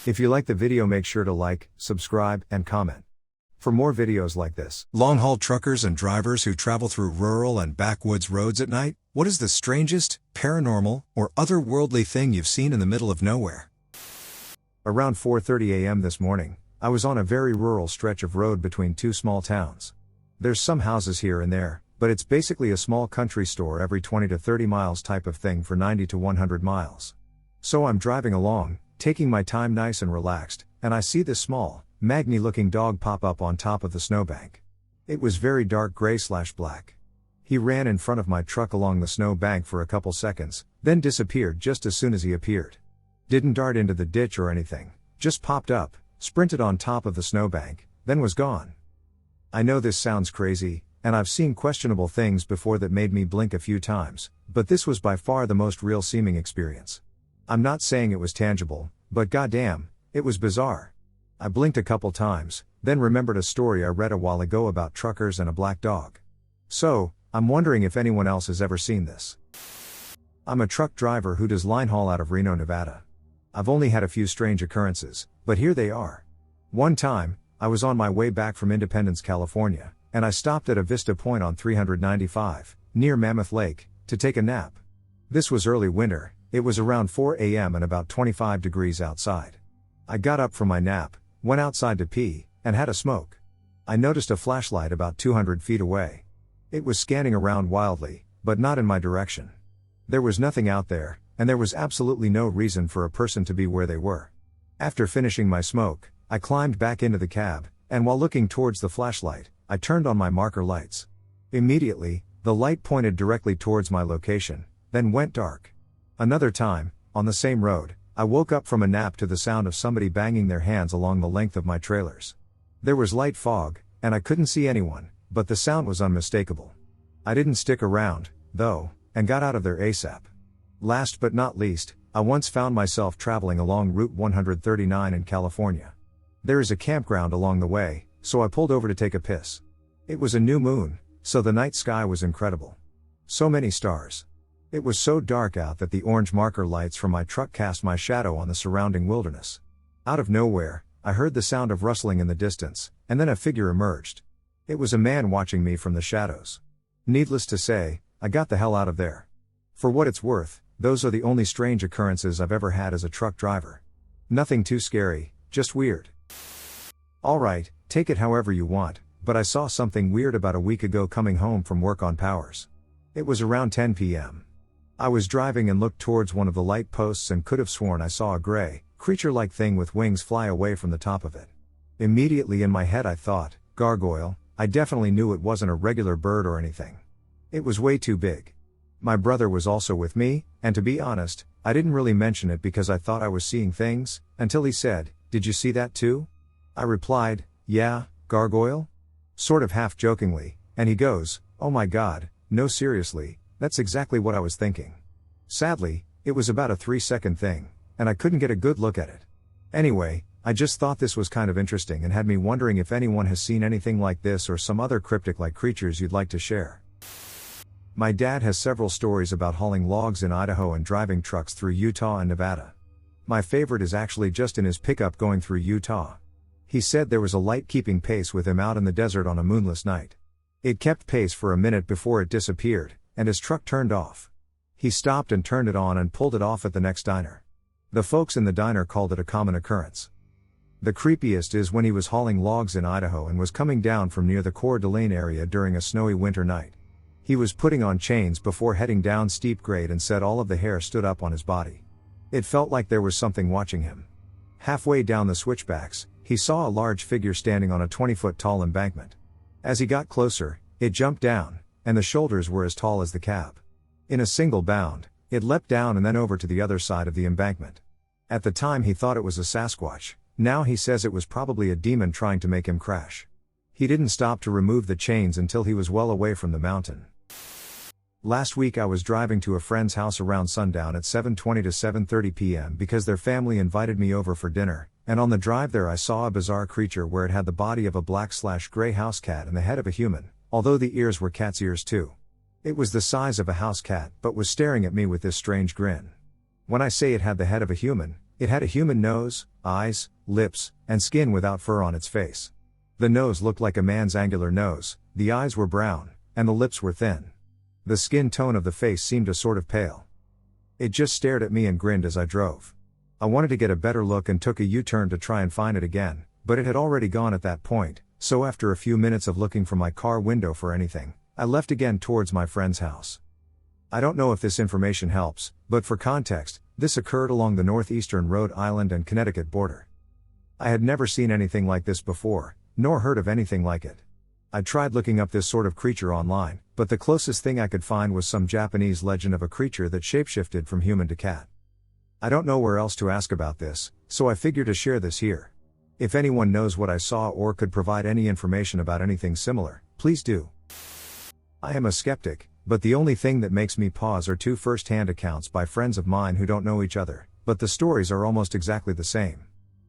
If you like the video, make sure to like, subscribe, and comment. For more videos like this. Long-haul truckers and drivers who travel through rural and backwoods roads at night, what is the strangest, paranormal, or otherworldly thing you've seen in the middle of nowhere? Around 4:30 a.m. this morning, I was on a very rural stretch of road between two small towns. There's some houses here and there, but it's basically a small country store every 20 to 30 miles type of thing for 90 to 100 miles. So I'm driving along, taking my time nice and relaxed, and I see this small, Magny-looking dog pop up on top of the snowbank. It was very dark gray/black. He ran in front of my truck along the snowbank for a couple seconds, then disappeared just as soon as he appeared. Didn't dart into the ditch or anything, just popped up, sprinted on top of the snowbank, then was gone. I know this sounds crazy, and I've seen questionable things before that made me blink a few times, but this was by far the most real seeming experience. I'm not saying it was tangible, but goddamn, it was bizarre. I blinked a couple times, then remembered a story I read a while ago about truckers and a black dog. So, I'm wondering if anyone else has ever seen this. I'm a truck driver who does line haul out of Reno, Nevada. I've only had a few strange occurrences, but here they are. One time, I was on my way back from Independence, California, and I stopped at a vista point on 395, near Mammoth Lake, to take a nap. This was early winter, it was around 4 a.m. and about 25 degrees outside. I got up from my nap, went outside to pee, and had a smoke. I noticed a flashlight about 200 feet away. It was scanning around wildly, but not in my direction. There was nothing out there, and there was absolutely no reason for a person to be where they were. After finishing my smoke, I climbed back into the cab, and while looking towards the flashlight, I turned on my marker lights. Immediately, the light pointed directly towards my location, then went dark. Another time, on the same road, I woke up from a nap to the sound of somebody banging their hands along the length of my trailers. There was light fog, and I couldn't see anyone, but the sound was unmistakable. I didn't stick around, though, and got out of there ASAP. Last but not least, I once found myself traveling along Route 139 in California. There is a campground along the way, so I pulled over to take a piss. It was a new moon, so the night sky was incredible. So many stars. It was so dark out that the orange marker lights from my truck cast my shadow on the surrounding wilderness. Out of nowhere, I heard the sound of rustling in the distance, and then a figure emerged. It was a man watching me from the shadows. Needless to say, I got the hell out of there. For what it's worth, those are the only strange occurrences I've ever had as a truck driver. Nothing too scary, just weird. Alright, take it however you want, but I saw something weird about a week ago coming home from work on Powers. It was around 10 p.m. I was driving and looked towards one of the light posts and could have sworn I saw a gray, creature-like thing with wings fly away from the top of it. Immediately in my head I thought, gargoyle. I definitely knew it wasn't a regular bird or anything. It was way too big. My brother was also with me, and to be honest, I didn't really mention it because I thought I was seeing things, until he said, "Did you see that too?" I replied, "Yeah, gargoyle?" Sort of half-jokingly, and he goes, "Oh my god, no seriously, that's exactly what I was thinking." Sadly, it was about a 3-second thing, and I couldn't get a good look at it. Anyway, I just thought this was kind of interesting and had me wondering if anyone has seen anything like this or some other cryptic-like creatures you'd like to share. My dad has several stories about hauling logs in Idaho and driving trucks through Utah and Nevada. My favorite is actually just in his pickup going through Utah. He said there was a light keeping pace with him out in the desert on a moonless night. It kept pace for a minute before it disappeared, and his truck turned off. He stopped and turned it on and pulled it off at the next diner. The folks in the diner called it a common occurrence. The creepiest is when he was hauling logs in Idaho and was coming down from near the Coeur d'Alene area during a snowy winter night. He was putting on chains before heading down steep grade and said all of the hair stood up on his body. It felt like there was something watching him. Halfway down the switchbacks, he saw a large figure standing on a 20-foot tall embankment. As he got closer, it jumped down, and the shoulders were as tall as the cab. In a single bound, it leapt down and then over to the other side of the embankment. At the time he thought it was a Sasquatch, now he says it was probably a demon trying to make him crash. He didn't stop to remove the chains until he was well away from the mountain. Last week I was driving to a friend's house around sundown at 7:20 to 7:30 p.m. because their family invited me over for dinner, and on the drive there I saw a bizarre creature where it had the body of a black/gray house cat and the head of a human, although the ears were cat's ears too. It was the size of a house cat but was staring at me with this strange grin. When I say it had the head of a human, It had a human nose, eyes, lips, and skin without fur on its face. The nose looked like a man's angular nose, the eyes were brown, and the lips were thin. The skin tone of the face seemed a sort of pale. It just stared at me and grinned as I drove. I wanted to get a better look and took a U-turn to try and find it again, but it had already gone at that point, so after a few minutes of looking from my car window for anything, I left again towards my friend's house. I don't know if this information helps, but for context, this occurred along the northeastern Rhode Island and Connecticut border. I had never seen anything like this before, nor heard of anything like it. I tried looking up this sort of creature online, but the closest thing I could find was some Japanese legend of a creature that shapeshifted from human to cat. I don't know where else to ask about this, so I figured to share this here. If anyone knows what I saw or could provide any information about anything similar, please do. I am a skeptic, but the only thing that makes me pause are two first-hand accounts by friends of mine who don't know each other, but the stories are almost exactly the same.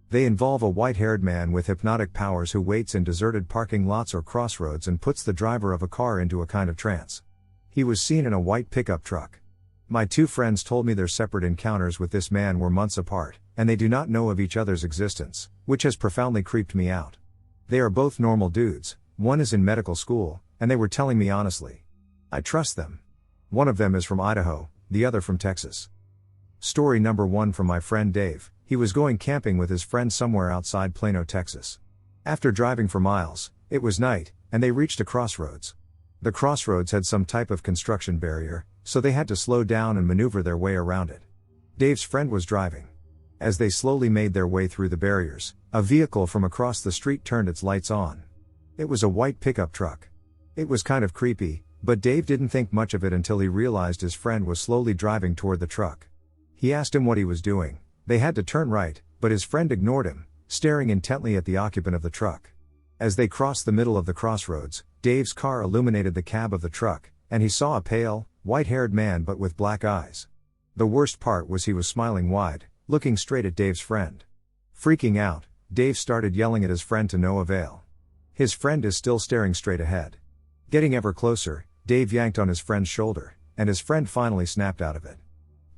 They involve a white-haired man with hypnotic powers who waits in deserted parking lots or crossroads and puts the driver of a car into a kind of trance. He was seen in a white pickup truck. My two friends told me their separate encounters with this man were months apart, and they do not know of each other's existence, which has profoundly creeped me out. They are both normal dudes, one is in medical school, and they were telling me honestly. I trust them. One of them is from Idaho, the other from Texas. Story number 1 from my friend Dave. He was going camping with his friend somewhere outside Plano, Texas. After driving for miles, it was night, and they reached a crossroads. The crossroads had some type of construction barrier, so they had to slow down and maneuver their way around it. Dave's friend was driving. As they slowly made their way through the barriers, a vehicle from across the street turned its lights on. It was a white pickup truck. It was kind of creepy, but Dave didn't think much of it until he realized his friend was slowly driving toward the truck. He asked him what he was doing. They had to turn right, but his friend ignored him, staring intently at the occupant of the truck. As they crossed the middle of the crossroads, Dave's car illuminated the cab of the truck, and he saw a pale, white-haired man but with black eyes. The worst part was he was smiling wide, looking straight at Dave's friend. Freaking out, Dave started yelling at his friend to no avail. His friend is still staring straight ahead. Getting ever closer, Dave yanked on his friend's shoulder, and his friend finally snapped out of it.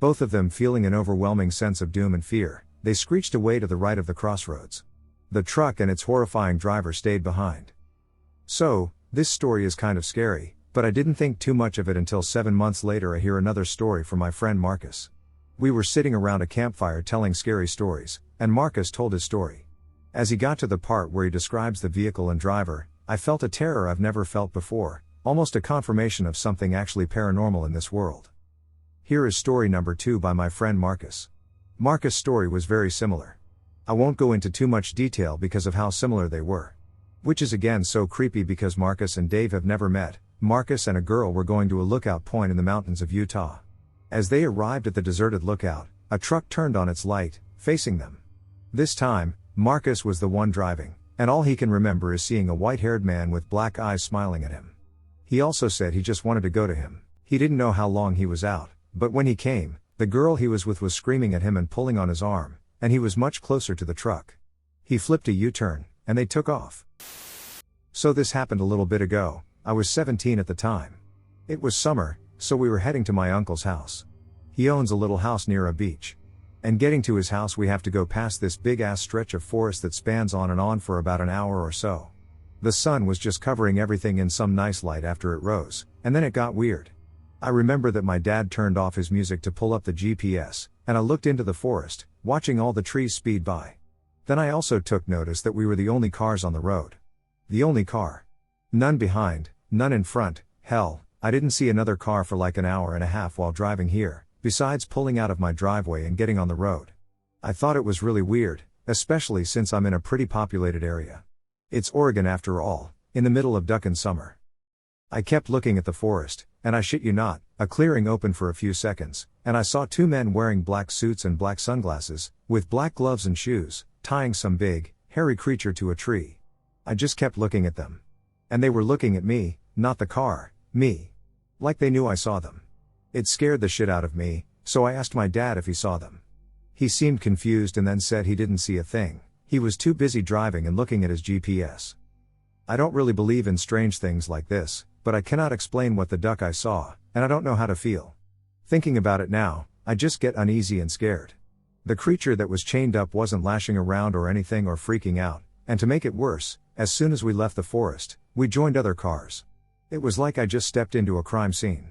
Both of them feeling an overwhelming sense of doom and fear, they screeched away to the right of the crossroads. The truck and its horrifying driver stayed behind. So, this story is kind of scary, but I didn't think too much of it until 7 months later I hear another story from my friend Marcus. We were sitting around a campfire telling scary stories, and Marcus told his story. As he got to the part where he describes the vehicle and driver, I felt a terror I've never felt before, almost a confirmation of something actually paranormal in this world. Here is story number 2 by my friend Marcus. Marcus' story was very similar. I won't go into too much detail because of how similar they were. Which is again so creepy because Marcus and Dave have never met. Marcus and a girl were going to a lookout point in the mountains of Utah. As they arrived at the deserted lookout, a truck turned on its light, facing them. This time, Marcus was the one driving, and all he can remember is seeing a white-haired man with black eyes smiling at him. He also said he just wanted to go to him. He didn't know how long he was out, but when he came, the girl he was with was screaming at him and pulling on his arm, and he was much closer to the truck. He flipped a U-turn, and they took off. So this happened a little bit ago. I was 17 at the time. It was summer, so we were heading to my uncle's house. He owns a little house near a beach. And getting to his house we have to go past this big-ass stretch of forest that spans on and on for about an hour or so. The sun was just covering everything in some nice light after it rose, and then it got weird. I remember that my dad turned off his music to pull up the GPS, and I looked into the forest, watching all the trees speed by. Then I also took notice that we were the only cars on the road. The only car. None behind, none in front. Hell, I didn't see another car for like an hour and a half while driving here, besides pulling out of my driveway and getting on the road. I thought it was really weird, especially since I'm in a pretty populated area. It's Oregon after all, in the middle of duckin' summer. I kept looking at the forest, and I shit you not, a clearing opened for a few seconds, and I saw 2 men wearing black suits and black sunglasses, with black gloves and shoes, tying some big, hairy creature to a tree. I just kept looking at them. And they were looking at me, not the car, me. Like they knew I saw them. It scared the shit out of me, so I asked my dad if he saw them. He seemed confused and then said he didn't see a thing. He was too busy driving and looking at his GPS. I don't really believe in strange things like this, but I cannot explain what the duck I saw, and I don't know how to feel. Thinking about it now, I just get uneasy and scared. The creature that was chained up wasn't lashing around or anything or freaking out, and to make it worse, as soon as we left the forest, we joined other cars. It was like I just stepped into a crime scene.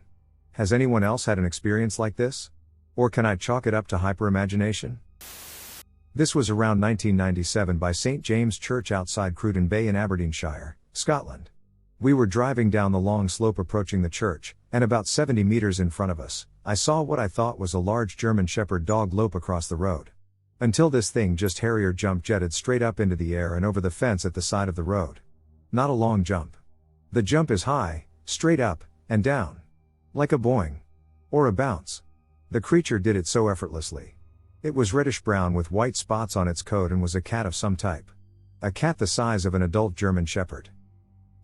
Has anyone else had an experience like this? Or can I chalk it up to hyperimagination? This was around 1997 by St. James Church outside Cruden Bay in Aberdeenshire, Scotland. We were driving down the long slope approaching the church, and about 70 meters in front of us, I saw what I thought was a large German Shepherd dog lope across the road. Until this thing just Harrier jump jetted straight up into the air and over the fence at the side of the road. Not a long jump. The jump is high, straight up, and down. Like a boing. Or a bounce. The creature did it so effortlessly. It was reddish-brown with white spots on its coat and was a cat of some type. A cat the size of an adult German Shepherd.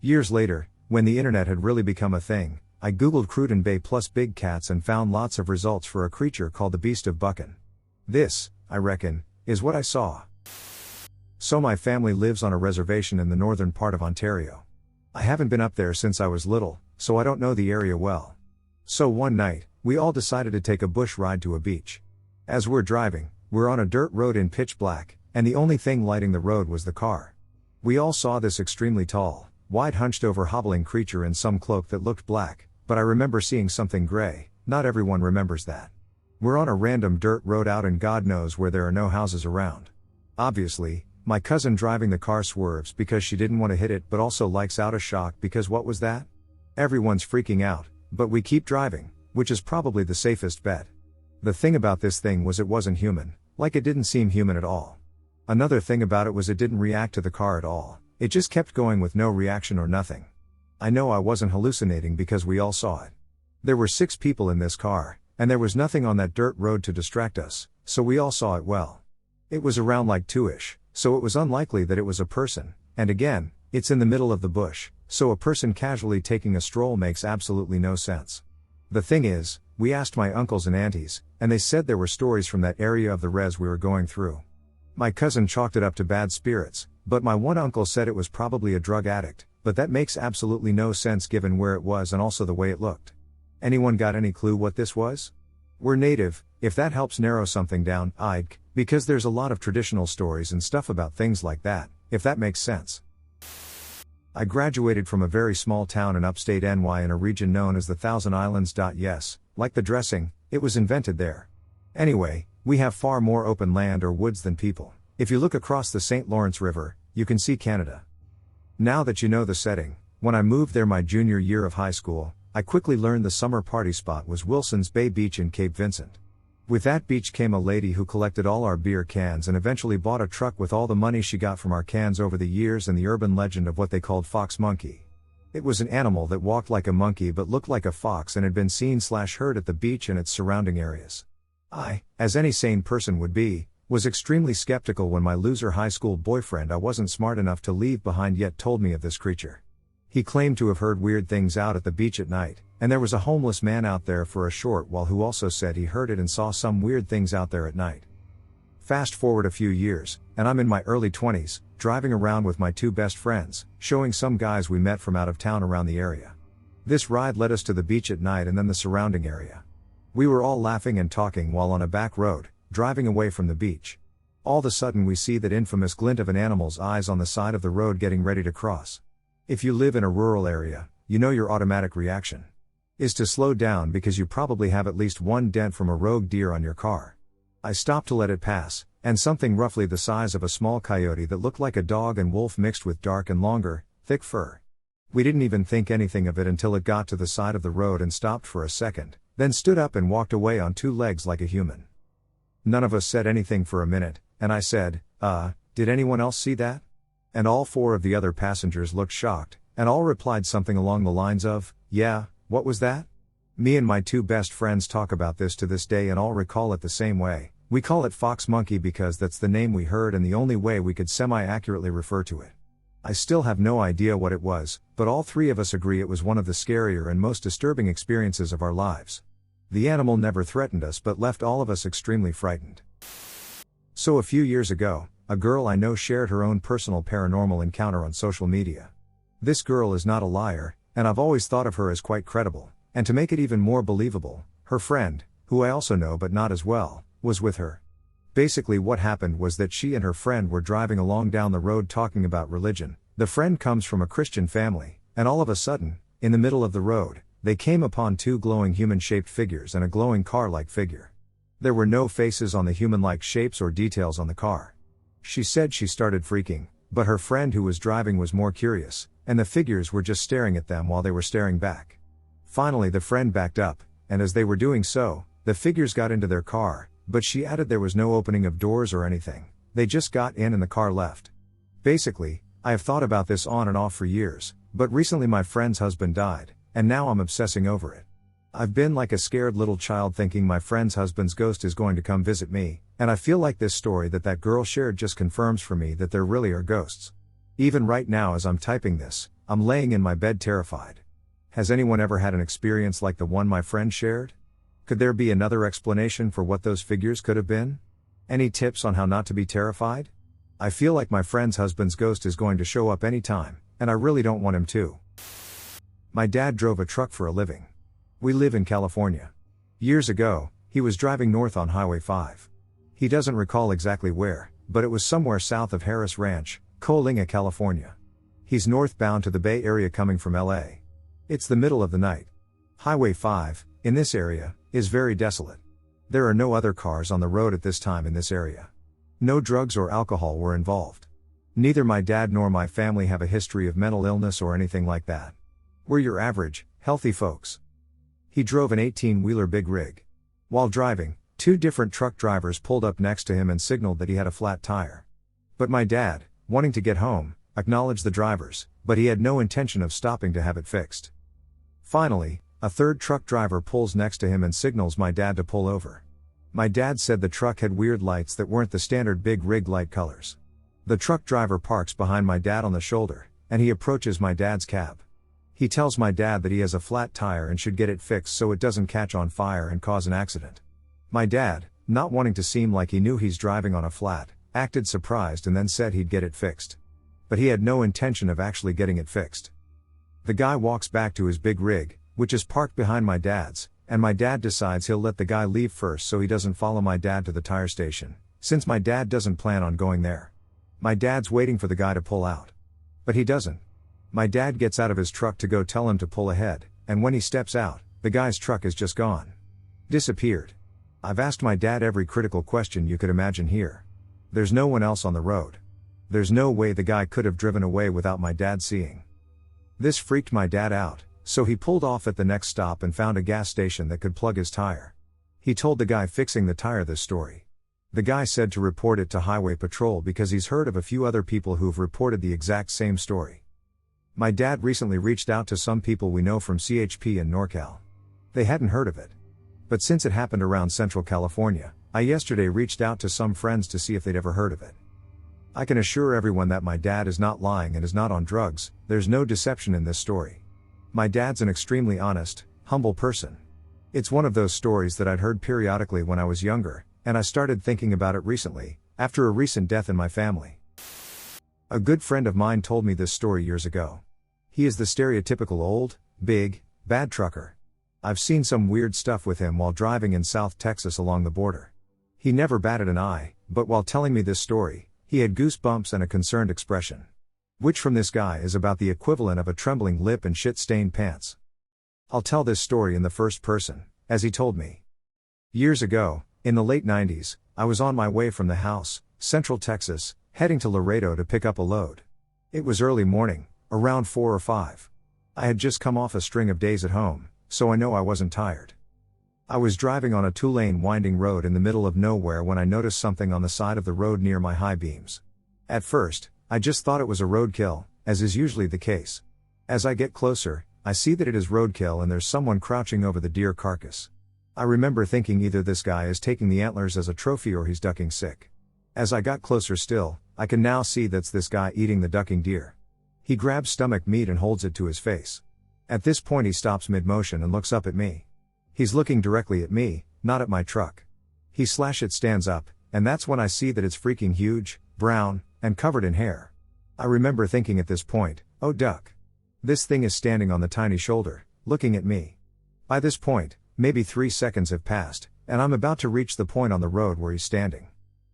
Years later, when the internet had really become a thing, I googled Cruden Bay plus big cats and found lots of results for a creature called the Beast of Buchan. This, I reckon, is what I saw. So my family lives on a reservation in the northern part of Ontario. I haven't been up there since I was little, so I don't know the area well. So one night, we all decided to take a bush ride to a beach. As we're driving, we're on a dirt road in pitch black, and the only thing lighting the road was the car. We all saw this extremely tall, wide hunched over hobbling creature in some cloak that looked black, but I remember seeing something gray. Not everyone remembers that. We're on a random dirt road out in God knows where there are no houses around. Obviously, my cousin driving the car swerves because she didn't want to hit it but also likes out of shock because what was that? Everyone's freaking out, but we keep driving, which is probably the safest bet. The thing about this thing was it wasn't human, like it didn't seem human at all. Another thing about it was it didn't react to the car at all, it just kept going with no reaction or nothing. I know I wasn't hallucinating because we all saw it. There were 6 people in this car, and there was nothing on that dirt road to distract us, so we all saw it well. It was around like 2ish, so it was unlikely that it was a person, and again, it's in the middle of the bush, so a person casually taking a stroll makes absolutely no sense. The thing is, we asked my uncles and aunties, and they said there were stories from that area of the res we were going through. My cousin chalked it up to bad spirits, but my one uncle said it was probably a drug addict, but that makes absolutely no sense given where it was and also the way it looked. Anyone got any clue what this was? We're native, if that helps narrow something down, because there's a lot of traditional stories and stuff about things like that, if that makes sense. I graduated from a very small town in upstate NY in a region known as the Thousand Islands. Yes, like the dressing, it was invented there. Anyway, we have far more open land or woods than people. If you look across the St. Lawrence River, you can see Canada. Now that you know the setting, when I moved there my junior year of high school, I quickly learned the summer party spot was Wilson's Bay Beach in Cape Vincent. With that beach came a lady who collected all our beer cans and eventually bought a truck with all the money she got from our cans over the years and the urban legend of what they called fox monkey. It was an animal that walked like a monkey but looked like a fox and had been seen/heard at the beach and its surrounding areas. I, as any sane person would be, was extremely skeptical when my loser high school boyfriend I wasn't smart enough to leave behind yet told me of this creature. He claimed to have heard weird things out at the beach at night, and there was a homeless man out there for a short while who also said he heard it and saw some weird things out there at night. Fast forward a few years, and I'm in my early 20s, driving around with my 2 best friends, showing some guys we met from out of town around the area. This ride led us to the beach at night and then the surrounding area. We were all laughing and talking while on a back road, driving away from the beach. All of a sudden we see that infamous glint of an animal's eyes on the side of the road getting ready to cross. If you live in a rural area, you know your automatic reaction is to slow down because you probably have at least one dent from a rogue deer on your car. I stopped to let it pass, and something roughly the size of a small coyote that looked like a dog and wolf mixed with dark and longer, thick fur. We didn't even think anything of it until it got to the side of the road and stopped for a second, then stood up and walked away on 2 legs like a human. None of us said anything for a minute, and I said, did anyone else see that? And all 4 of the other passengers looked shocked, and all replied something along the lines of, yeah, what was that? Me and my 2 best friends talk about this to this day and all recall it the same way. We call it fox monkey because that's the name we heard and the only way we could semi-accurately refer to it. I still have no idea what it was, but all 3 of us agree it was one of the scarier and most disturbing experiences of our lives. The animal never threatened us but left all of us extremely frightened. So a few years ago, a girl I know shared her own personal paranormal encounter on social media. This girl is not a liar, and I've always thought of her as quite credible, and to make it even more believable, her friend, who I also know but not as well, was with her. Basically what happened was that she and her friend were driving along down the road talking about religion. The friend comes from a Christian family, and all of a sudden, in the middle of the road, they came upon two glowing human-shaped figures and a glowing car-like figure. There were no faces on the human-like shapes or details on the car. She said she started freaking, but her friend who was driving was more curious, and the figures were just staring at them while they were staring back. Finally the friend backed up, and as they were doing so, the figures got into their car, but she added there was no opening of doors or anything, they just got in and the car left. Basically, I have thought about this on and off for years, but recently my friend's husband died, and now I'm obsessing over it. I've been like a scared little child thinking my friend's husband's ghost is going to come visit me, and I feel like this story that girl shared just confirms for me that there really are ghosts. Even right now as I'm typing this, I'm laying in my bed terrified. Has anyone ever had an experience like the one my friend shared? Could there be another explanation for what those figures could have been? Any tips on how not to be terrified? I feel like my friend's husband's ghost is going to show up anytime, and I really don't want him to. My dad drove a truck for a living. We live in California. Years ago, he was driving north on Highway 5. He doesn't recall exactly where, but it was somewhere south of Harris Ranch, Coalinga, California. He's northbound to the Bay Area coming from LA. It's the middle of the night. Highway 5, in this area, is very desolate. There are no other cars on the road at this time in this area. No drugs or alcohol were involved. Neither my dad nor my family have a history of mental illness or anything like that. We're your average, healthy folks. He drove an 18-wheeler big rig. While driving, two different truck drivers pulled up next to him and signaled that he had a flat tire. But my dad, wanting to get home, acknowledged the drivers, but he had no intention of stopping to have it fixed. Finally, a third truck driver pulls next to him and signals my dad to pull over. My dad said the truck had weird lights that weren't the standard big rig light colors. The truck driver parks behind my dad on the shoulder, and he approaches my dad's cab. He tells my dad that he has a flat tire and should get it fixed so it doesn't catch on fire and cause an accident. My dad, not wanting to seem like he knew he's driving on a flat, acted surprised and then said he'd get it fixed. But he had no intention of actually getting it fixed. The guy walks back to his big rig, which is parked behind my dad's, and my dad decides he'll let the guy leave first so he doesn't follow my dad to the tire station, since my dad doesn't plan on going there. My dad's waiting for the guy to pull out. But he doesn't. My dad gets out of his truck to go tell him to pull ahead, and when he steps out, the guy's truck is just gone. Disappeared. I've asked my dad every critical question you could imagine here. There's no one else on the road. There's no way the guy could have driven away without my dad seeing. This freaked my dad out, so he pulled off at the next stop and found a gas station that could plug his tire. He told the guy fixing the tire this story. The guy said to report it to Highway Patrol because he's heard of a few other people who've reported the exact same story. My dad recently reached out to some people we know from CHP and NorCal. They hadn't heard of it. But since it happened around Central California, I yesterday reached out to some friends to see if they'd ever heard of it. I can assure everyone that my dad is not lying and is not on drugs. There's no deception in this story. My dad's an extremely honest, humble person. It's one of those stories that I'd heard periodically when I was younger, and I started thinking about it recently, after a recent death in my family. A good friend of mine told me this story years ago. He is the stereotypical old, big, bad trucker. I've seen some weird stuff with him while driving in South Texas along the border. He never batted an eye, but while telling me this story, he had goosebumps and a concerned expression. Which from this guy is about the equivalent of a trembling lip and shit-stained pants. I'll tell this story in the first person, as he told me. Years ago, in the late 90s, I was on my way from the house, Central Texas, heading to Laredo to pick up a load. It was early morning, around 4 or 5. I had just come off a string of days at home, so I know I wasn't tired. I was driving on a 2-lane winding road in the middle of nowhere when I noticed something on the side of the road near my high beams. At first, I just thought it was a roadkill, as is usually the case. As I get closer, I see that it is roadkill and there's someone crouching over the deer carcass. I remember thinking either this guy is taking the antlers as a trophy or he's ducking sick. As I got closer still, I can now see that's this guy eating the ducking deer. He grabs stomach meat and holds it to his face. At this point he stops mid-motion and looks up at me. He's looking directly at me, not at my truck. It stands up, and that's when I see that it's freaking huge, brown, and covered in hair. I remember thinking at this point, oh duck. This thing is standing on the tiny shoulder, looking at me. By this point, maybe 3 seconds have passed, and I'm about to reach the point on the road where he's standing.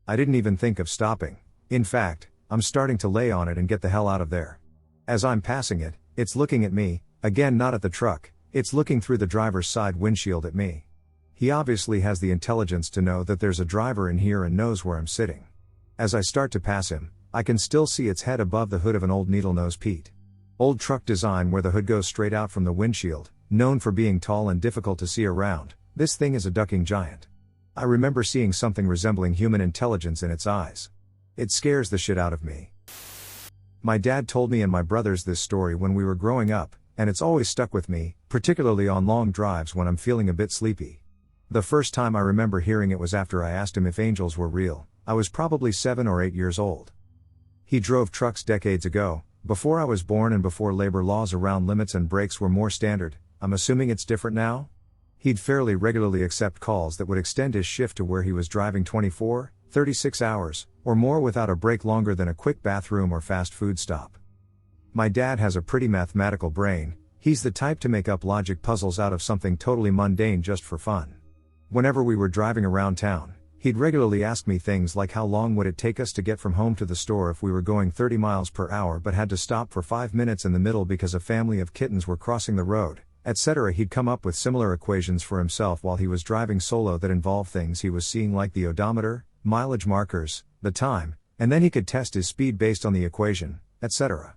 I didn't even think of stopping. In fact, I'm starting to lay on it and get the hell out of there. As I'm passing it, it's looking at me, again not at the truck, it's looking through the driver's side windshield at me. He obviously has the intelligence to know that there's a driver in here and knows where I'm sitting. As I start to pass him, I can still see its head above the hood of an old needle-nose Pete. Old truck design where the hood goes straight out from the windshield, known for being tall and difficult to see around, this thing is a ducking giant. I remember seeing something resembling human intelligence in its eyes. It scares the shit out of me. My dad told me and my brothers this story when we were growing up, and it's always stuck with me, particularly on long drives when I'm feeling a bit sleepy. The first time I remember hearing it was after I asked him if angels were real. I was probably 7 or 8 years old. He drove trucks decades ago, before I was born and before labor laws around limits and brakes were more standard. I'm assuming it's different now? He'd fairly regularly accept calls that would extend his shift to where he was driving 24, 36 hours, or more without a break longer than a quick bathroom or fast food stop. My dad has a pretty mathematical brain. He's the type to make up logic puzzles out of something totally mundane just for fun. Whenever we were driving around town, he'd regularly ask me things like how long would it take us to get from home to the store if we were going 30 miles per hour but had to stop for 5 minutes in the middle because a family of kittens were crossing the road, etc. He'd come up with similar equations for himself while he was driving solo that involved things he was seeing like the odometer, mileage markers, the time, and then he could test his speed based on the equation, etc.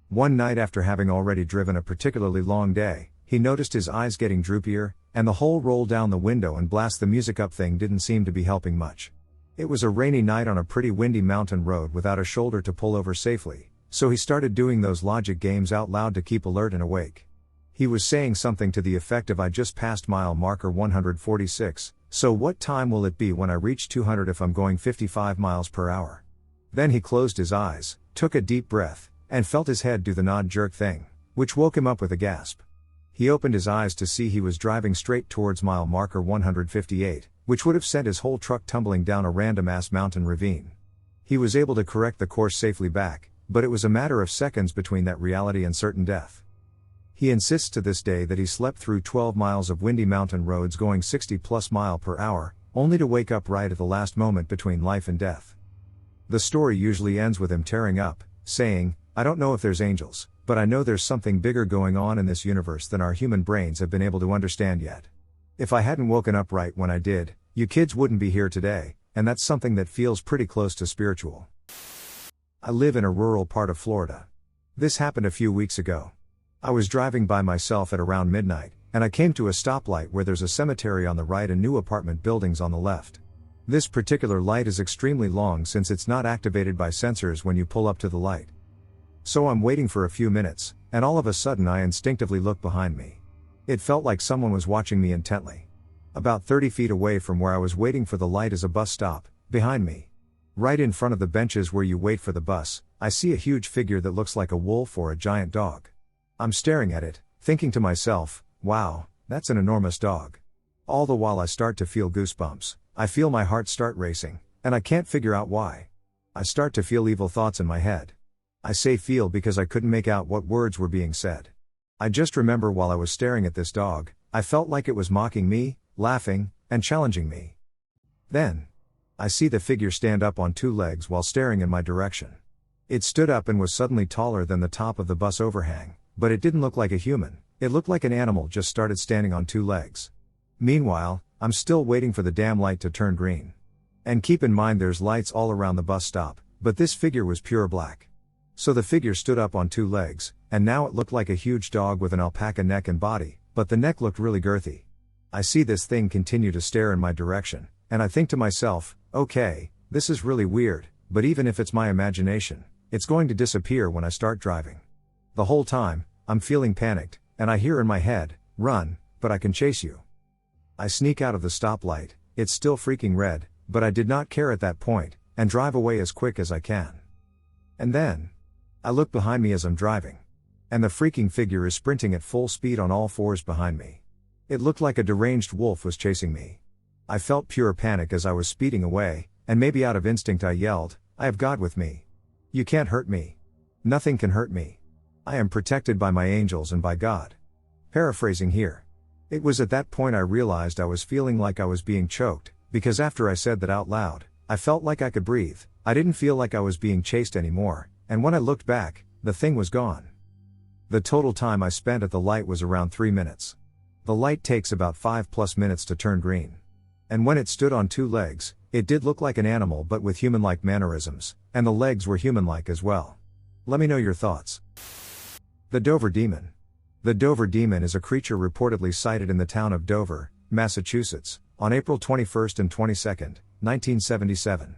One night after having already driven a particularly long day, he noticed his eyes getting droopier, and the whole roll down the window and blast the music up thing didn't seem to be helping much. It was a rainy night on a pretty windy mountain road without a shoulder to pull over safely, so he started doing those logic games out loud to keep alert and awake. He was saying something to the effect of I just passed mile marker 146, so what time will it be when I reach 200 if I'm going 55 miles per hour? Then he closed his eyes, took a deep breath, and felt his head do the nod jerk thing, which woke him up with a gasp. He opened his eyes to see he was driving straight towards mile marker 158, which would have sent his whole truck tumbling down a random-ass mountain ravine. He was able to correct the course safely back, but it was a matter of seconds between that reality and certain death. He insists to this day that he slept through 12 miles of windy mountain roads going 60+ miles per hour, only to wake up right at the last moment between life and death. The story usually ends with him tearing up, saying, I don't know if there's angels, but I know there's something bigger going on in this universe than our human brains have been able to understand yet. If I hadn't woken up right when I did, you kids wouldn't be here today, and that's something that feels pretty close to spiritual. I live in a rural part of Florida. This happened a few weeks ago. I was driving by myself at around midnight, and I came to a stoplight where there's a cemetery on the right and new apartment buildings on the left. This particular light is extremely long since it's not activated by sensors when you pull up to the light. So I'm waiting for a few minutes, and all of a sudden I instinctively look behind me. It felt like someone was watching me intently. About 30 feet away from where I was waiting for the light is a bus stop, behind me. Right in front of the benches where you wait for the bus, I see a huge figure that looks like a wolf or a giant dog. I'm staring at it, thinking to myself, wow, that's an enormous dog. All the while I start to feel goosebumps, I feel my heart start racing, and I can't figure out why. I start to feel evil thoughts in my head. I say feel because I couldn't make out what words were being said. I just remember while I was staring at this dog, I felt like it was mocking me, laughing, and challenging me. Then, I see the figure stand up on 2 legs while staring in my direction. It stood up and was suddenly taller than the top of the bus overhang, but it didn't look like a human, it looked like an animal just started standing on 2 legs. Meanwhile, I'm still waiting for the damn light to turn green. And keep in mind there's lights all around the bus stop, but this figure was pure black. So the figure stood up on 2 legs, and now it looked like a huge dog with an alpaca neck and body, but the neck looked really girthy. I see this thing continue to stare in my direction, and I think to myself, okay, this is really weird, but even if it's my imagination, it's going to disappear when I start driving. The whole time, I'm feeling panicked, and I hear in my head, run, but I can chase you. I sneak out of the stoplight, it's still freaking red, but I did not care at that point, and drive away as quick as I can. And then, I look behind me as I'm driving. And the freaking figure is sprinting at full speed on all 4s behind me. It looked like a deranged wolf was chasing me. I felt pure panic as I was speeding away, and maybe out of instinct I yelled, I have God with me. You can't hurt me. Nothing can hurt me. I am protected by my angels and by God. Paraphrasing here. It was at that point I realized I was feeling like I was being choked, because after I said that out loud, I felt like I could breathe, I didn't feel like I was being chased anymore, and when I looked back, the thing was gone. The total time I spent at the light was around 3 minutes. The light takes about 5+ minutes to turn green. And when it stood on 2 legs, it did look like an animal but with human-like mannerisms, and the legs were human-like as well. Let me know your thoughts. The Dover Demon. The Dover Demon is a creature reportedly sighted in the town of Dover, Massachusetts, on April 21 and 22, 1977.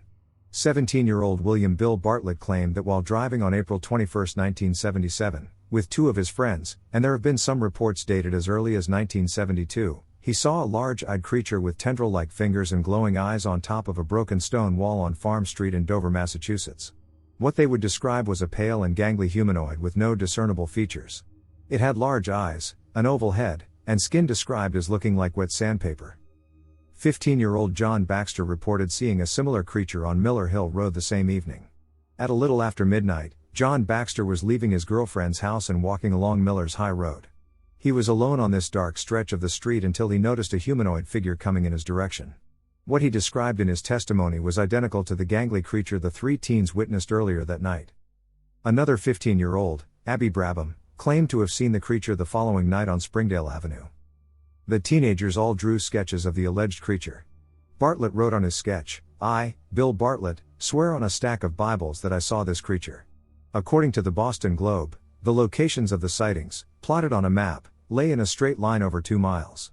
17-year-old William Bill Bartlett claimed that while driving on April 21, 1977, with 2 of his friends, and there have been some reports dated as early as 1972, he saw a large-eyed creature with tendril-like fingers and glowing eyes on top of a broken stone wall on Farm Street in Dover, Massachusetts. What they would describe was a pale and gangly humanoid with no discernible features. It had large eyes, an oval head, and skin described as looking like wet sandpaper. 15-year-old John Baxter reported seeing a similar creature on Miller Hill Road the same evening. At a little after midnight, John Baxter was leaving his girlfriend's house and walking along Miller's High Road. He was alone on this dark stretch of the street until he noticed a humanoid figure coming in his direction. What he described in his testimony was identical to the gangly creature the 3 teens witnessed earlier that night. Another 15-year-old, Abby Brabham, claimed to have seen the creature the following night on Springdale Avenue. The teenagers all drew sketches of the alleged creature. Bartlett wrote on his sketch, "I, Bill Bartlett, swear on a stack of Bibles that I saw this creature." According to the Boston Globe, the locations of the sightings, plotted on a map, lay in a straight line over 2 miles.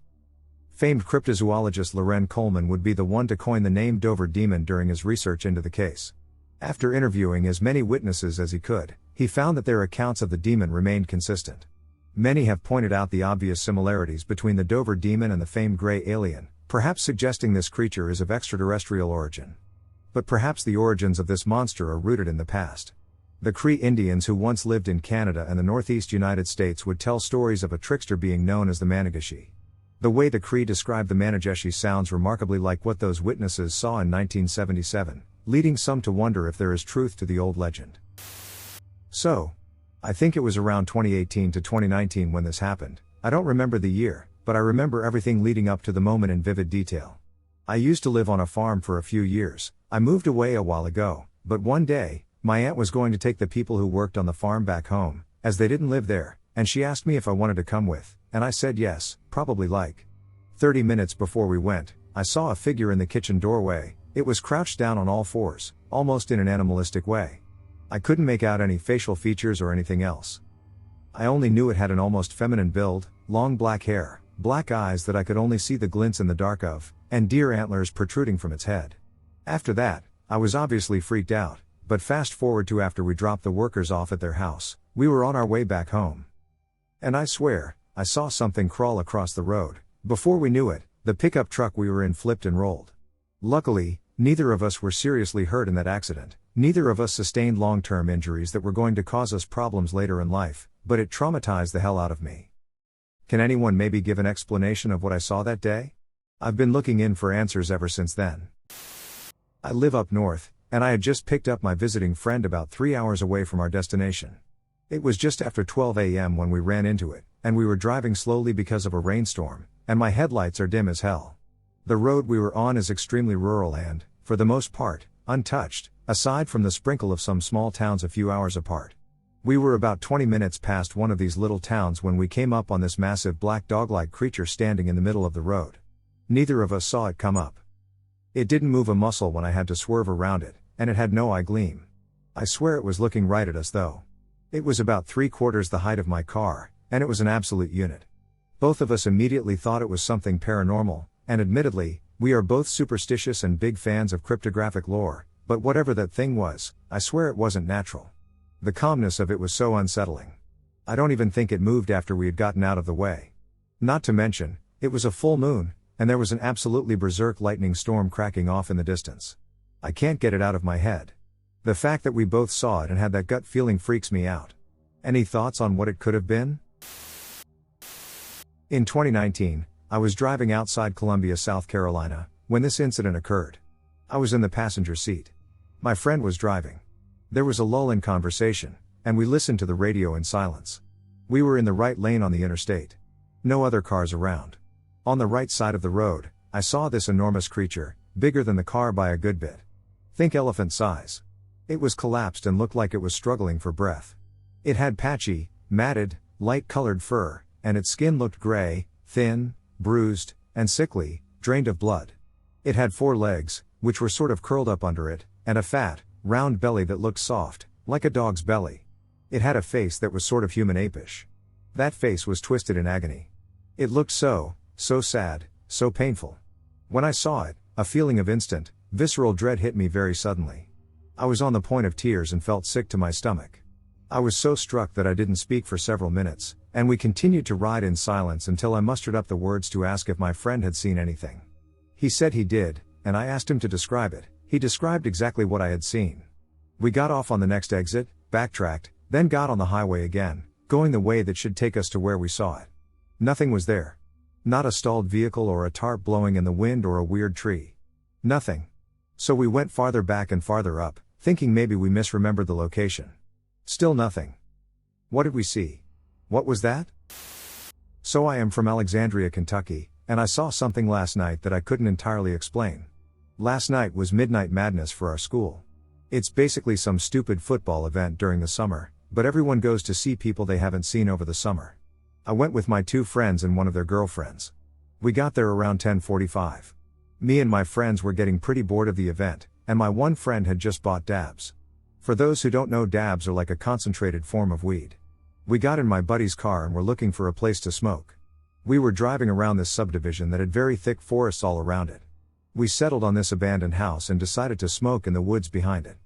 Famed cryptozoologist Loren Coleman would be the one to coin the name Dover Demon during his research into the case. After interviewing as many witnesses as he could, he found that their accounts of the demon remained consistent. Many have pointed out the obvious similarities between the Dover Demon and the famed gray alien, perhaps suggesting this creature is of extraterrestrial origin. But perhaps the origins of this monster are rooted in the past. The Cree Indians who once lived in Canada and the northeast United States would tell stories of a trickster being known as the Manigashi. The way the Cree described the Manigashi sounds remarkably like what those witnesses saw in 1977, leading some to wonder if there is truth to the old legend. So, I think it was around 2018 to 2019 when this happened. I don't remember the year, but I remember everything leading up to the moment in vivid detail. I used to live on a farm for a few years. I moved away a while ago, but one day, my aunt was going to take the people who worked on the farm back home, as they didn't live there, and she asked me if I wanted to come with, and I said yes, probably like 30 minutes before we went. I saw a figure in the kitchen doorway. It was crouched down on all 4s, almost in an animalistic way. I couldn't make out any facial features or anything else. I only knew it had an almost feminine build, long black hair, black eyes that I could only see the glints in the dark of, and deer antlers protruding from its head. After that, I was obviously freaked out, but fast forward to after we dropped the workers off at their house, we were on our way back home. And I swear, I saw something crawl across the road. Before we knew it, the pickup truck we were in flipped and rolled. Luckily, neither of us were seriously hurt in that accident. Neither of us sustained long-term injuries that were going to cause us problems later in life, but it traumatized the hell out of me. Can anyone maybe give an explanation of what I saw that day? I've been looking in for answers ever since then. I live up north, and I had just picked up my visiting friend about 3 hours away from our destination. It was just after 12 a.m. when we ran into it, and we were driving slowly because of a rainstorm, and my headlights are dim as hell. The road we were on is extremely rural and, for the most part, untouched, aside from the sprinkle of some small towns a few hours apart. We were about 20 minutes past one of these little towns when we came up on this massive black dog-like creature standing in the middle of the road. Neither of us saw it come up. It didn't move a muscle when I had to swerve around it, and it had no eye gleam. I swear it was looking right at us though. It was about 3/4 the height of my car, and it was an absolute unit. Both of us immediately thought it was something paranormal, and admittedly, we are both superstitious and big fans of cryptographic lore, but whatever that thing was, I swear it wasn't natural. The calmness of it was so unsettling. I don't even think it moved after we had gotten out of the way. Not to mention, it was a full moon, and there was an absolutely berserk lightning storm cracking off in the distance. I can't get it out of my head. The fact that we both saw it and had that gut feeling freaks me out. Any thoughts on what it could have been? In 2019, I was driving outside Columbia, South Carolina, when this incident occurred. I was in the passenger seat. My friend was driving. There was a lull in conversation, and we listened to the radio in silence. We were in the right lane on the interstate. No other cars around. On the right side of the road, I saw this enormous creature, bigger than the car by a good bit. Think elephant size. It was collapsed and looked like it was struggling for breath. It had patchy, matted, light-colored fur, and its skin looked gray, thin, bruised, and sickly, drained of blood. It had 4 legs, which were sort of curled up under it, and a fat, round belly that looked soft, like a dog's belly. It had a face that was sort of human apish. That face was twisted in agony. It looked so sad, so painful. When I saw it, a feeling of instant, visceral dread hit me very suddenly. I was on the point of tears and felt sick to my stomach. I was so struck that I didn't speak for several minutes, and we continued to ride in silence until I mustered up the words to ask if my friend had seen anything. He said he did, and I asked him to describe it. He described exactly what I had seen. We got off on the next exit, backtracked, then got on the highway again, going the way that should take us to where we saw it. Nothing was there. Not a stalled vehicle or a tarp blowing in the wind or a weird tree. Nothing. So we went farther back and farther up, thinking maybe we misremembered the location. Still nothing. What did we see? What was that? So I am from Alexandria, Kentucky, and I saw something last night that I couldn't entirely explain. Last night was Midnight Madness for our school. It's basically some stupid football event during the summer, but everyone goes to see people they haven't seen over the summer. I went with my 2 friends and one of their girlfriends. We got there around 10:45. Me and my friends were getting pretty bored of the event, and my one friend had just bought dabs. For those who don't know, dabs are like a concentrated form of weed. We got in my buddy's car and were looking for a place to smoke. We were driving around this subdivision that had very thick forests all around it. We settled on this abandoned house and decided to smoke in the woods behind it.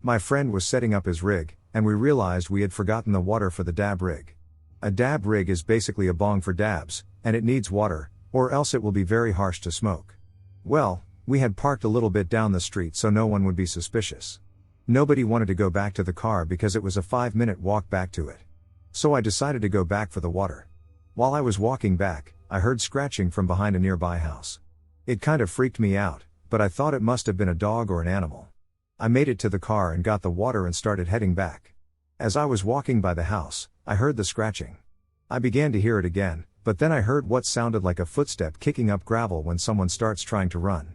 My friend was setting up his rig, and we realized we had forgotten the water for the dab rig. A dab rig is basically a bong for dabs, and it needs water, or else it will be very harsh to smoke. Well, we had parked a little bit down the street so no one would be suspicious. Nobody wanted to go back to the car because it was a 5-minute walk back to it. So I decided to go back for the water. While I was walking back, I heard scratching from behind a nearby house. It kind of freaked me out, but I thought it must have been a dog or an animal. I made it to the car and got the water and started heading back. As I was walking by the house, I heard the scratching. I began to hear it again, but then I heard what sounded like a footstep kicking up gravel when someone starts trying to run.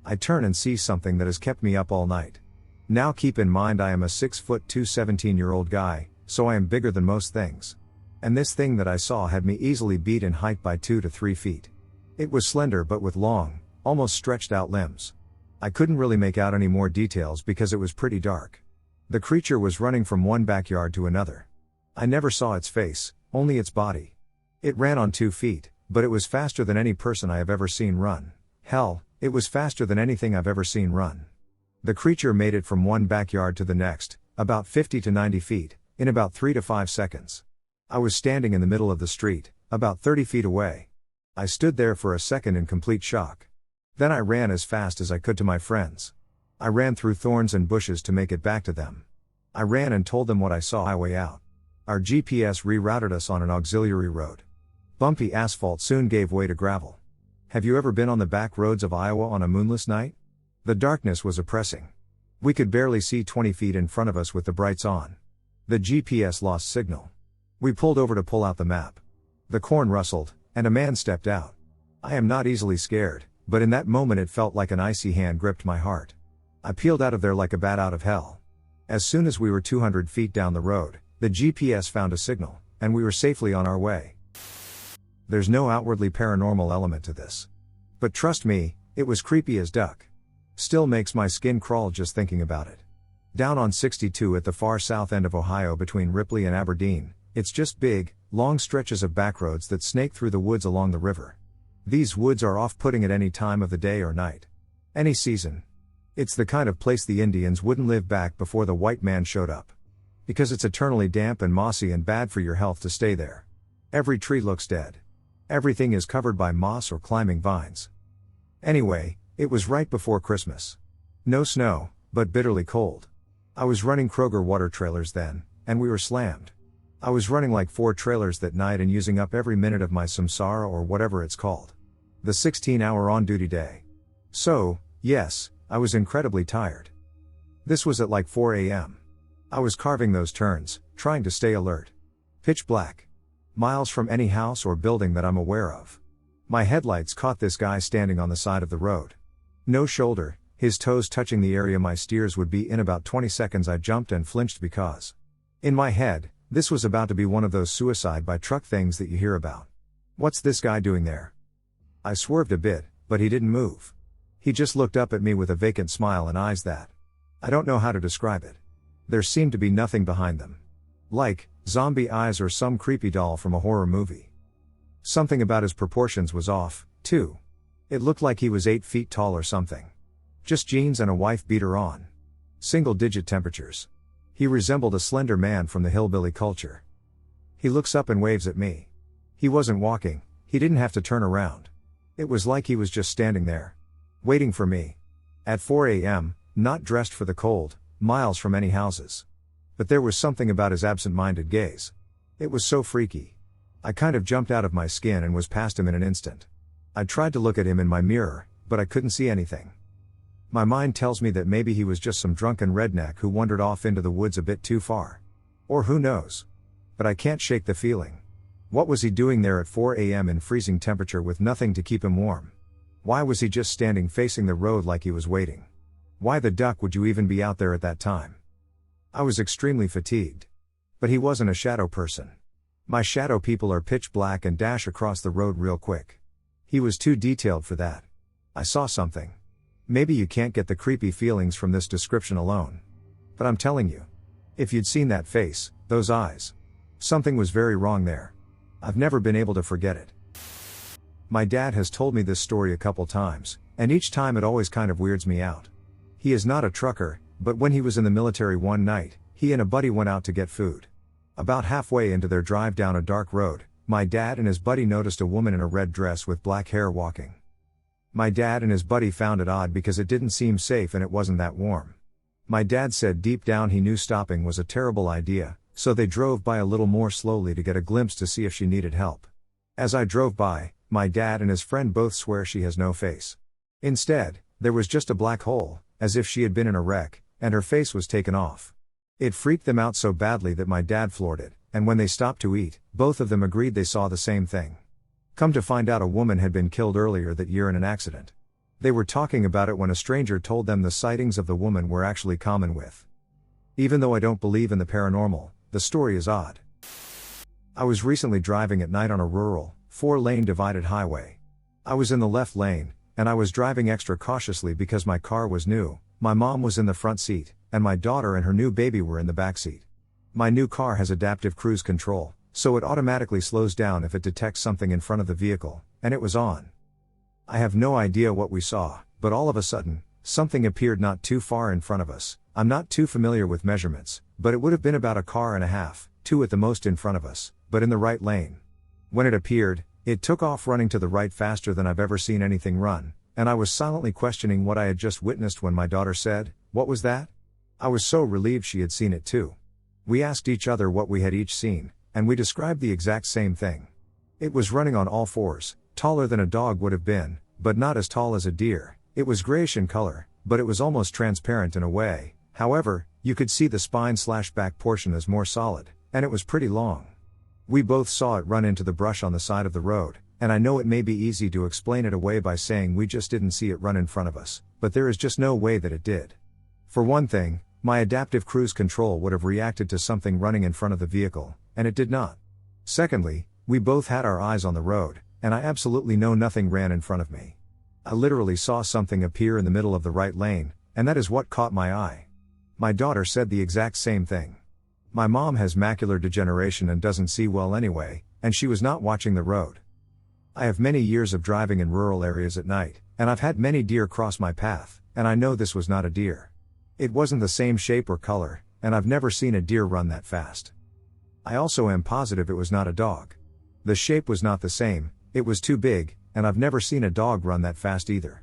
I turn and see something that has kept me up all night. Now keep in mind I am a 6'2" 17-year-old guy, so I am bigger than most things. And this thing that I saw had me easily beat in height by 2 to 3 feet. It was slender but with long, almost stretched out limbs. I couldn't really make out any more details because it was pretty dark. The creature was running from one backyard to another. I never saw its face, only its body. It ran on 2 feet, but it was faster than any person I have ever seen run. Hell, it was faster than anything I've ever seen run. The creature made it from one backyard to the next, about 50 to 90 feet, in about 3 to 5 seconds. I was standing in the middle of the street, about 30 feet away. I stood there for a second in complete shock. Then I ran as fast as I could to my friends. I ran through thorns and bushes to make it back to them. I ran and told them what I saw on my way out. Our GPS rerouted us on an auxiliary road. Bumpy asphalt soon gave way to gravel. Have you ever been on the back roads of Iowa on a moonless night? The darkness was oppressing. We could barely see 20 feet in front of us with the brights on. The GPS lost signal. We pulled over to pull out the map. The corn rustled, and a man stepped out. I am not easily scared, but in that moment it felt like an icy hand gripped my heart. I peeled out of there like a bat out of hell. As soon as we were 200 feet down the road, the GPS found a signal, and we were safely on our way. There's no outwardly paranormal element to this. But trust me, it was creepy as duck. Still makes my skin crawl just thinking about it. Down on 62 at the far south end of Ohio between Ripley and Aberdeen, it's just big, long stretches of backroads that snake through the woods along the river. These woods are off-putting at any time of the day or night. Any season. It's the kind of place the Indians wouldn't live back before the white man showed up. Because it's eternally damp and mossy and bad for your health to stay there. Every tree looks dead. Everything is covered by moss or climbing vines. Anyway, it was right before Christmas. No snow, but bitterly cold. I was running Kroger water trailers then, and we were slammed. I was running like 4 trailers that night and using up every minute of my samsara or whatever it's called. The 16-hour on-duty day. So, yes, I was incredibly tired. This was at like 4 a.m. I was carving those turns, trying to stay alert. Pitch black. Miles from any house or building that I'm aware of. My headlights caught this guy standing on the side of the road. No shoulder, His toes touching the area my steers would be in about 20 seconds. I jumped and flinched because, in my head, this was about to be one of those suicide by truck things that you hear about. What's this guy doing there? I swerved a bit, but he didn't move. He just looked up at me with a vacant smile and eyes that, I don't know how to describe it. There seemed to be nothing behind them. Like zombie eyes or some creepy doll from a horror movie. Something about his proportions was off, too. It looked like he was 8 feet tall or something. Just jeans and a wife beater on. Single-digit temperatures. He resembled a slender man from the hillbilly culture. He looks up and waves at me. He wasn't walking, he didn't have to turn around. It was like he was just standing there, waiting for me. At 4 a.m., not dressed for the cold, miles from any houses. But there was something about his absent-minded gaze. It was so freaky. I kind of jumped out of my skin and was past him in an instant. I tried to look at him in my mirror, but I couldn't see anything. My mind tells me that maybe he was just some drunken redneck who wandered off into the woods a bit too far. Or who knows? But I can't shake the feeling. What was he doing there at 4 a.m. in freezing temperature with nothing to keep him warm? Why was he just standing facing the road like he was waiting? Why the duck would you even be out there at that time? I was extremely fatigued. But he wasn't a shadow person. My shadow people are pitch black and dash across the road real quick. He was too detailed for that. I saw something. Maybe you can't get the creepy feelings from this description alone. But I'm telling you. If you'd seen that face, those eyes. Something was very wrong there. I've never been able to forget it. My dad has told me this story a couple times, and each time it always kind of weirds me out. He is not a trucker, but when he was in the military one night, he and a buddy went out to get food. About halfway into their drive down a dark road, my dad and his buddy noticed a woman in a red dress with black hair walking. My dad and his buddy found it odd because it didn't seem safe and it wasn't that warm. My dad said deep down he knew stopping was a terrible idea, so they drove by a little more slowly to get a glimpse to see if she needed help. As I drove by, my dad and his friend both swear she has no face. Instead, there was just a black hole, as if she had been in a wreck, and her face was taken off. It freaked them out so badly that my dad floored it, and when they stopped to eat, both of them agreed they saw the same thing. Come to find out, a woman had been killed earlier that year in an accident. They were talking about it when a stranger told them the sightings of the woman were actually common with. Even though I don't believe in the paranormal, the story is odd. I was recently driving at night on a rural, 4-lane divided highway. I was in the left lane, and I was driving extra cautiously because my car was new. My mom was in the front seat, and my daughter and her new baby were in the back seat. My new car has adaptive cruise control, so it automatically slows down if it detects something in front of the vehicle, and it was on. I have no idea what we saw, but all of a sudden, something appeared not too far in front of us. I'm not too familiar with measurements, but it would have been about a car and a half, 2 at the most in front of us, but in the right lane. When it appeared, it took off running to the right faster than I've ever seen anything run, and I was silently questioning what I had just witnessed when my daughter said, "What was that?" I was so relieved she had seen it too. We asked each other what we had each seen, and we described the exact same thing. It was running on all fours, taller than a dog would have been, but not as tall as a deer. It was grayish in color, but it was almost transparent in a way. However, you could see the spine/back portion as more solid, and it was pretty long. We both saw it run into the brush on the side of the road, and I know it may be easy to explain it away by saying we just didn't see it run in front of us, but there is just no way that it did. For one thing, my adaptive cruise control would have reacted to something running in front of the vehicle, and it did not. Secondly, we both had our eyes on the road, and I absolutely know nothing ran in front of me. I literally saw something appear in the middle of the right lane, and that is what caught my eye. My daughter said the exact same thing. My mom has macular degeneration and doesn't see well anyway, and she was not watching the road. I have many years of driving in rural areas at night, and I've had many deer cross my path, and I know this was not a deer. It wasn't the same shape or color, and I've never seen a deer run that fast. I also am positive it was not a dog. The shape was not the same, it was too big, and I've never seen a dog run that fast either.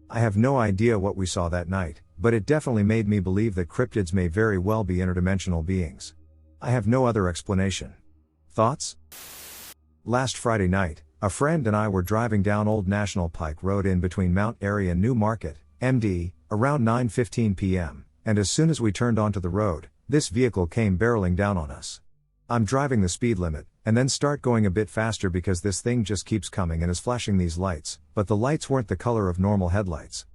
I have no idea what we saw that night, but it definitely made me believe that cryptids may very well be interdimensional beings. I have no other explanation. Thoughts? Last Friday night, a friend and I were driving down Old National Pike Road in between Mount Airy and New Market, MD, around 9:15 p.m., and as soon as we turned onto the road, this vehicle came barreling down on us. I'm driving the speed limit, and then start going a bit faster because this thing just keeps coming and is flashing these lights, but the lights weren't the color of normal headlights.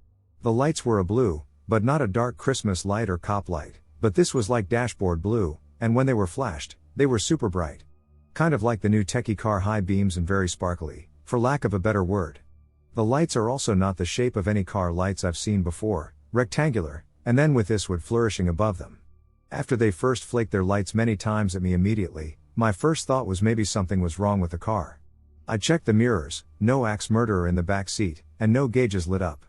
The lights were a blue, but not a dark Christmas light or cop light, but this was like dashboard blue, and when they were flashed, they were super bright. Kind of like the new techie car high beams and very sparkly, for lack of a better word. The lights are also not the shape of any car lights I've seen before, rectangular, and then with this wood flourishing above them. After they first flaked their lights many times at me immediately, my first thought was maybe something was wrong with the car. I checked the mirrors, no axe murderer in the back seat, and no gauges lit up.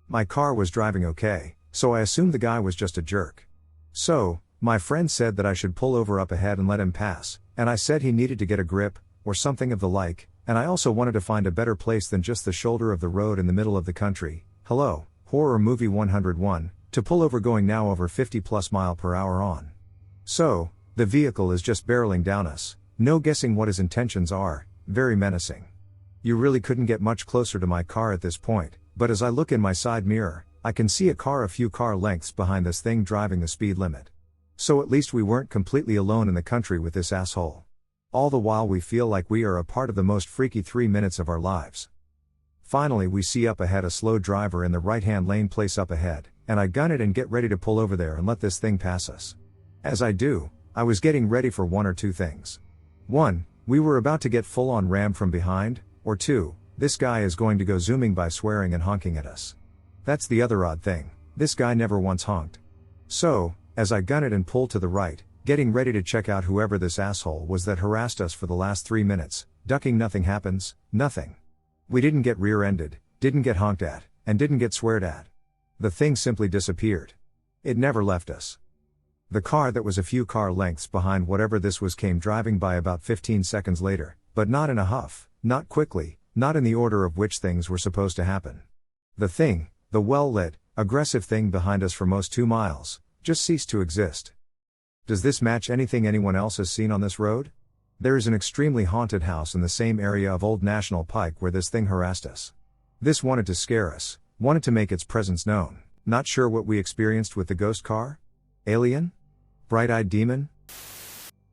My car was driving okay, so I assumed the guy was just a jerk. So, my friend said that I should pull over up ahead and let him pass, and I said he needed to get a grip, or something of the like, and I also wanted to find a better place than just the shoulder of the road in the middle of the country. Hello, horror movie 101, to pull over going now over 50+ mph on. So, the vehicle is just barreling down us, no guessing what his intentions are, very menacing. You really couldn't get much closer to my car at this point, but as I look in my side mirror, I can see a car a few car lengths behind this thing driving the speed limit. So at least we weren't completely alone in the country with this asshole. All the while we feel like we are a part of the most freaky 3 minutes of our lives. Finally we see up ahead a slow driver in the right-hand lane place up ahead, and I gun it and get ready to pull over there and let this thing pass us. As I do, I was getting ready for one or two things. 1, we were about to get full-on rammed from behind, or 2, this guy is going to go zooming by swearing and honking at us. That's the other odd thing, this guy never once honked. So, as I gun it and pull to the right, getting ready to check out whoever this asshole was that harassed us for the last 3 minutes, ducking nothing happens, nothing. We didn't get rear-ended, didn't get honked at, and didn't get sweared at. The thing simply disappeared. It never left us. The car that was a few car lengths behind whatever this was came driving by about 15 seconds later, but not in a huff, not quickly, not in the order of which things were supposed to happen. The thing, the well-lit, aggressive thing behind us for most 2 miles, just ceased to exist. Does this match anything anyone else has seen on this road? There is an extremely haunted house in the same area of Old National Pike where this thing harassed us. This wanted to scare us, wanted to make its presence known. Not sure what we experienced with the ghost car? Alien? Bright-eyed demon?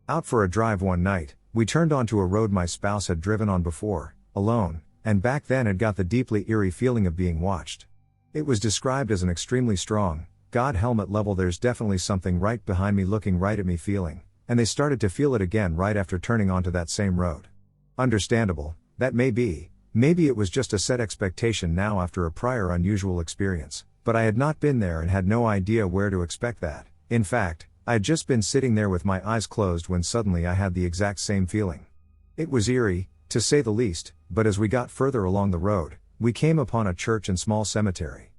Out for a drive one night, we turned onto a road my spouse had driven on before, alone, and back then had got the deeply eerie feeling of being watched. It was described as an extremely strong, God helmet level there's definitely something right behind me looking right at me feeling, and they started to feel it again right after turning onto that same road. Understandable, that maybe it was just a set expectation now after a prior unusual experience, but I had not been there and had no idea where to expect that. In fact, I had just been sitting there with my eyes closed when suddenly I had the exact same feeling. It was eerie, to say the least, but as we got further along the road, we came upon a church and small cemetery.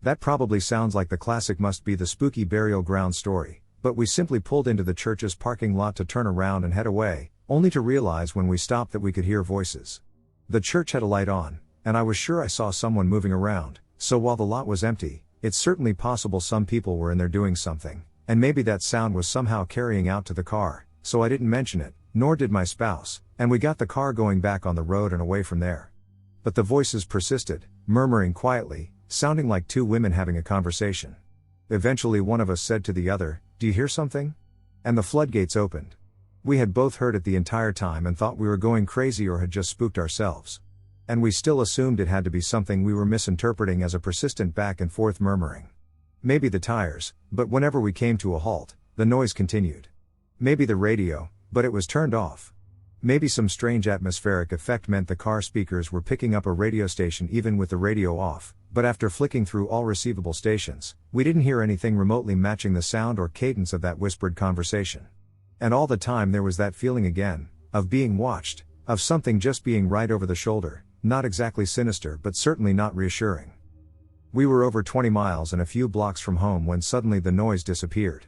That probably sounds like the classic must be the spooky burial ground story, but we simply pulled into the church's parking lot to turn around and head away, only to realize when we stopped that we could hear voices. The church had a light on, and I was sure I saw someone moving around, so while the lot was empty, it's certainly possible some people were in there doing something, and maybe that sound was somehow carrying out to the car, so I didn't mention it, nor did my spouse, and we got the car going back on the road and away from there. But the voices persisted, murmuring quietly, sounding like 2 women having a conversation. Eventually one of us said to the other, "Do you hear something?" And the floodgates opened. We had both heard it the entire time and thought we were going crazy or had just spooked ourselves. And we still assumed it had to be something we were misinterpreting as a persistent back and forth murmuring. Maybe the tires, but whenever we came to a halt, the noise continued. Maybe the radio, but it was turned off. Maybe some strange atmospheric effect meant the car speakers were picking up a radio station even with the radio off, but after flicking through all receivable stations, we didn't hear anything remotely matching the sound or cadence of that whispered conversation. And all the time there was that feeling again, of being watched, of something just being right over the shoulder, not exactly sinister but certainly not reassuring. We were over 20 miles and a few blocks from home when suddenly the noise disappeared.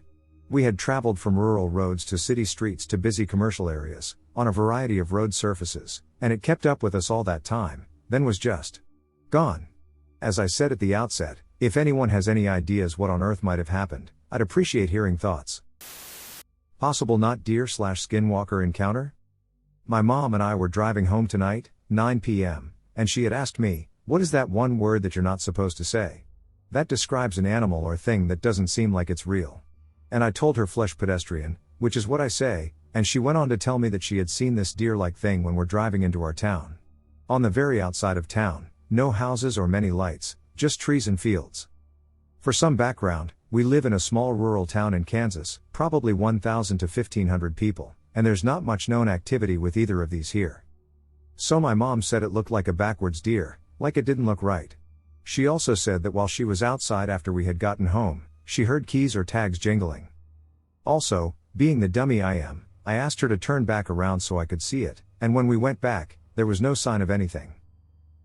We had traveled from rural roads to city streets to busy commercial areas, on a variety of road surfaces, and it kept up with us all that time, then was just gone. As I said at the outset, if anyone has any ideas what on earth might have happened, I'd appreciate hearing thoughts. Possible not deer/skinwalker encounter? My mom and I were driving home tonight, 9 p.m., and she had asked me, "What is that one word that you're not supposed to say? That describes an animal or thing that doesn't seem like it's real." And I told her flesh pedestrian, which is what I say, and she went on to tell me that she had seen this deer-like thing when we're driving into our town. On the very outside of town, no houses or many lights, Just trees and fields. For some background, we live in a small rural town in Kansas, probably 1,000 to 1,500 people, and there's not much known activity with either of these here. So my mom said it looked like a backwards deer, like it didn't look right. She also said that while she was outside after we had gotten home, she heard keys or tags jingling. Also, being the dummy I am, I asked her to turn back around so I could see it, and when we went back, there was no sign of anything.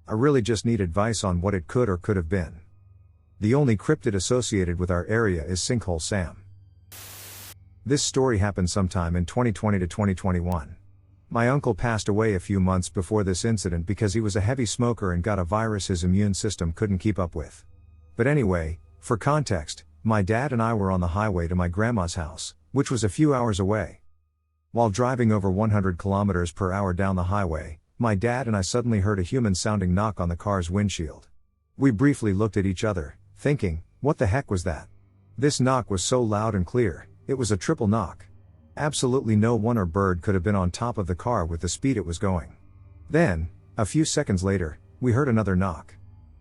I really just need advice on what it could or could have been. The only cryptid associated with our area is Sinkhole Sam. This story happened sometime in 2020 to 2021. My uncle passed away a few months before this incident because he was a heavy smoker and got a virus his immune system couldn't keep up with. But anyway, for context, my dad and I were on the highway to my grandma's house, which was a few hours away. While driving over 100 kilometers per hour down the highway, my dad and I suddenly heard a human-sounding knock on the car's windshield. We briefly looked at each other, thinking, what the heck was that? This knock was so loud and clear, it was a triple knock. Absolutely no one or bird could have been on top of the car with the speed it was going. Then, a few seconds later, we heard another knock.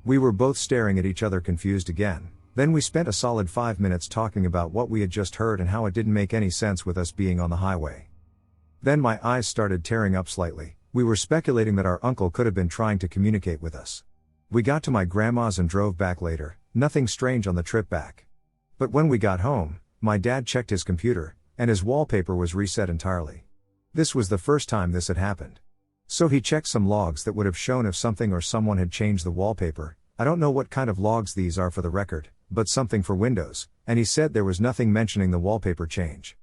We were both staring at each other confused again. Then we spent a solid 5 minutes talking about what we had just heard and how it didn't make any sense with us being on the highway. Then my eyes started tearing up slightly. We were speculating that our uncle could have been trying to communicate with us. We got to my grandma's and drove back later, nothing strange on the trip back. But when we got home, my dad checked his computer, and his wallpaper was reset entirely. This was the first time this had happened. So he checked some logs that would have shown if something or someone had changed the wallpaper. I don't know what kind of logs these are for the record, but something for Windows, and he said there was nothing mentioning the wallpaper change.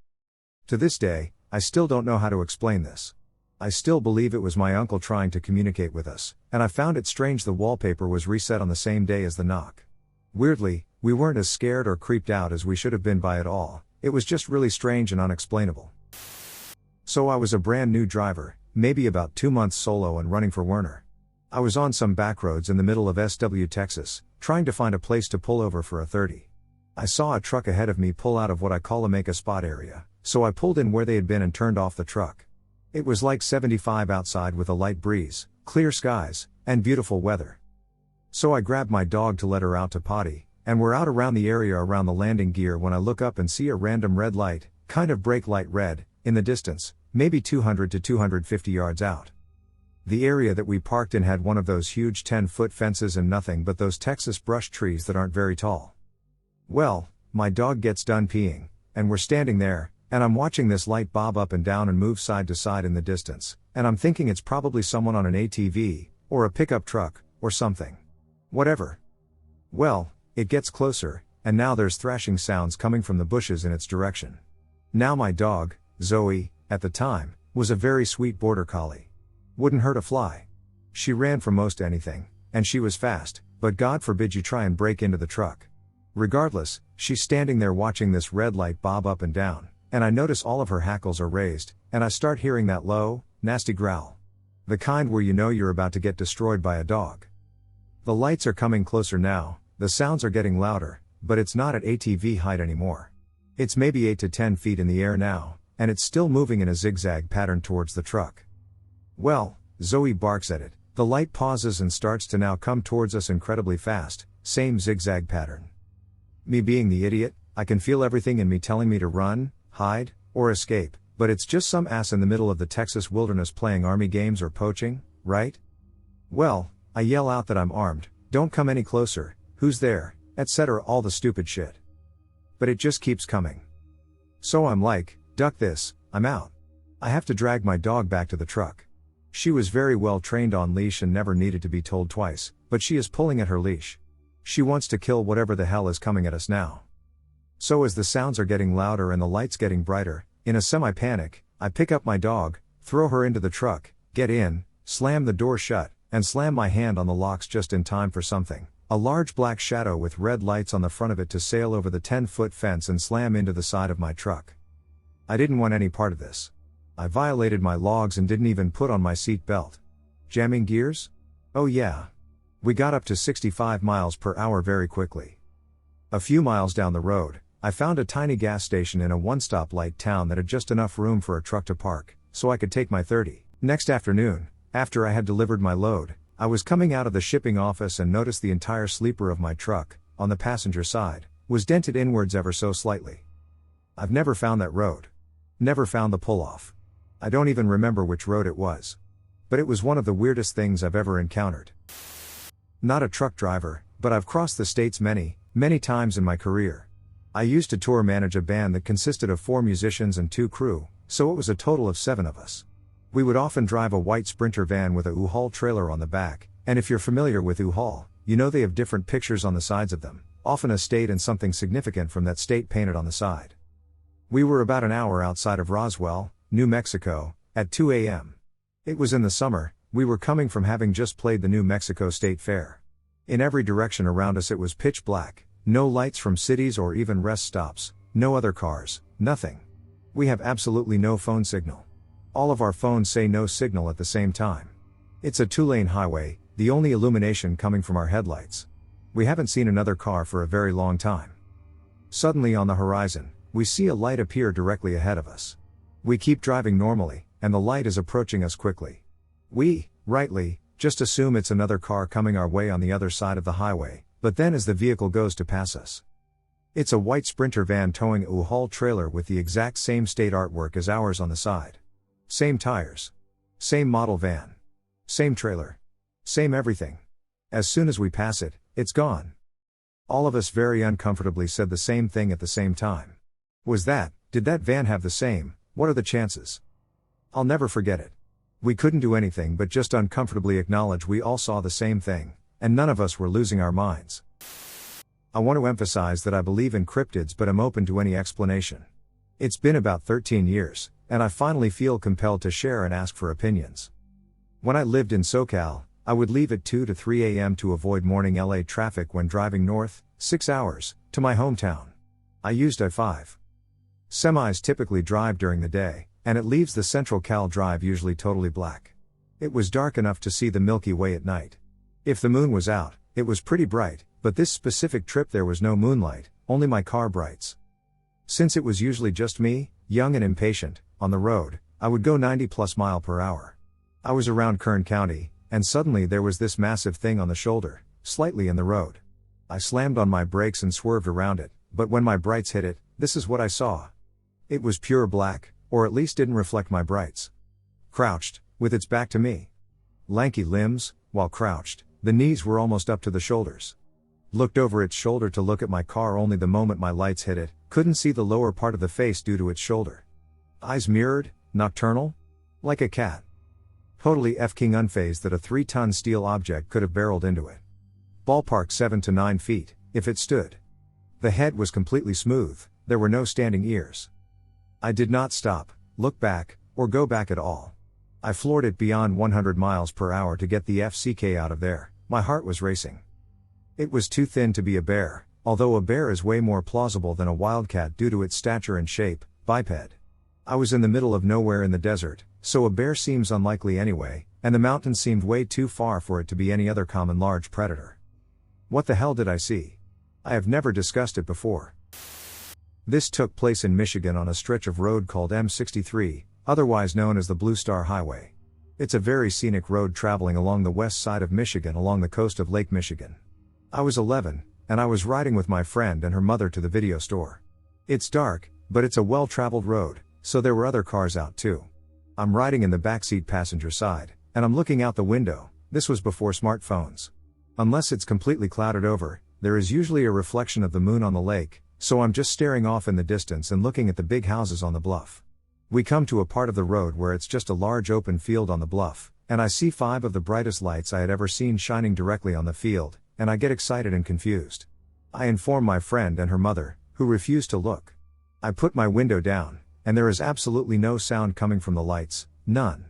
To this day, I still don't know how to explain this. I still believe it was my uncle trying to communicate with us, and I found it strange the wallpaper was reset on the same day as the knock. Weirdly, we weren't as scared or creeped out as we should have been by it all. It was just really strange and unexplainable. So I was a brand new driver, maybe about 2 months solo and running for Werner. I was on some back roads in the middle of SW, Texas, trying to find a place to pull over for a 30. I saw a truck ahead of me pull out of what I call a make-a-spot area, so I pulled in where they had been and turned off the truck. It was like 75 outside with a light breeze, clear skies, and beautiful weather. So I grabbed my dog to let her out to potty, and we're out around the area around the landing gear when I look up and see a random red light, kind of brake light red, in the distance, maybe 200 to 250 yards out. The area that we parked in had one of those huge 10-foot fences and nothing but those Texas brush trees that aren't very tall. Well, my dog gets done peeing, and we're standing there, and I'm watching this light bob up and down and move side to side in the distance, and I'm thinking it's probably someone on an ATV, or a pickup truck, or something. Whatever. Well, it gets closer, and now there's thrashing sounds coming from the bushes in its direction. Now my dog, Zoe, at the time, was a very sweet border collie. Wouldn't hurt a fly. She ran from most anything, and she was fast, but God forbid you try and break into the truck. Regardless, she's standing there watching this red light bob up and down, and I notice all of her hackles are raised, and I start hearing that low, nasty growl. The kind where you know you're about to get destroyed by a dog. The lights are coming closer now, the sounds are getting louder, but it's not at ATV height anymore. It's maybe 8 to 10 feet in the air now, and it's still moving in a zigzag pattern towards the truck. Well, Zoe barks at it, the light pauses and starts to now come towards us incredibly fast, same zigzag pattern. Me being the idiot, I can feel everything in me telling me to run, hide, or escape, but it's just some ass in the middle of the Texas wilderness playing army games or poaching, right? Well, I yell out that I'm armed, don't come any closer, who's there, etc. all the stupid shit. But it just keeps coming. So I'm like, duck this, I'm out. I have to drag my dog back to the truck. She was very well trained on leash and never needed to be told twice, but she is pulling at her leash. She wants to kill whatever the hell is coming at us now. So as the sounds are getting louder and the lights getting brighter, in a semi-panic, I pick up my dog, throw her into the truck, get in, slam the door shut, and slam my hand on the locks just in time for something. A large black shadow with red lights on the front of it to sail over the 10-foot fence and slam into the side of my truck. I didn't want any part of this. I violated my logs and didn't even put on my seat belt. Jamming gears? Oh yeah. We got up to 65 miles per hour very quickly. A few miles down the road, I found a tiny gas station in a one-stop light town that had just enough room for a truck to park, so I could take my 30. Next afternoon, after I had delivered my load, I was coming out of the shipping office and noticed the entire sleeper of my truck, on the passenger side, was dented inwards ever so slightly. I've never found that road. Never found the pull-off. I don't even remember which road it was. But it was one of the weirdest things I've ever encountered. Not a truck driver, but I've crossed the states many, many times in my career. I used to tour manage a band that consisted of 4 musicians and 2 crew, so it was a total of 7 of us. We would often drive a white Sprinter van with a U-Haul trailer on the back, and if you're familiar with U-Haul, you know they have different pictures on the sides of them, often a state and something significant from that state painted on the side. We were about an hour outside of Roswell, New Mexico, at 2 a.m. It was in the summer. We were coming from having just played the New Mexico State Fair. In every direction around us it was pitch black, no lights from cities or even rest stops, no other cars, nothing. We have absolutely no phone signal. All of our phones say no signal at the same time. It's a 2-lane highway, the only illumination coming from our headlights. We haven't seen another car for a very long time. Suddenly on the horizon, we see a light appear directly ahead of us. We keep driving normally, and the light is approaching us quickly. We, rightly, just assume it's another car coming our way on the other side of the highway, but then as the vehicle goes to pass us. It's a white Sprinter van towing a U-Haul trailer with the exact same state artwork as ours on the side. Same tires. Same model van. Same trailer. Same everything. As soon as we pass it, it's gone. All of us very uncomfortably said the same thing at the same time. Did that van have the same, what are the chances? I'll never forget it. We couldn't do anything but just uncomfortably acknowledge we all saw the same thing, and none of us were losing our minds. I want to emphasize that I believe in cryptids, but I'm open to any explanation. It's been about 13 years, and I finally feel compelled to share and ask for opinions. When I lived in SoCal, I would leave at 2 to 3 a.m. to avoid morning LA traffic when driving north, 6 hours, to my hometown. I used I-5. Semis typically drive during the day, and it leaves the Central Cal Drive usually totally black. It was dark enough to see the Milky Way at night. If the moon was out, it was pretty bright, but this specific trip there was no moonlight, only my car brights. Since it was usually just me, young and impatient, on the road, I would go 90+ miles per hour. I was around Kern County, and suddenly there was this massive thing on the shoulder, slightly in the road. I slammed on my brakes and swerved around it, but when my brights hit it, this is what I saw. It was pure black, or at least didn't reflect my brights. Crouched, with its back to me. Lanky limbs, while crouched, the knees were almost up to the shoulders. Looked over its shoulder to look at my car only the moment my lights hit it, couldn't see the lower part of the face due to its shoulder. Eyes mirrored, nocturnal? Like a cat. Totally f-king unfazed that a 3-ton steel object could have barreled into it. Ballpark 7 to 9 feet, if it stood. The head was completely smooth, there were no standing ears. I did not stop, look back, or go back at all. I floored it beyond 100 miles per hour to get the FCK out of there, my heart was racing. It was too thin to be a bear, although a bear is way more plausible than a wildcat due to its stature and shape, biped. I was in the middle of nowhere in the desert, so a bear seems unlikely anyway, and the mountains seemed way too far for it to be any other common large predator. What the hell did I see? I have never discussed it before. This took place in Michigan on a stretch of road called M63, otherwise known as the Blue Star Highway. It's a very scenic road traveling along the west side of Michigan along the coast of Lake Michigan. I was 11, and I was riding with my friend and her mother to the video store. It's dark, but it's a well-traveled road, so there were other cars out too. I'm riding in the backseat passenger side, and I'm looking out the window. This was before smartphones. Unless it's completely clouded over, there is usually a reflection of the moon on the lake, so I'm just staring off in the distance and looking at the big houses on the bluff. We come to a part of the road where it's just a large open field on the bluff, and I see 5 of the brightest lights I had ever seen shining directly on the field, and I get excited and confused. I inform my friend and her mother, who refuse to look. I put my window down, and there is absolutely no sound coming from the lights, none.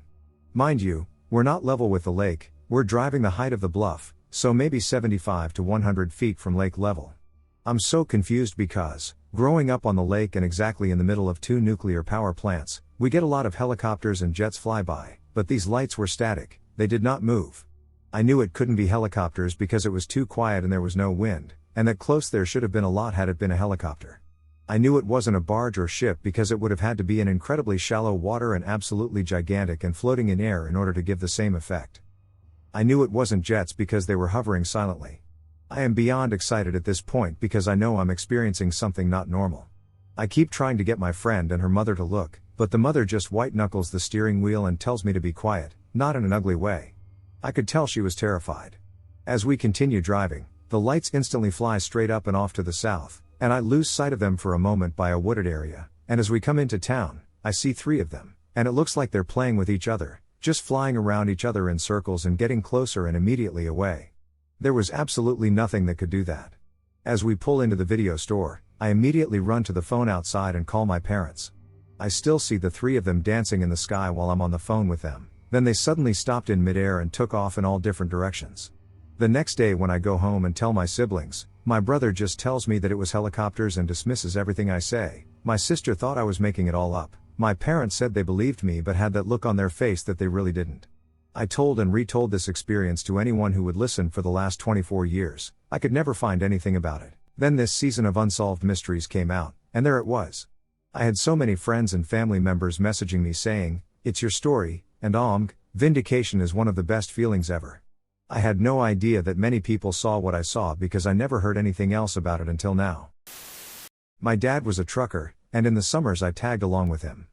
Mind you, we're not level with the lake, we're driving the height of the bluff, so maybe 75 to 100 feet from lake level. I'm so confused because, growing up on the lake and exactly in the middle of 2 nuclear power plants, we get a lot of helicopters and jets fly by, but these lights were static, they did not move. I knew it couldn't be helicopters because it was too quiet and there was no wind, and that close there should have been a lot had it been a helicopter. I knew it wasn't a barge or ship because it would have had to be in incredibly shallow water and absolutely gigantic and floating in air in order to give the same effect. I knew it wasn't jets because they were hovering silently. I am beyond excited at this point because I know I'm experiencing something not normal. I keep trying to get my friend and her mother to look, but the mother just white knuckles the steering wheel and tells me to be quiet, not in an ugly way. I could tell she was terrified. As we continue driving, the lights instantly fly straight up and off to the south, and I lose sight of them for a moment by a wooded area, and as we come into town, I see 3 of them, and it looks like they're playing with each other, just flying around each other in circles and getting closer and immediately away. There was absolutely nothing that could do that. As we pull into the video store, I immediately run to the phone outside and call my parents. I still see the 3 of them dancing in the sky while I'm on the phone with them, then they suddenly stopped in midair and took off in all different directions. The next day when I go home and tell my siblings, my brother just tells me that it was helicopters and dismisses everything I say. My sister thought I was making it all up. My parents said they believed me but had that look on their face that they really didn't. I told and retold this experience to anyone who would listen for the last 24 years. I could never find anything about it. Then this season of Unsolved Mysteries came out, and there it was. I had so many friends and family members messaging me saying, "It's your story," and vindication is one of the best feelings ever. I had no idea that many people saw what I saw because I never heard anything else about it until now. My dad was a trucker, and in the summers I tagged along with him.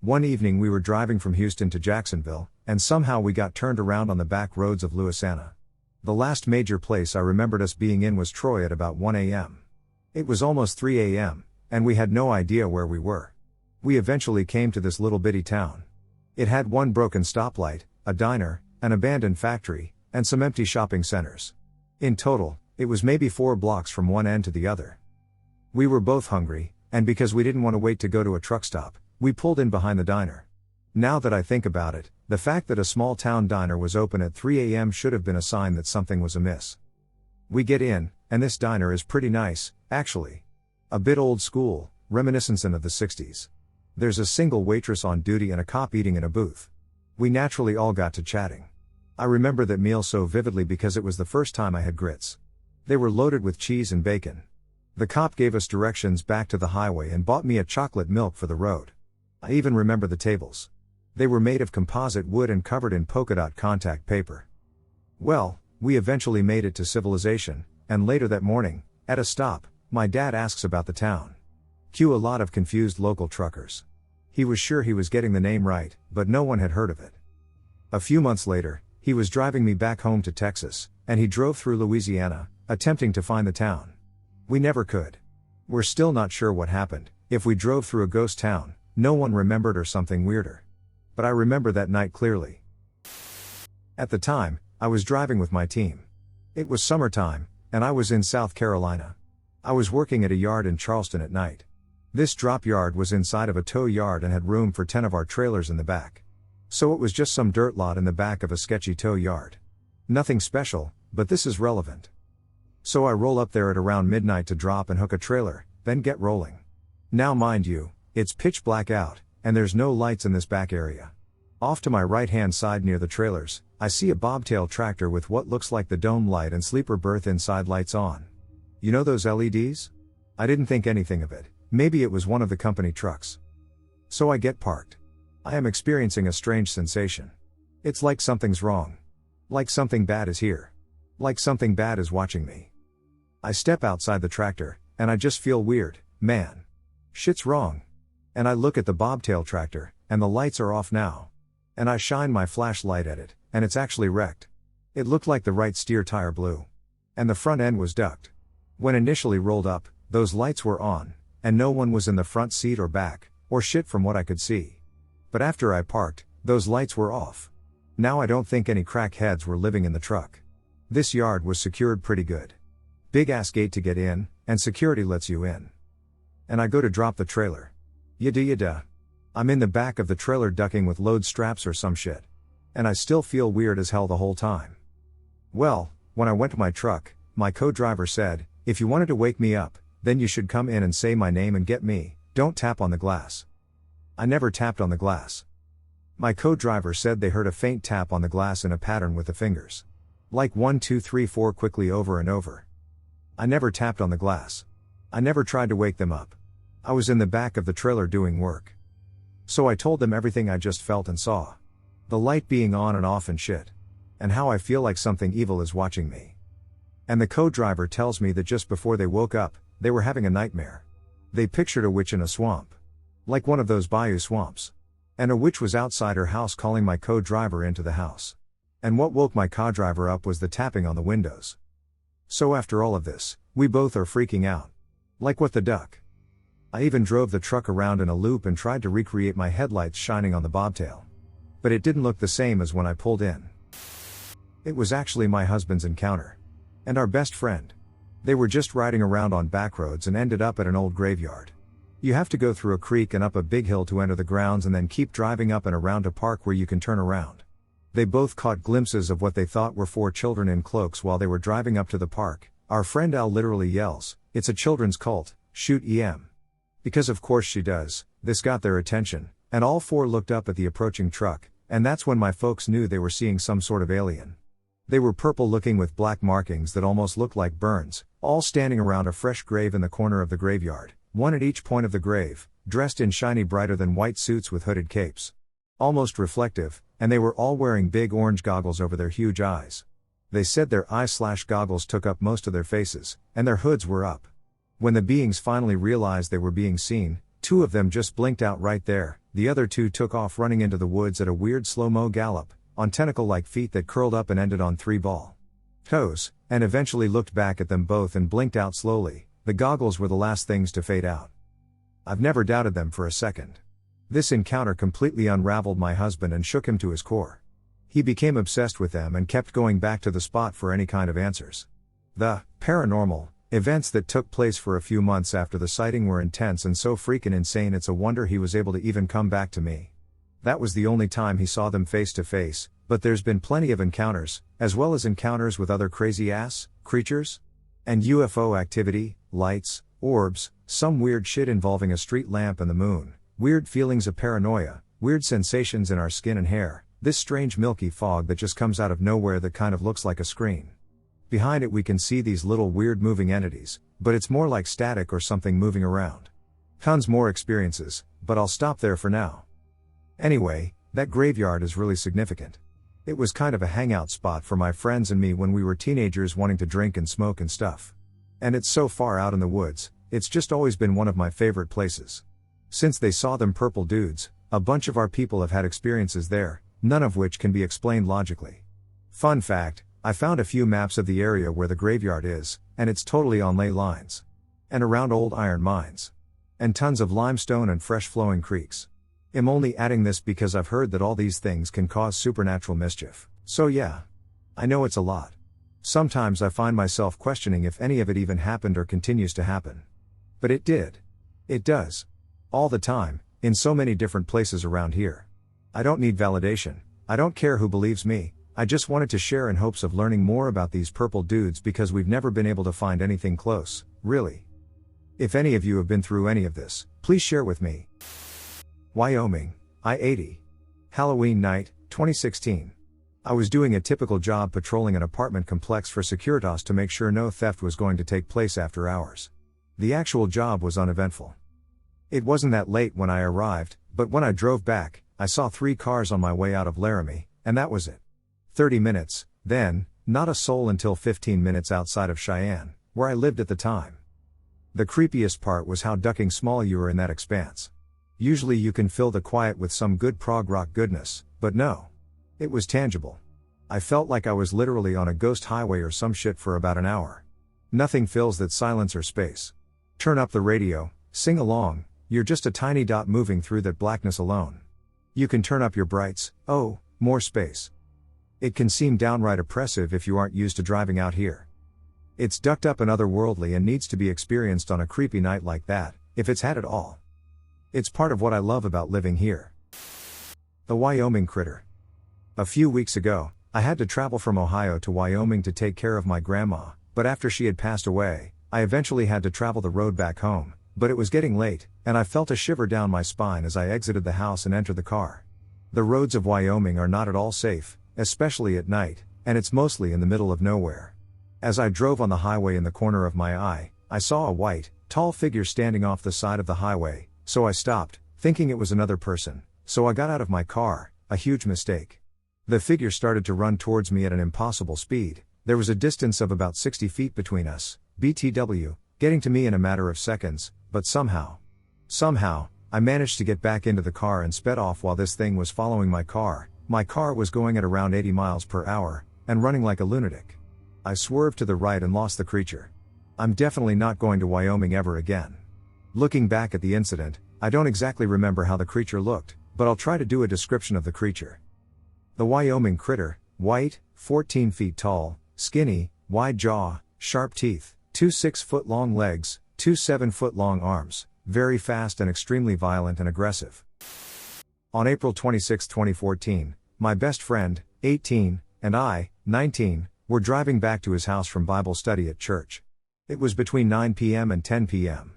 One evening we were driving from Houston to Jacksonville, and somehow we got turned around on the back roads of Louisiana. The last major place I remembered us being in was Troy at about 1 a.m. It was almost 3 a.m., and we had no idea where we were. We eventually came to this little bitty town. It had one broken stoplight, a diner, an abandoned factory, and some empty shopping centers. In total, it was maybe 4 blocks from one end to the other. We were both hungry, and because we didn't want to wait to go to a truck stop, we pulled in behind the diner. Now that I think about it, the fact that a small town diner was open at 3 a.m. should have been a sign that something was amiss. We get in, and this diner is pretty nice, actually. A bit old school, reminiscent of the 60s. There's a single waitress on duty and a cop eating in a booth. We naturally all got to chatting. I remember that meal so vividly because it was the first time I had grits. They were loaded with cheese and bacon. The cop gave us directions back to the highway and bought me a chocolate milk for the road. I even remember the tables. They were made of composite wood and covered in polka dot contact paper. Well, we eventually made it to civilization, and later that morning, at a stop, my dad asks about the town. Cue a lot of confused local truckers. He was sure he was getting the name right, but no one had heard of it. A few months later, he was driving me back home to Texas, and he drove through Louisiana, attempting to find the town. We never could. We're still not sure what happened, if we drove through a ghost town, no one remembered, or something weirder. But I remember that night clearly. At the time, I was driving with my team. It was summertime, and I was in South Carolina. I was working at a yard in Charleston at night. This drop yard was inside of a tow yard and had room for 10 of our trailers in the back. So it was just some dirt lot in the back of a sketchy tow yard. Nothing special, but this is relevant. So I roll up there at around midnight to drop and hook a trailer, then get rolling. Now mind you, it's pitch black out, and there's no lights in this back area. Off to my right-hand side near the trailers, I see a bobtail tractor with what looks like the dome light and sleeper berth inside lights on. You know those LEDs? I didn't think anything of it, maybe it was one of the company trucks. So I get parked. I am experiencing a strange sensation. It's like something's wrong. Like something bad is here. Like something bad is watching me. I step outside the tractor, and I just feel weird, man. Shit's wrong. And I look at the bobtail tractor, and the lights are off now. And I shine my flashlight at it, and it's actually wrecked. It looked like the right steer tire blew. And the front end was ducked. When initially rolled up, those lights were on, and no one was in the front seat or back, or shit from what I could see. But after I parked, those lights were off. Now I don't think any crackheads were living in the truck. This yard was secured pretty good. Big ass gate to get in, and security lets you in. And I go to drop the trailer. Yada. I'm in the back of the trailer ducking with load straps or some shit. And I still feel weird as hell the whole time. Well, when I went to my truck, my co-driver said, "If you wanted to wake me up, then you should come in and say my name and get me, don't tap on the glass." I never tapped on the glass. My co-driver said they heard a faint tap on the glass in a pattern with the fingers. Like 1 2 3 4 quickly over and over. I never tapped on the glass. I never tried to wake them up. I was in the back of the trailer doing work. So I told them everything I just felt and saw. The light being on and off and shit. and how I feel like something evil is watching me. And the co-driver tells me that just before they woke up, they were having a nightmare. They pictured a witch in a swamp. Like one of those bayou swamps. And a witch was outside her house calling my co-driver into the house. And what woke my co-driver up was the tapping on the windows. So after all of this, we both are freaking out. Like what the duck? I even drove the truck around in a loop and tried to recreate my headlights shining on the bobtail. But it didn't look the same as when I pulled in. It was actually my husband's encounter. And our best friend. They were just riding around on back roads and ended up at an old graveyard. You have to go through a creek and up a big hill to enter the grounds and then keep driving up and around a park where you can turn around. They both caught glimpses of what they thought were 4 children in cloaks while they were driving up to the park. Our friend Al literally yells, "It's a children's cult, shoot EM." Because of course she does. This got their attention, and all 4 looked up at the approaching truck, and that's when my folks knew they were seeing some sort of alien. They were purple looking with black markings that almost looked like burns, all standing around a fresh grave in the corner of the graveyard. One at each point of the grave, dressed in shiny brighter than white suits with hooded capes. Almost reflective, and they were all wearing big orange goggles over their huge eyes. They said their eye/goggles took up most of their faces, and their hoods were up. When the beings finally realized they were being seen, 2 of them just blinked out right there, the other 2 took off running into the woods at a weird slow-mo gallop, on tentacle-like feet that curled up and ended on 3 ball toes, and eventually looked back at them both and blinked out slowly. The goggles were the last things to fade out. I've never doubted them for a second. This encounter completely unraveled my husband and shook him to his core. He became obsessed with them and kept going back to the spot for any kind of answers. The paranormal events that took place for a few months after the sighting were intense and so freaking insane it's a wonder he was able to even come back to me. That was the only time he saw them face to face, but there's been plenty of encounters, as well as encounters with other crazy-ass creatures? And UFO activity, lights, orbs, some weird shit involving a street lamp and the moon, weird feelings of paranoia, weird sensations in our skin and hair, this strange milky fog that just comes out of nowhere that kind of looks like a screen. Behind it we can see these little weird moving entities, but it's more like static or something moving around. Tons more experiences, but I'll stop there for now. Anyway, that graveyard is really significant. It was kind of a hangout spot for my friends and me when we were teenagers wanting to drink and smoke and stuff. And it's so far out in the woods, it's just always been one of my favorite places. Since they saw them purple dudes, a bunch of our people have had experiences there, none of which can be explained logically. Fun fact, I found a few maps of the area where the graveyard is, and it's totally on ley lines. And around old iron mines. And tons of limestone and fresh flowing creeks. I'm only adding this because I've heard that all these things can cause supernatural mischief. So yeah. I know it's a lot. Sometimes I find myself questioning if any of it even happened or continues to happen. But it did. It does. All the time, in so many different places around here. I don't need validation. I don't care who believes me. I just wanted to share in hopes of learning more about these purple dudes because we've never been able to find anything close, really. If any of you have been through any of this, please share with me. Wyoming, I-80. Halloween night, 2016. I was doing a typical job patrolling an apartment complex for Securitas to make sure no theft was going to take place after hours. The actual job was uneventful. It wasn't that late when I arrived, but when I drove back, I saw 3 cars on my way out of Laramie, and that was it. 30 minutes, then, not a soul until 15 minutes outside of Cheyenne, where I lived at the time. The creepiest part was how ducking small you were in that expanse. Usually you can fill the quiet with some good prog rock goodness, but no. It was tangible. I felt like I was literally on a ghost highway or some shit for about an hour. Nothing fills that silence or space. Turn up the radio, sing along, you're just a tiny dot moving through that blackness alone. You can turn up your brights, oh, more space. It can seem downright oppressive if you aren't used to driving out here. It's ducked up and otherworldly and needs to be experienced on a creepy night like that, if it's had it all. It's part of what I love about living here. The Wyoming critter. A few weeks ago, I had to travel from Ohio to Wyoming to take care of my grandma, but after she had passed away, I eventually had to travel the road back home, but it was getting late, and I felt a shiver down my spine as I exited the house and entered the car. The roads of Wyoming are not at all safe, especially at night, and it's mostly in the middle of nowhere. As I drove on the highway in the corner of my eye, I saw a white, tall figure standing off the side of the highway, so I stopped, thinking it was another person, so I got out of my car, a huge mistake. The figure started to run towards me at an impossible speed. There was a distance of about 60 feet between us, BTW, getting to me in a matter of seconds, but somehow, I managed to get back into the car and sped off while this thing was following my car. My car was going at around 80 miles per hour, and running like a lunatic. I swerved to the right and lost the creature. I'm definitely not going to Wyoming ever again. Looking back at the incident, I don't exactly remember how the creature looked, but I'll try to do a description of the creature. The Wyoming critter: white, 14 feet tall, skinny, wide jaw, sharp teeth, 2 6-foot-long legs, 2 7-foot-long arms, very fast and extremely violent and aggressive. On April 26, 2014, my best friend, 18, and I, 19, were driving back to his house from Bible study at church. It was between 9 p.m. and 10 p.m.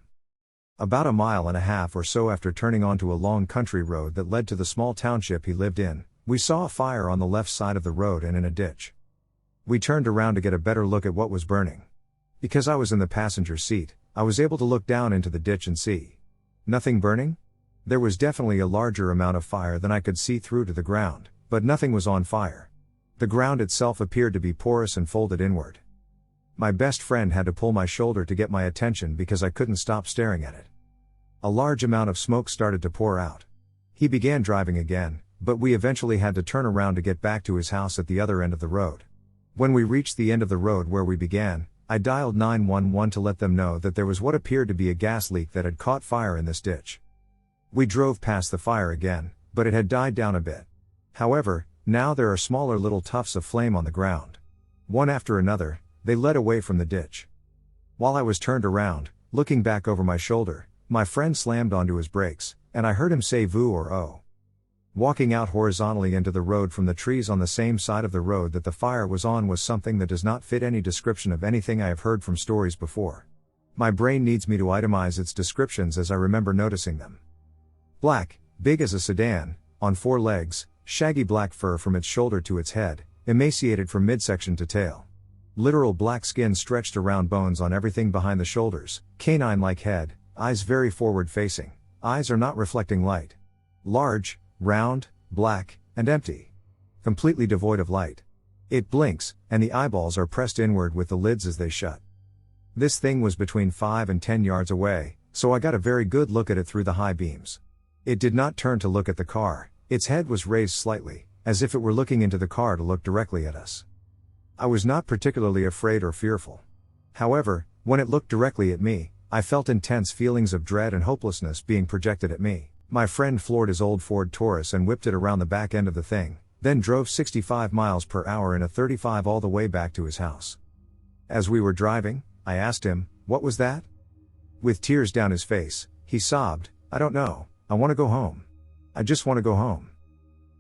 About a mile and a half or so after turning onto a long country road that led to the small township he lived in, we saw a fire on the left side of the road and in a ditch. We turned around to get a better look at what was burning. Because I was in the passenger seat, I was able to look down into the ditch and see nothing burning? There was definitely a larger amount of fire than I could see through to the ground, but nothing was on fire. The ground itself appeared to be porous and folded inward. My best friend had to pull my shoulder to get my attention because I couldn't stop staring at it. A large amount of smoke started to pour out. He began driving again, but we eventually had to turn around to get back to his house at the other end of the road. When we reached the end of the road where we began, I dialed 911 to let them know that there was what appeared to be a gas leak that had caught fire in this ditch. We drove past the fire again, but it had died down a bit. However, now there are smaller little tufts of flame on the ground. One after another, they led away from the ditch. While I was turned around, looking back over my shoulder, my friend slammed onto his brakes, and I heard him say "Voo" or "Oh." Walking out horizontally into the road from the trees on the same side of the road that the fire was on was something that does not fit any description of anything I have heard from stories before. My brain needs me to itemize its descriptions as I remember noticing them. Black, big as a sedan, on 4 legs, shaggy black fur from its shoulder to its head, emaciated from midsection to tail. Literal black skin stretched around bones on everything behind the shoulders, canine-like head, eyes very forward-facing, eyes are not reflecting light. Large, round, black, and empty. Completely devoid of light. It blinks, and the eyeballs are pressed inward with the lids as they shut. This thing was between 5 and 10 yards away, so I got a very good look at it through the high beams. It did not turn to look at the car, its head was raised slightly, as if it were looking into the car to look directly at us. I was not particularly afraid or fearful. However, when it looked directly at me, I felt intense feelings of dread and hopelessness being projected at me. My friend floored his old Ford Taurus and whipped it around the back end of the thing, then drove 65 miles per hour in a 35 all the way back to his house. As we were driving, I asked him, "What was that?" With tears down his face, he sobbed, "I don't know, I want to go home. I just want to go home."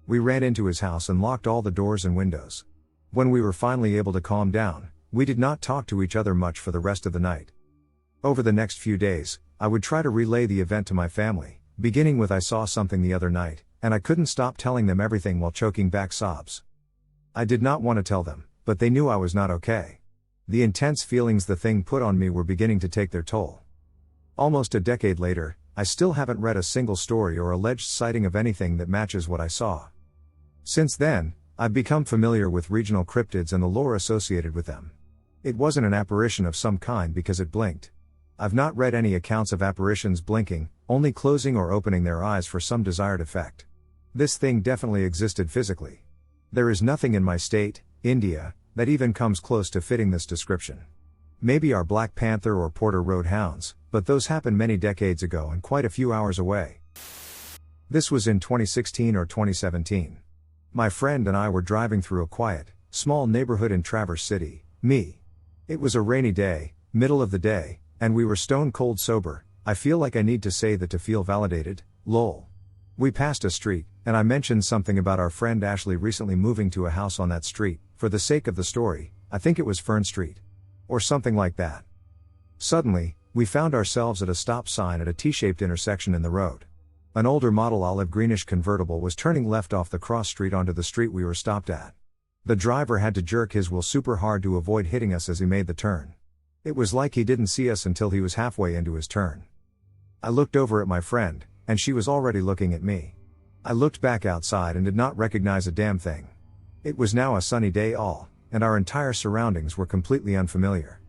We ran into his house and locked all the doors and windows. When we were finally able to calm down, we did not talk to each other much for the rest of the night. Over the next few days, I would try to relay the event to my family, beginning with "I saw something the other night," and I couldn't stop telling them everything while choking back sobs. I did not want to tell them, but they knew I was not okay. The intense feelings the thing put on me were beginning to take their toll. Almost a decade later, I still haven't read a single story or alleged sighting of anything that matches what I saw. Since then, I've become familiar with regional cryptids and the lore associated with them. It wasn't an apparition of some kind because it blinked. I've not read any accounts of apparitions blinking, only closing or opening their eyes for some desired effect. This thing definitely existed physically. There is nothing in my state, India, that even comes close to fitting this description. Maybe our Black Panther or Porter Road hounds, but those happened many decades ago and quite a few hours away. This was in 2016 or 2017. My friend and I were driving through a quiet, small neighborhood in Traverse City, Me. It was a rainy day, middle of the day, and we were stone cold sober. I feel like I need to say that to feel validated, lol. We passed a street, and I mentioned something about our friend Ashley recently moving to a house on that street. For the sake of the story, I think it was Fern Street. Or something like that. Suddenly, we found ourselves at a stop sign at a T-shaped intersection in the road. An older model olive greenish convertible was turning left off the cross street onto the street we were stopped at. The driver had to jerk his wheel super hard to avoid hitting us as he made the turn. It was like he didn't see us until he was halfway into his turn. I looked over at my friend, and she was already looking at me. I looked back outside and did not recognize a damn thing. It was now a sunny day and our entire surroundings were completely unfamiliar.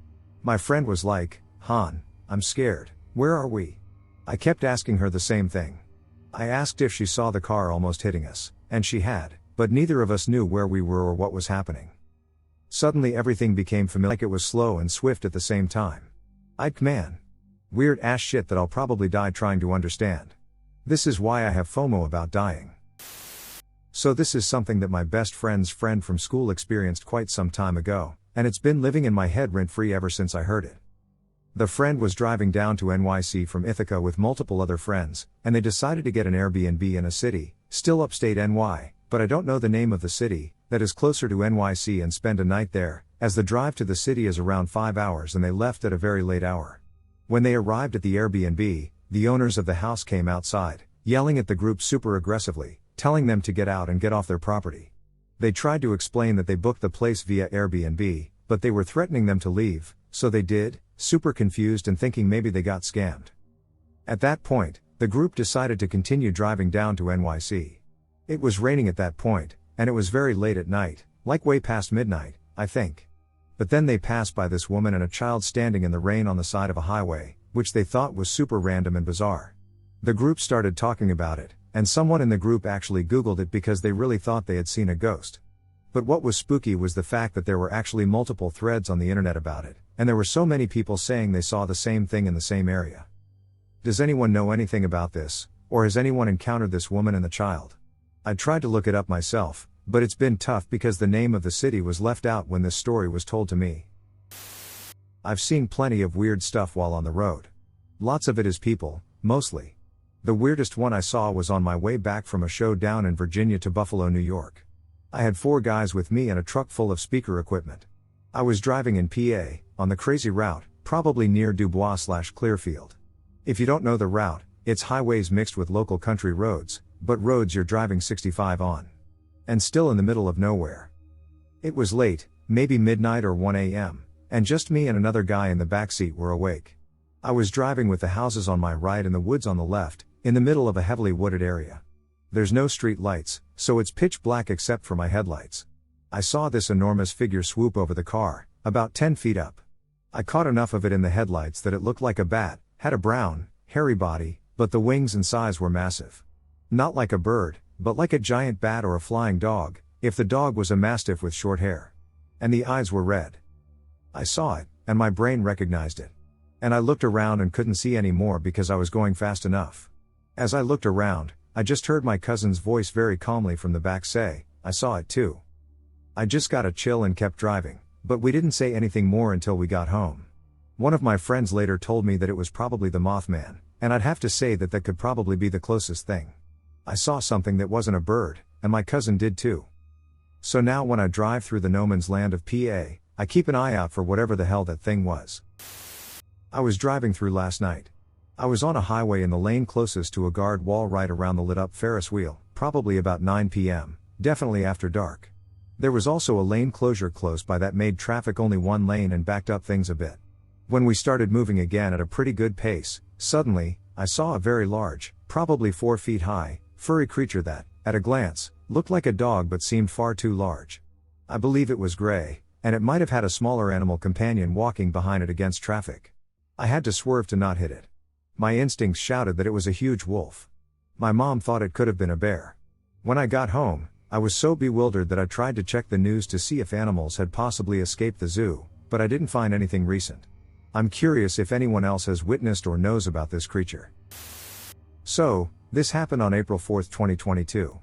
My friend was like, "Han, I'm scared, where are we?" I kept asking her the same thing. I asked if she saw the car almost hitting us, and she had, but neither of us knew where we were or what was happening. Suddenly everything became familiar, like it was slow and swift at the same time. Man. Weird ass shit that I'll probably die trying to understand. This is why I have FOMO about dying. So this is something that my best friend's friend from school experienced quite some time ago, and it's been living in my head rent-free ever since I heard it. The friend was driving down to NYC from Ithaca with multiple other friends, and they decided to get an Airbnb in a city, still upstate NY, but I don't know the name of the city, that is closer to NYC, and spend a night there, as the drive to the city is around 5 hours and they left at a very late hour. When they arrived at the Airbnb, the owners of the house came outside, yelling at the group super aggressively, telling them to get out and get off their property. They tried to explain that they booked the place via Airbnb, but they were threatening them to leave, so they did, super confused and thinking maybe they got scammed. At that point, the group decided to continue driving down to NYC. It was raining at that point, and it was very late at night, like way past midnight, I think. But then they passed by this woman and a child standing in the rain on the side of a highway, which they thought was super random and bizarre. The group started talking about it, and someone in the group actually Googled it because they really thought they had seen a ghost. But what was spooky was the fact that there were actually multiple threads on the internet about it, and there were so many people saying they saw the same thing in the same area. Does anyone know anything about this, or has anyone encountered this woman and the child? I tried to look it up myself, but it's been tough because the name of the city was left out when this story was told to me. I've seen plenty of weird stuff while on the road. Lots of it is people, mostly. The weirdest one I saw was on my way back from a show down in Virginia to Buffalo, New York. I had 4 guys with me and a truck full of speaker equipment. I was driving in PA, on the crazy route, probably near Dubois/Clearfield. If you don't know the route, it's highways mixed with local country roads, but roads you're driving 65 on. And still in the middle of nowhere. It was late, maybe midnight or 1 a.m., and just me and another guy in the backseat were awake. I was driving with the houses on my right and the woods on the left, in the middle of a heavily wooded area. There's no street lights, so it's pitch black except for my headlights. I saw this enormous figure swoop over the car, about 10 feet up. I caught enough of it in the headlights that it looked like a bat, had a brown, hairy body, but the wings and size were massive. Not like a bird, but like a giant bat or a flying dog, if the dog was a mastiff with short hair. And the eyes were red. I saw it, and my brain recognized it. And I looked around and couldn't see any more because I was going fast enough. As I looked around, I just heard my cousin's voice very calmly from the back say, "I saw it too." I just got a chill and kept driving, but we didn't say anything more until we got home. One of my friends later told me that it was probably the Mothman, and I'd have to say that that could probably be the closest thing. I saw something that wasn't a bird, and my cousin did too. So now when I drive through the no man's land of PA, I keep an eye out for whatever the hell that thing was. I was driving through last night. I was on a highway in the lane closest to a guard wall right around the lit up Ferris wheel, probably about 9 p.m., definitely after dark. There was also a lane closure close by that made traffic only one lane and backed up things a bit. When we started moving again at a pretty good pace, suddenly, I saw a very large, probably 4 feet high, furry creature that, at a glance, looked like a dog but seemed far too large. I believe it was gray, and it might have had a smaller animal companion walking behind it against traffic. I had to swerve to not hit it. My instincts shouted that it was a huge wolf. My mom thought it could have been a bear. When I got home, I was so bewildered that I tried to check the news to see if animals had possibly escaped the zoo, but I didn't find anything recent. I'm curious if anyone else has witnessed or knows about this creature. So, this happened on April 4, 2022.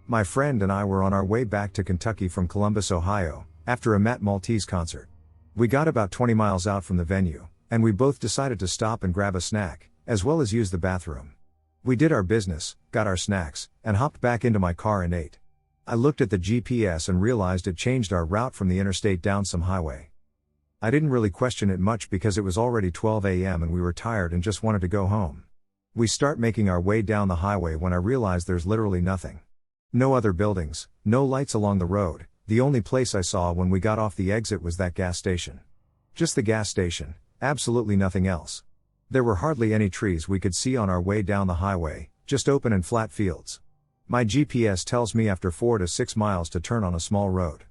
My friend and I were on our way back to Kentucky from Columbus, Ohio, after a Matt Maltese concert. We got about 20 miles out from the venue, and we both decided to stop and grab a snack, as well as use the bathroom. We did our business, got our snacks, and hopped back into my car and ate. I looked at the GPS and realized it changed our route from the interstate down some highway. I didn't really question it much because it was already 12 a.m. and we were tired and just wanted to go home. We start making our way down the highway when I realized there's literally nothing. No other buildings, no lights along the road. The only place I saw when we got off the exit was that gas station. Just the gas station, absolutely nothing else. There were hardly any trees we could see on our way down the highway, just open and flat fields. My GPS tells me after 4 to 6 miles to turn on a small road.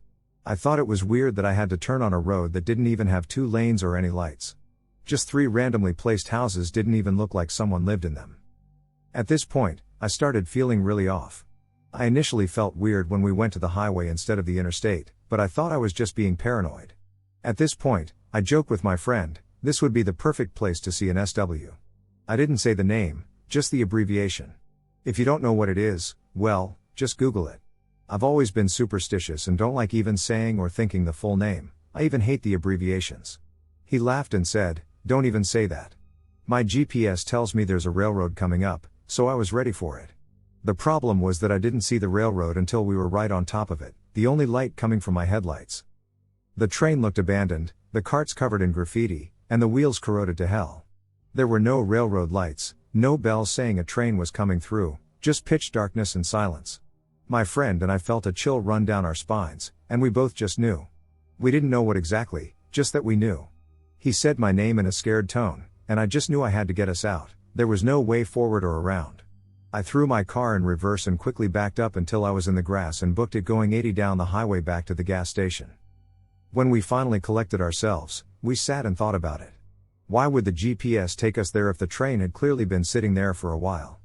I thought it was weird that I had to turn on a road that didn't even have 2 lanes or any lights. Just 3 randomly placed houses didn't even look like someone lived in them. At this point, I started feeling really off. I initially felt weird when we went to the highway instead of the interstate, but I thought I was just being paranoid. At this point, I joked with my friend, this would be the perfect place to see an SW. I didn't say the name, just the abbreviation. If you don't know what it is, well, just Google it. I've always been superstitious and don't like even saying or thinking the full name, I even hate the abbreviations. He laughed and said, don't even say that. My GPS tells me there's a railroad coming up, so I was ready for it. The problem was that I didn't see the railroad until we were right on top of it, the only light coming from my headlights. The train looked abandoned, the carts covered in graffiti, and the wheels corroded to hell. There were no railroad lights, no bells saying a train was coming through, just pitch darkness and silence. My friend and I felt a chill run down our spines, and we both just knew. We didn't know what exactly, just that we knew. He said my name in a scared tone, and I just knew I had to get us out, there was no way forward or around. I threw my car in reverse and quickly backed up until I was in the grass and booked it going 80 down the highway back to the gas station. When we finally collected ourselves, we sat and thought about it. Why would the GPS take us there if the train had clearly been sitting there for a while?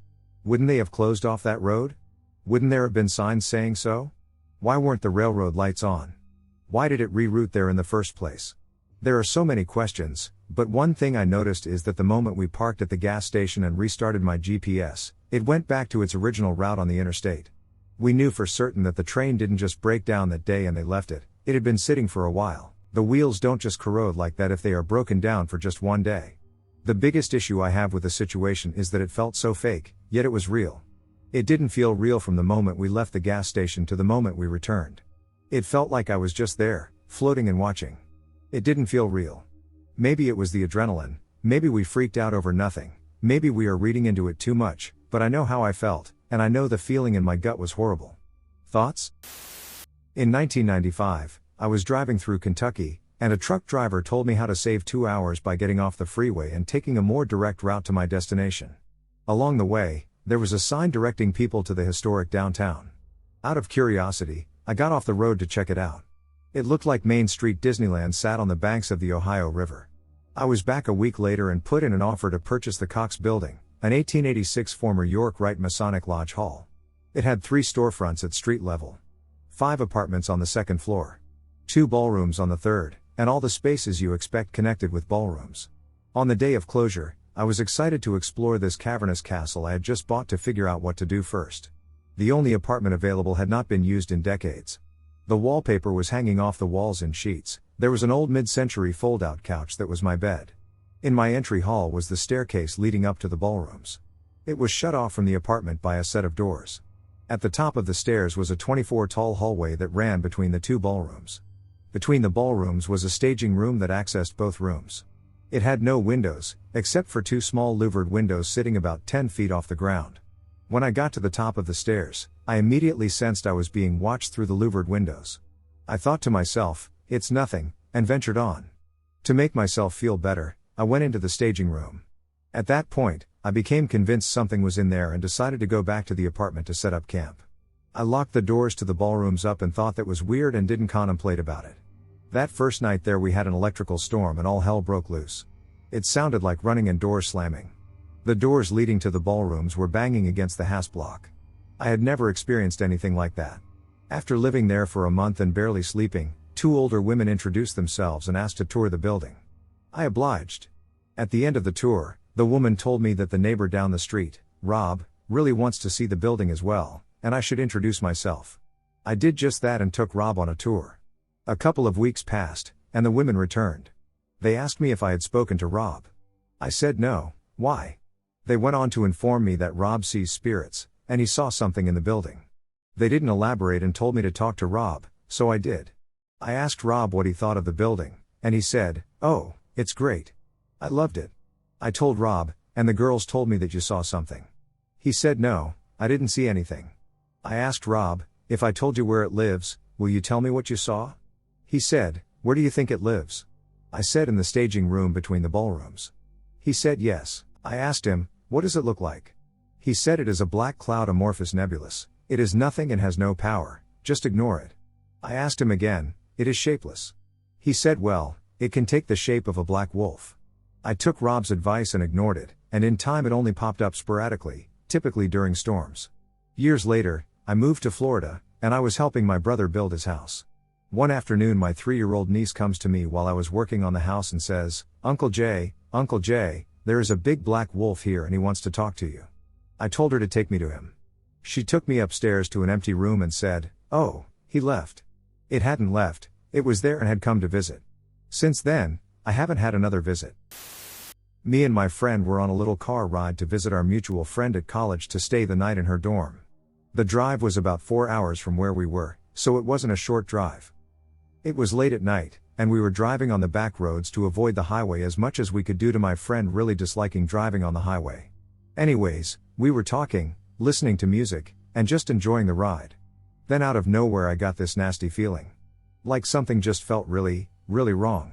Wouldn't they have closed off that road? Wouldn't there have been signs saying so? Why weren't the railroad lights on? Why did it reroute there in the first place? There are so many questions, but one thing I noticed is that the moment we parked at the gas station and restarted my GPS, it went back to its original route on the interstate. We knew for certain that the train didn't just break down that day and they left it, it had been sitting for a while. The wheels don't just corrode like that if they are broken down for just one day. The biggest issue I have with the situation is that it felt so fake, yet it was real. It didn't feel real from the moment we left the gas station to the moment we returned. It felt like I was just there, floating and watching. It didn't feel real. Maybe it was the adrenaline, maybe we freaked out over nothing, maybe we are reading into it too much, but I know how I felt, and I know the feeling in my gut was horrible. Thoughts? In 1995, I was driving through Kentucky, and a truck driver told me how to save 2 hours by getting off the freeway and taking a more direct route to my destination. Along the way, there was a sign directing people to the historic downtown. Out of curiosity, I got off the road to check it out. It looked like Main Street Disneyland sat on the banks of the Ohio River. I was back a week later and put in an offer to purchase the Cox Building, an 1886 former York Rite Masonic Lodge hall. It had 3 storefronts at street level, 5 apartments on the 2nd floor, 2 ballrooms on the 3rd, and all the spaces you expect connected with ballrooms. On the day of closure, I was excited to explore this cavernous castle I had just bought to figure out what to do first. The only apartment available had not been used in decades. The wallpaper was hanging off the walls in sheets, there was an old mid-century fold-out couch that was my bed. In my entry hall was the staircase leading up to the ballrooms. It was shut off from the apartment by a set of doors. At the top of the stairs was a 24-tall hallway that ran between the 2 ballrooms. Between the ballrooms was a staging room that accessed both rooms. It had no windows, except for 2 small louvered windows sitting about 10 feet off the ground. When I got to the top of the stairs, I immediately sensed I was being watched through the louvered windows. I thought to myself, it's nothing, and ventured on. To make myself feel better, I went into the staging room. At that point, I became convinced something was in there and decided to go back to the apartment to set up camp. I locked the doors to the ballrooms up and thought that was weird and didn't contemplate about it. That first night there we had an electrical storm and all hell broke loose. It sounded like running and doors slamming. The doors leading to the ballrooms were banging against the hasp block. I had never experienced anything like that. After living there for a month and barely sleeping, 2 older women introduced themselves and asked to tour the building. I obliged. At the end of the tour, the woman told me that the neighbor down the street, Rob, really wants to see the building as well, and I should introduce myself. I did just that and took Rob on a tour. A couple of weeks passed, and the women returned. They asked me if I had spoken to Rob. I said no, why? They went on to inform me that Rob sees spirits, and he saw something in the building. They didn't elaborate and told me to talk to Rob, so I did. I asked Rob what he thought of the building, and he said, "Oh, it's great. I loved it." I told Rob, and the girls told me that you saw something. He said no, I didn't see anything. I asked Rob, if I told you where it lives, will you tell me what you saw? He said, where do you think it lives? I said in the staging room between the ballrooms. He said yes. I asked him, what does it look like? He said it is a black cloud amorphous nebulous, It is nothing and has no power, just ignore it. I asked him again, it is shapeless. He said well, it can take the shape of a black wolf. I took Rob's advice and ignored it, and in time it only popped up sporadically, typically during storms. Years later, I moved to Florida, and I was helping my brother build his house. One afternoon my 3-year-old niece comes to me while I was working on the house and says, Uncle Jay, there is a big black wolf here and he wants to talk to you. I told her to take me to him. She took me upstairs to an empty room and said, oh, he left. It hadn't left, it was there and had come to visit. Since then, I haven't had another visit. Me and my friend were on a little car ride to visit our mutual friend at college to stay the night in her dorm. The drive was about 4 hours from where we were, so it wasn't a short drive. It was late at night, and we were driving on the back roads to avoid the highway as much as we could due to my friend really disliking driving on the highway. Anyways, we were talking, listening to music, and just enjoying the ride. Then out of nowhere I got this nasty feeling. Like something just felt really wrong.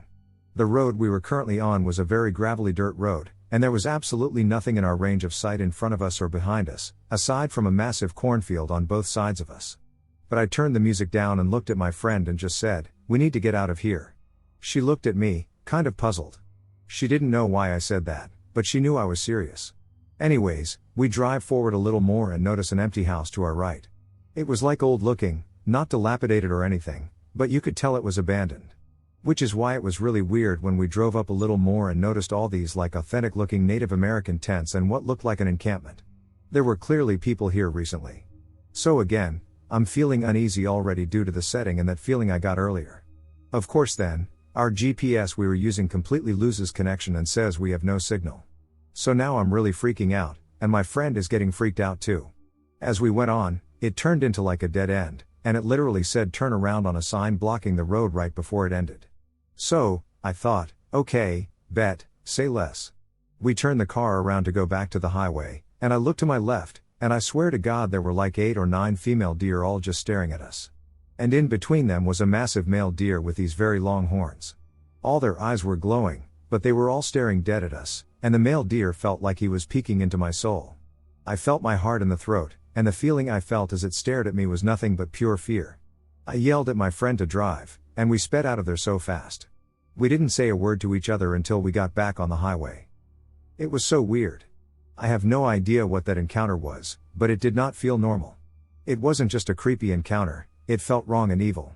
The road we were currently on was a very gravelly dirt road, and there was absolutely nothing in our range of sight in front of us or behind us, aside from a massive cornfield on both sides of us. But I turned the music down and looked at my friend and just said, we need to get out of here. She looked at me, kind of puzzled. She didn't know why I said that, but she knew I was serious. Anyways, we drive forward a little more and notice an empty house to our right. It was like old looking, not dilapidated or anything, but you could tell it was abandoned. Which is why it was really weird when we drove up a little more and noticed all these like authentic looking Native American tents and what looked like an encampment. There were clearly people here recently. So again, I'm feeling uneasy already due to the setting and that feeling I got earlier. Of course then, our GPS we were using completely loses connection and says we have no signal. So now I'm really freaking out, and my friend is getting freaked out too. As we went on, it turned into like a dead end, and it literally said turn around on a sign blocking the road right before it ended. So, I thought, okay, bet, say less. We turned the car around to go back to the highway, and I looked to my left, and I swear to God there were like 8 or 9 female deer all just staring at us. And in between them was a massive male deer with these very long horns. All their eyes were glowing, but they were all staring dead at us, and the male deer felt like he was peeking into my soul. I felt my heart in the throat, and the feeling I felt as it stared at me was nothing but pure fear. I yelled at my friend to drive, and we sped out of there so fast. We didn't say a word to each other until we got back on the highway. It was so weird. I have no idea what that encounter was, but it did not feel normal. It wasn't just a creepy encounter, it felt wrong and evil.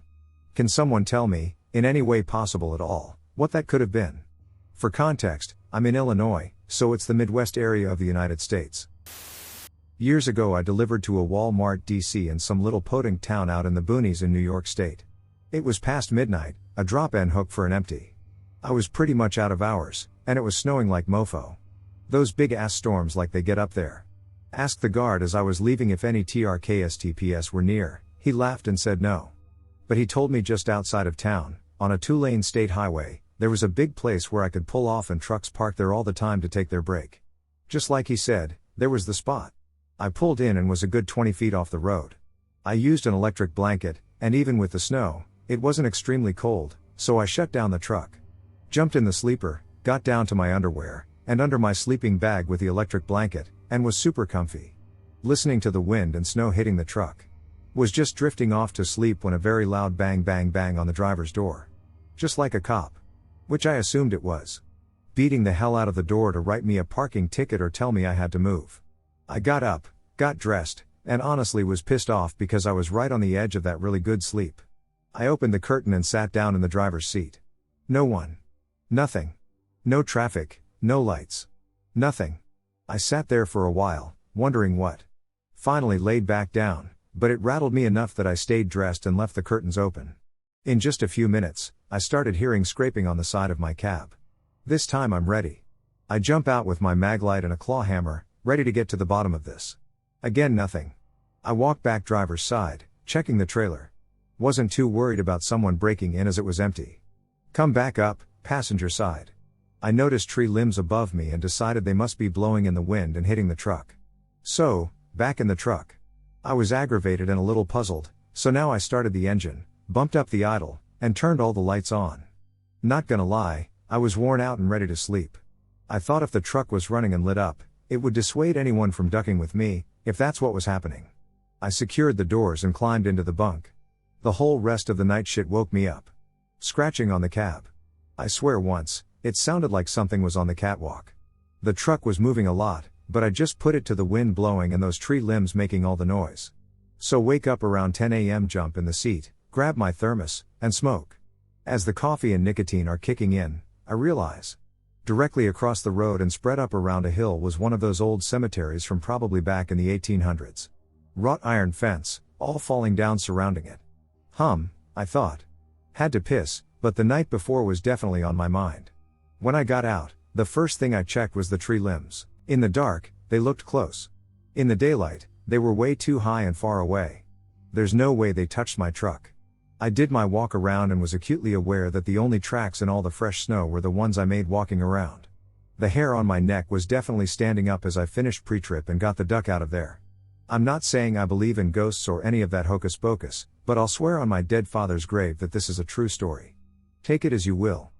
Can someone tell me, in any way possible at all, what that could have been? For context, I'm in Illinois, so it's the Midwest area of the United States. Years ago I delivered to a Walmart DC in some little podunk town out in the boonies in New York State. It was past midnight, a drop-in hook for an empty. I was pretty much out of hours, and it was snowing like mofo. Those big-ass storms like they get up there. Asked the guard as I was leaving if any TRKSTPS were near, he laughed and said no. But he told me just outside of town, on a 2-lane state highway, there was a big place where I could pull off and trucks parked there all the time to take their break. Just like he said, there was the spot. I pulled in and was a good 20 feet off the road. I used an electric blanket, and even with the snow, it wasn't extremely cold, so I shut down the truck. Jumped in the sleeper, got down to my underwear, and under my sleeping bag with the electric blanket, and was super comfy. Listening to the wind and snow hitting the truck. Was just drifting off to sleep when a very loud bang bang bang on the driver's door. Just like a cop. Which I assumed it was. Beating the hell out of the door to write me a parking ticket or tell me I had to move. I got up, got dressed, and honestly was pissed off because I was right on the edge of that really good sleep. I opened the curtain and sat down in the driver's seat. No one. Nothing. No traffic, no lights. Nothing. I sat there for a while, wondering what. Finally laid back down, but it rattled me enough that I stayed dressed and left the curtains open. In just a few minutes, I started hearing scraping on the side of my cab. This time I'm ready. I jump out with my mag light and a claw hammer, ready to get to the bottom of this. Again nothing. I walk back driver's side, checking the trailer. Wasn't too worried about someone breaking in as it was empty. Come back up, passenger side. I noticed tree limbs above me and decided they must be blowing in the wind and hitting the truck. So, back in the truck. I was aggravated and a little puzzled, so now I started the engine, bumped up the idle, and turned all the lights on. Not gonna lie, I was worn out and ready to sleep. I thought if the truck was running and lit up, it would dissuade anyone from ducking with me, if that's what was happening. I secured the doors and climbed into the bunk. The whole rest of the night shit woke me up. Scratching on the cab. I swear once, it sounded like something was on the catwalk. The truck was moving a lot, but I just put it to the wind blowing and those tree limbs making all the noise. So wake up around 10 a.m., jump in the seat, grab my thermos, and smoke. As the coffee and nicotine are kicking in, I realize. Directly across the road and spread up around a hill was one of those old cemeteries from probably back in the 1800s. Wrought iron fence, all falling down surrounding it. I thought. Had to piss, but the night before was definitely on my mind. When I got out, the first thing I checked was the tree limbs. In the dark, they looked close. In the daylight, they were way too high and far away. There's no way they touched my truck. I did my walk around and was acutely aware that the only tracks in all the fresh snow were the ones I made walking around. The hair on my neck was definitely standing up as I finished pre-trip and got the duck out of there. I'm not saying I believe in ghosts or any of that hocus pocus, but I'll swear on my dead father's grave that this is a true story. Take it as you will.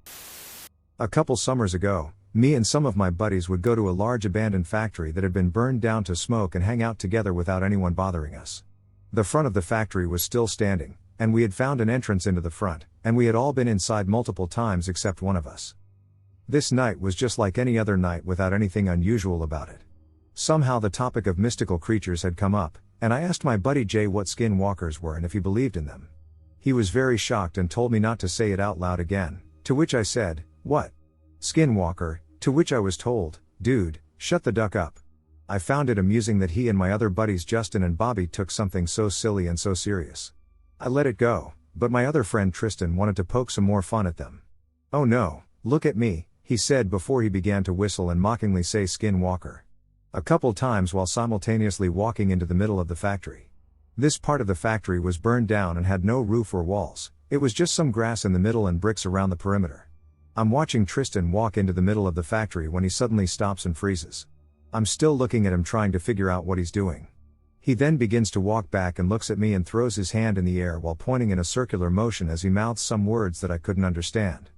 A couple summers ago, me and some of my buddies would go to a large abandoned factory that had been burned down to smoke and hang out together without anyone bothering us. The front of the factory was still standing, and we had found an entrance into the front, and we had all been inside multiple times except one of us. This night was just like any other night without anything unusual about it. Somehow the topic of mystical creatures had come up, and I asked my buddy Jay what skinwalkers were and if he believed in them. He was very shocked and told me not to say it out loud again, to which I said, "What? Skinwalker?" To which I was told, "Dude, shut the duck up." I found it amusing that he and my other buddies Justin and Bobby took something so silly and so serious. I let it go, but my other friend Tristan wanted to poke some more fun at them. "Oh no, look at me," he said before he began to whistle and mockingly say skinwalker a couple times while simultaneously walking into the middle of the factory. This part of the factory was burned down and had no roof or walls, it was just some grass in the middle and bricks around the perimeter. I'm watching Tristan walk into the middle of the factory when he suddenly stops and freezes. I'm still looking at him trying to figure out what he's doing. He then begins to walk back and looks at me and throws his hand in the air while pointing in a circular motion as he mouths some words that I couldn't understand.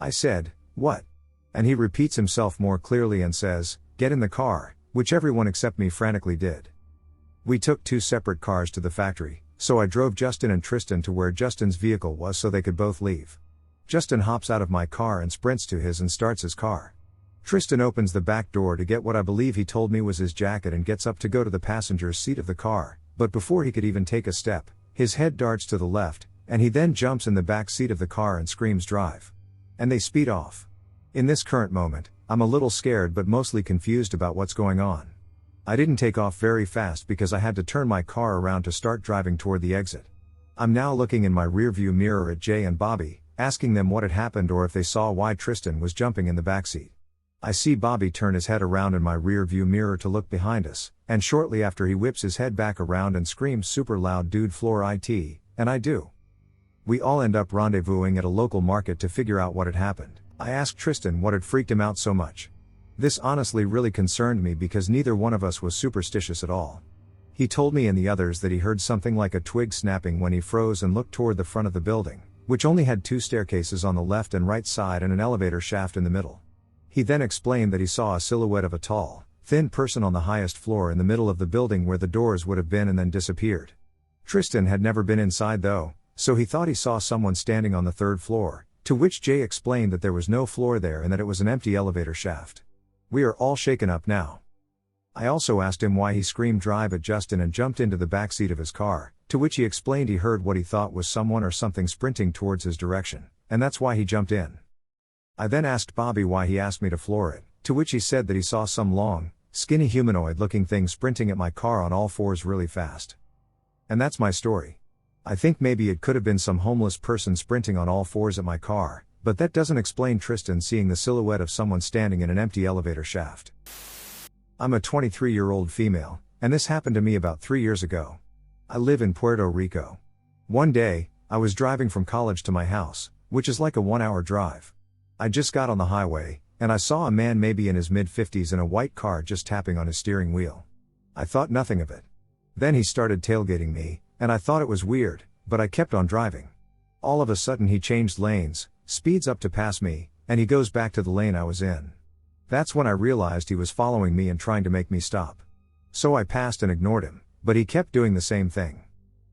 I said, "What?" And he repeats himself more clearly and says, "Get in the car," which everyone except me frantically did. We took two separate cars to the factory, so I drove Justin and Tristan to where Justin's vehicle was so they could both leave. Justin hops out of my car and sprints to his and starts his car. Tristan opens the back door to get what I believe he told me was his jacket and gets up to go to the passenger's seat of the car, but before he could even take a step, his head darts to the left, and he then jumps in the back seat of the car and screams drive. And they speed off. In this current moment, I'm a little scared but mostly confused about what's going on. I didn't take off very fast because I had to turn my car around to start driving toward the exit. I'm now looking in my rearview mirror at Jay and Bobby, asking them what had happened or if they saw why Tristan was jumping in the backseat. I see Bobby turn his head around in my rearview mirror to look behind us, and shortly after he whips his head back around and screams super loud, "Dude, floor IT," and I do. We all end up rendezvousing at a local market to figure out what had happened. I asked Tristan what had freaked him out so much. This honestly really concerned me because neither one of us was superstitious at all. He told me and the others that he heard something like a twig snapping when he froze and looked toward the front of the building, which only had two staircases on the left and right side and an elevator shaft in the middle. He then explained that he saw a silhouette of a tall, thin person on the highest floor in the middle of the building where the doors would have been and then disappeared. Tristan had never been inside though, so he thought he saw someone standing on the third floor, to which Jay explained that there was no floor there and that it was an empty elevator shaft. We are all shaken up now. I also asked him why he screamed drive at Justin and jumped into the back seat of his car, to which he explained he heard what he thought was someone or something sprinting towards his direction, and that's why he jumped in. I then asked Bobby why he asked me to floor it, to which he said that he saw some long, skinny humanoid-looking thing sprinting at my car on all fours really fast. And that's my story. I think maybe it could have been some homeless person sprinting on all fours at my car, but that doesn't explain Tristan seeing the silhouette of someone standing in an empty elevator shaft. I'm a 23-year-old female, and this happened to me about 3 years ago. I live in Puerto Rico. One day, I was driving from college to my house, which is like a 1-hour drive. I just got on the highway, and I saw a man maybe in his mid-50s in a white car just tapping on his steering wheel. I thought nothing of it. Then he started tailgating me, and I thought it was weird, but I kept on driving. All of a sudden he changed lanes, speeds up to pass me, and he goes back to the lane I was in. That's when I realized he was following me and trying to make me stop. So I passed and ignored him, But he kept doing the same thing.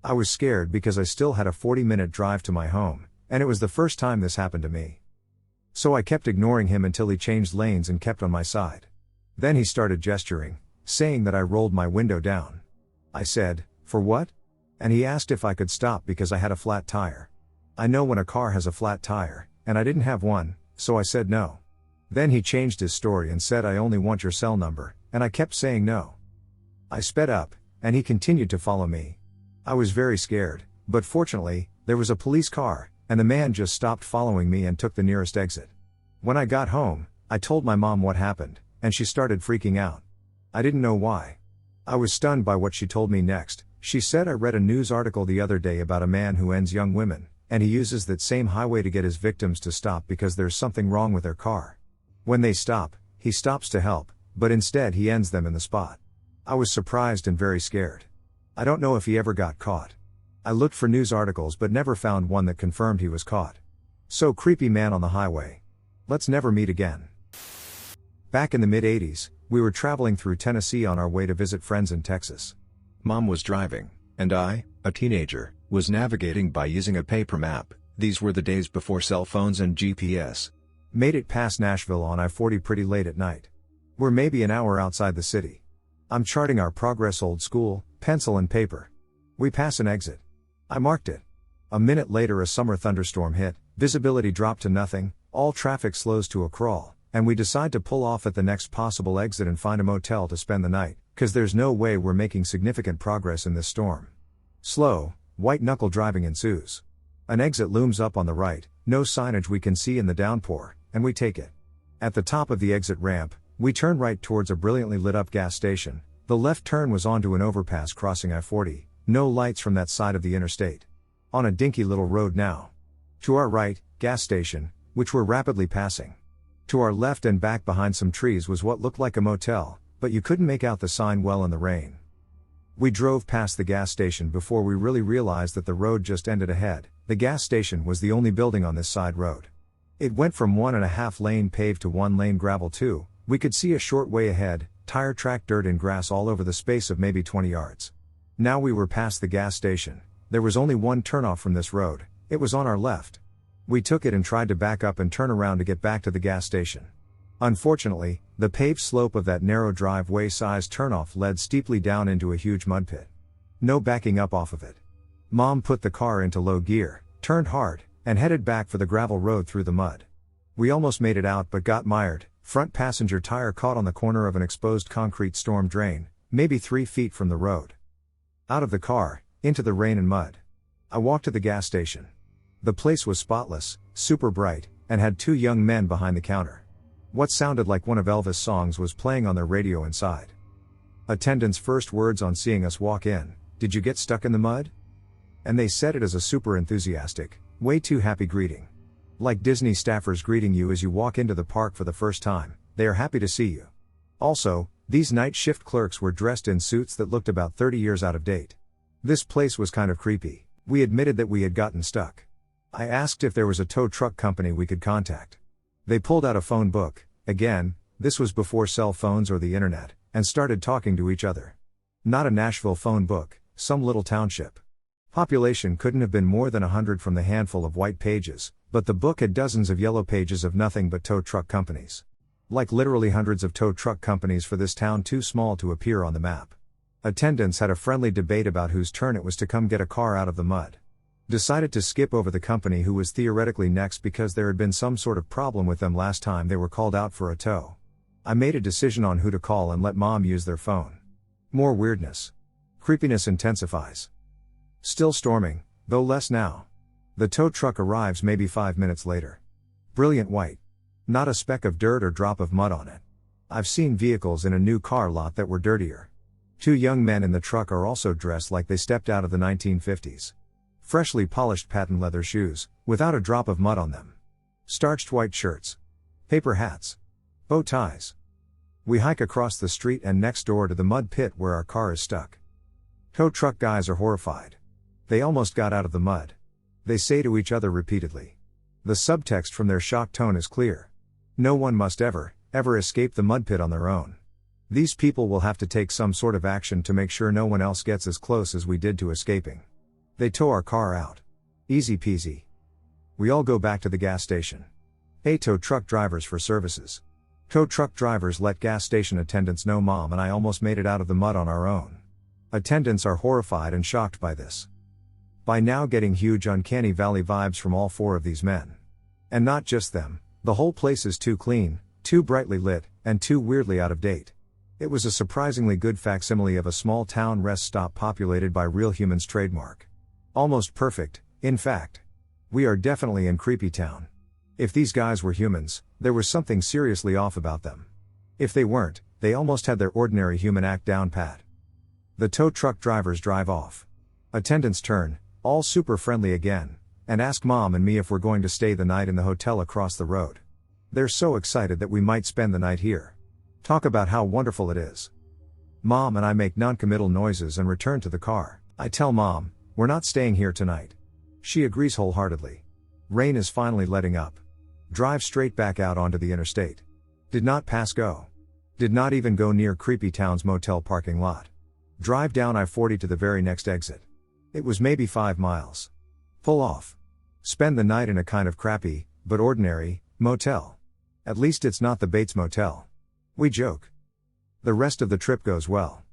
I was scared because I still had a 40-minute drive to my home, and it was the first time this happened to me. So I kept ignoring him until he changed lanes and kept on my side. Then he started gesturing, saying that I rolled my window down. I said, "For what?" And he asked if I could stop because I had a flat tire. I know when a car has a flat tire, and I didn't have one, so I said no. Then he changed his story and said, "I only want your cell number," and I kept saying no. I sped up, and he continued to follow me. I was very scared, but fortunately, there was a police car, and the man just stopped following me and took the nearest exit. When I got home, I told my mom what happened, and she started freaking out. I didn't know why. I was stunned by what she told me next. She said, "I read a news article the other day about a man who ends young women, and he uses that same highway to get his victims to stop because there's something wrong with their car. When they stop, he stops to help, but instead he ends them in the spot." I was surprised and very scared. I don't know if he ever got caught. I looked for news articles but never found one that confirmed he was caught. So creepy man on the highway. Let's never meet again. Back in the mid-80s, we were traveling through Tennessee on our way to visit friends in Texas. Mom was driving, and I, a teenager, was navigating by using a paper map. These were the days before cell phones and GPS. Made it past Nashville on I-40 pretty late at night. We're maybe an hour outside the city. I'm charting our progress old school, pencil and paper. We pass an exit. I marked it. A minute later a summer thunderstorm hit, visibility dropped to nothing, all traffic slows to a crawl, and we decide to pull off at the next possible exit and find a motel to spend the night, cause there's no way we're making significant progress in this storm. Slow, white-knuckle driving ensues. An exit looms up on the right, no signage we can see in the downpour, and we take it. At the top of the exit ramp, we turn right towards a brilliantly lit up gas station. The left turn was onto an overpass crossing I-40, no lights from that side of the interstate. On a dinky little road now. To our right, gas station, which we're rapidly passing. To our left and back behind some trees was what looked like a motel, but you couldn't make out the sign well in the rain. We drove past the gas station before we really realized that the road just ended ahead. The gas station was the only building on this side road. It went from 1.5 lane paved to 1 lane gravel too. We could see a short way ahead, tire track dirt and grass all over the space of maybe 20 yards. Now we were past the gas station. There was only one turnoff from this road. It was on our left. We took it and tried to back up and turn around to get back to the gas station. Unfortunately, the paved slope of that narrow driveway-sized turnoff led steeply down into a huge mud pit. No backing up off of it. Mom put the car into low gear, turned hard, and headed back for the gravel road through the mud. We almost made it out but got mired. Front passenger tire caught on the corner of an exposed concrete storm drain, maybe 3 feet from the road. Out of the car, into the rain and mud. I walked to the gas station. The place was spotless, super bright, and had 2 young men behind the counter. What sounded like one of Elvis' songs was playing on their radio inside. Attendant's first words on seeing us walk in, "Did you get stuck in the mud?" And they said it as a super enthusiastic, way too happy greeting. Like Disney staffers greeting you as you walk into the park for the first time, they are happy to see you. Also, these night shift clerks were dressed in suits that looked about 30 years out of date. This place was kind of creepy. We admitted that we had gotten stuck. I asked if there was a tow truck company we could contact. They pulled out a phone book, again, this was before cell phones or the internet, and started talking to each other. Not a Nashville phone book, some little township. Population couldn't have been more than 100 from the handful of white pages, but the book had dozens of yellow pages of nothing but tow truck companies. Like literally hundreds of tow truck companies for this town too small to appear on the map. Attendants had a friendly debate about whose turn it was to come get a car out of the mud. Decided to skip over the company who was theoretically next because there had been some sort of problem with them last time they were called out for a tow. I made a decision on who to call and let Mom use their phone. More weirdness. Creepiness intensifies. Still storming, though less now. The tow truck arrives maybe 5 minutes later. Brilliant white. Not a speck of dirt or drop of mud on it. I've seen vehicles in a new car lot that were dirtier. 2 young men in the truck are also dressed like they stepped out of the 1950s. Freshly polished patent leather shoes, without a drop of mud on them. Starched white shirts. Paper hats. Bow ties. We hike across the street and next door to the mud pit where our car is stuck. Tow truck guys are horrified. They almost got out of the mud. They say to each other repeatedly. The subtext from their shocked tone is clear. No one must ever escape the mud pit on their own. These people will have to take some sort of action to make sure no one else gets as close as we did to escaping. They tow our car out. Easy peasy. We all go back to the gas station. Tow truck drivers for services. Tow truck drivers let gas station attendants know Mom and I almost made it out of the mud on our own. Attendants are horrified and shocked by this. By now getting huge uncanny valley vibes from all four of these men. And not just them, the whole place is too clean, too brightly lit, and too weirdly out of date. It was a surprisingly good facsimile of a small town rest stop populated by real humans trademark. Almost perfect, in fact. We are definitely in Creepy Town. If these guys were humans, there was something seriously off about them. If they weren't, they almost had their ordinary human act down pat. The tow truck drivers drive off. Attendants turn, all super friendly again, and ask Mom and me if we're going to stay the night in the hotel across the road. They're so excited that we might spend the night here. Talk about how wonderful it is. Mom and I make non-committal noises and return to the car. I tell Mom, we're not staying here tonight. She agrees wholeheartedly. Rain is finally letting up. Drive straight back out onto the interstate. Did not pass go. Did not even go near Creepy Town's motel parking lot. Drive down I-40 to the very next exit. It was maybe 5 miles. Pull off. Spend the night in a kind of crappy, but ordinary, motel. At least it's not the Bates Motel. We joke. The rest of the trip goes well.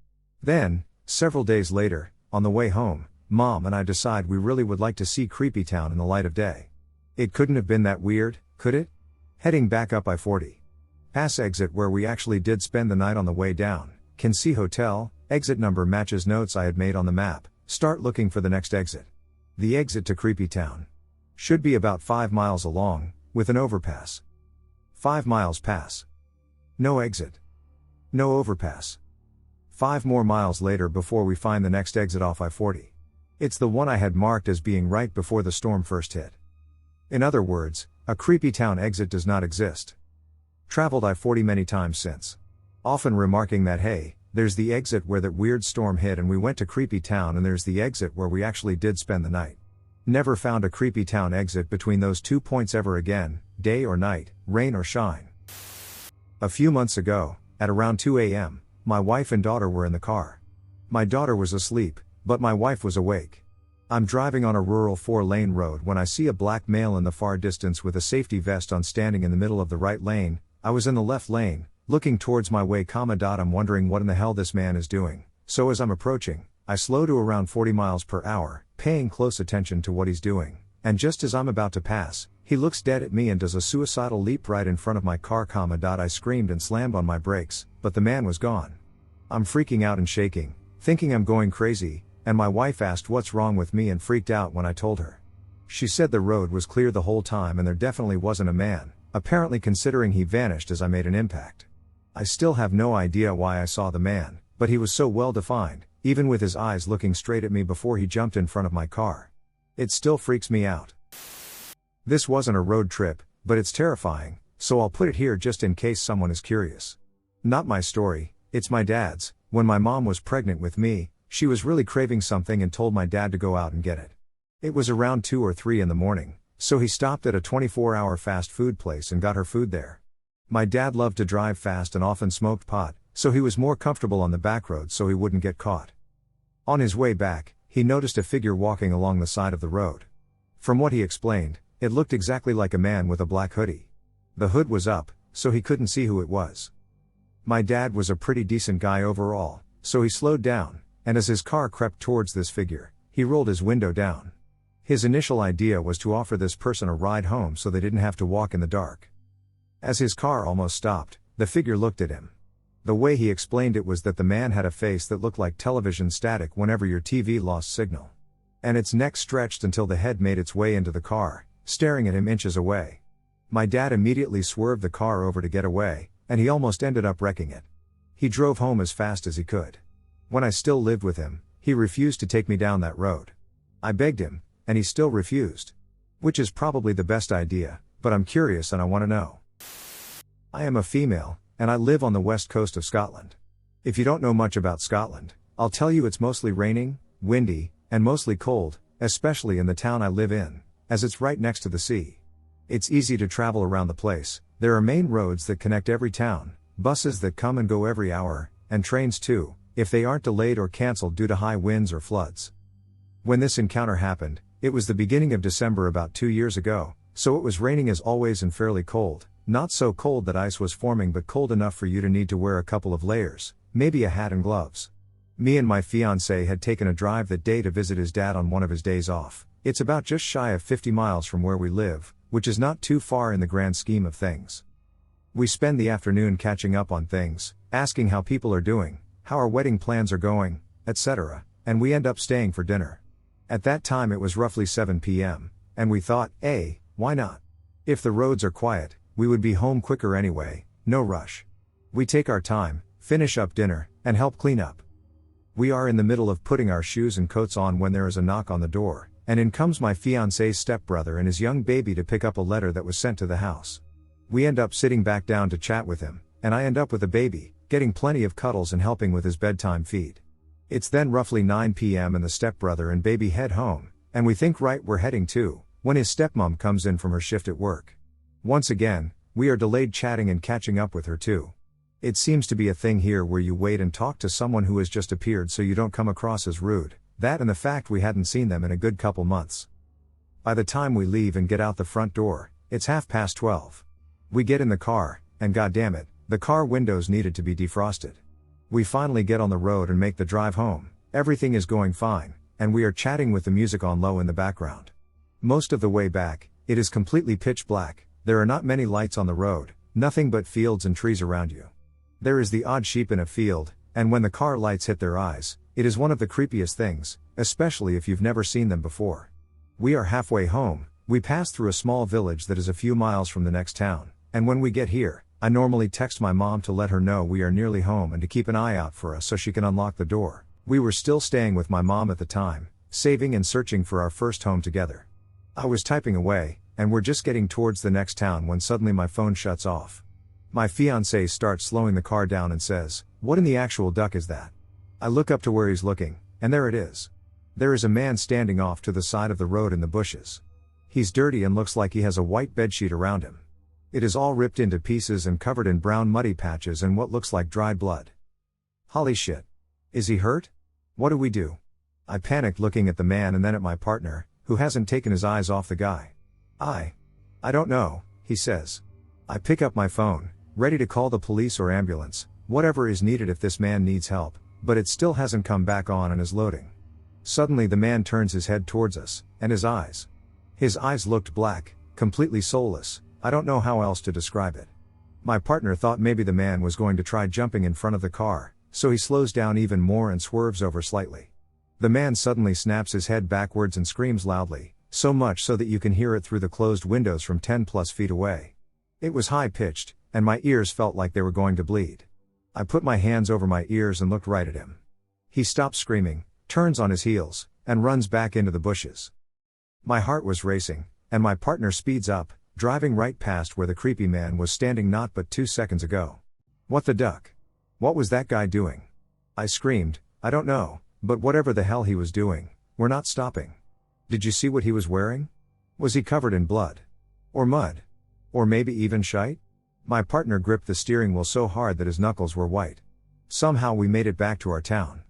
Then, several days later, on the way home, Mom and I decide we really would like to see Creepy Town in the light of day. It couldn't have been that weird, could it? Heading back up I-40. Pass exit where we actually did spend the night on the way down, can see hotel, exit number matches notes I had made on the map, start looking for the next exit. The exit to Creepy Town. Should be about 5 miles along, with an overpass. 5 miles pass. No exit. No overpass. 5 more miles later before we find the next exit off I-40. It's the one I had marked as being right before the storm first hit. In other words, a Creepy Town exit does not exist. Traveled I-40 many times since. Often remarking that hey, there's the exit where that weird storm hit and we went to Creepy Town, and there's the exit where we actually did spend the night. Never found a Creepy Town exit between those 2 points ever again, day or night, rain or shine. A few months ago, at around 2 a.m., my wife and daughter were in the car. My daughter was asleep, but my wife was awake. I'm driving on a rural 4-lane road when I see a black male in the far distance with a safety vest on standing in the middle of the right lane. I was in the left lane, looking towards my way, I'm wondering what in the hell this man is doing, so as I'm approaching, I slow to around 40 miles per hour, paying close attention to what he's doing, and just as I'm about to pass, he looks dead at me and does a suicidal leap right in front of my car, I screamed and slammed on my brakes, but the man was gone. I'm freaking out and shaking, thinking I'm going crazy, and my wife asked what's wrong with me and freaked out when I told her. She said the road was clear the whole time and there definitely wasn't a man, apparently considering he vanished as I made an impact. I still have no idea why I saw the man, but he was so well defined, even with his eyes looking straight at me before he jumped in front of my car. It still freaks me out. This wasn't a road trip, but it's terrifying, so I'll put it here just in case someone is curious. Not my story, it's my dad's. When my mom was pregnant with me, she was really craving something and told my dad to go out and get it. It was around 2 or 3 in the morning, so he stopped at a 24-hour fast food place and got her food there. My dad loved to drive fast and often smoked pot, so he was more comfortable on the back road so he wouldn't get caught. On his way back, he noticed a figure walking along the side of the road. From what he explained, it looked exactly like a man with a black hoodie. The hood was up, so he couldn't see who it was. My dad was a pretty decent guy overall, so he slowed down, and as his car crept towards this figure, he rolled his window down. His initial idea was to offer this person a ride home so they didn't have to walk in the dark. As his car almost stopped, the figure looked at him. The way he explained it was that the man had a face that looked like television static whenever your TV lost signal. And its neck stretched until the head made its way into the car, staring at him inches away. My dad immediately swerved the car over to get away, and he almost ended up wrecking it. He drove home as fast as he could. When I still lived with him, he refused to take me down that road. I begged him, and he still refused. Which is probably the best idea, but I'm curious and I want to know. I am a female, and I live on the west coast of Scotland. If you don't know much about Scotland, I'll tell you it's mostly raining, windy, and mostly cold, especially in the town I live in, as it's right next to the sea. It's easy to travel around the place. There are main roads that connect every town, buses that come and go every hour, and trains too, if they aren't delayed or cancelled due to high winds or floods. When this encounter happened, it was the beginning of December about 2 years ago, so it was raining as always and fairly cold, not so cold that ice was forming but cold enough for you to need to wear a couple of layers, maybe a hat and gloves. Me and my fiancé had taken a drive that day to visit his dad on one of his days off. It's about just shy of 50 miles from where we live, which is not too far in the grand scheme of things. We spend the afternoon catching up on things, asking how people are doing, how our wedding plans are going, etc., and we end up staying for dinner. At that time it was roughly 7 p.m., and we thought, why not? If the roads are quiet, we would be home quicker anyway, no rush. We take our time, finish up dinner, and help clean up. We are in the middle of putting our shoes and coats on when there is a knock on the door, and in comes my fiancé's stepbrother and his young baby to pick up a letter that was sent to the house. We end up sitting back down to chat with him, and I end up with the baby, getting plenty of cuddles and helping with his bedtime feed. It's then roughly 9 p.m. and the stepbrother and baby head home, and we think right we're heading to, when his stepmom comes in from her shift at work. Once again, we are delayed chatting and catching up with her too. It seems to be a thing here where you wait and talk to someone who has just appeared so you don't come across as rude, that and the fact we hadn't seen them in a good couple months. By the time we leave and get out the front door, it's 12:30. We get in the car, and goddammit, the car windows needed to be defrosted. We finally get on the road and make the drive home, everything is going fine, and we are chatting with the music on low in the background. Most of the way back, it is completely pitch black, there are not many lights on the road, nothing but fields and trees around you. There is the odd sheep in a field, and when the car lights hit their eyes, it is one of the creepiest things, especially if you've never seen them before. We are halfway home, we pass through a small village that is a few miles from the next town, and when we get here, I normally text my mom to let her know we are nearly home and to keep an eye out for us so she can unlock the door. We were still staying with my mom at the time, saving and searching for our first home together. I was typing away, and we're just getting towards the next town when suddenly my phone shuts off. My fiancé starts slowing the car down and says, "What in the actual duck is that?" I look up to where he's looking, and there it is. There is a man standing off to the side of the road in the bushes. He's dirty and looks like he has a white bedsheet around him. It is all ripped into pieces and covered in brown muddy patches and what looks like dried blood. Holy shit. Is he hurt? What do we do? I panicked looking at the man and then at my partner, who hasn't taken his eyes off the guy. I don't know, he says. I pick up my phone, ready to call the police or ambulance, whatever is needed if this man needs help, but it still hasn't come back on and is loading. Suddenly the man turns his head towards us, and his eyes looked black, completely soulless. I don't know how else to describe it. My partner thought maybe the man was going to try jumping in front of the car, so he slows down even more and swerves over slightly. The man suddenly snaps his head backwards and screams loudly, so much so that you can hear it through the closed windows from 10+ feet away. It was high-pitched, and my ears felt like they were going to bleed. I put my hands over my ears and looked right at him. He stops screaming, turns on his heels, and runs back into the bushes. My heart was racing, and my partner speeds up, driving right past where the creepy man was standing not but 2 seconds ago. What the duck? What was that guy doing? I screamed, I don't know, but whatever the hell he was doing, we're not stopping. Did you see what he was wearing? Was he covered in blood? Or mud? Or maybe even shite? My partner gripped the steering wheel so hard that his knuckles were white. Somehow we made it back to our town.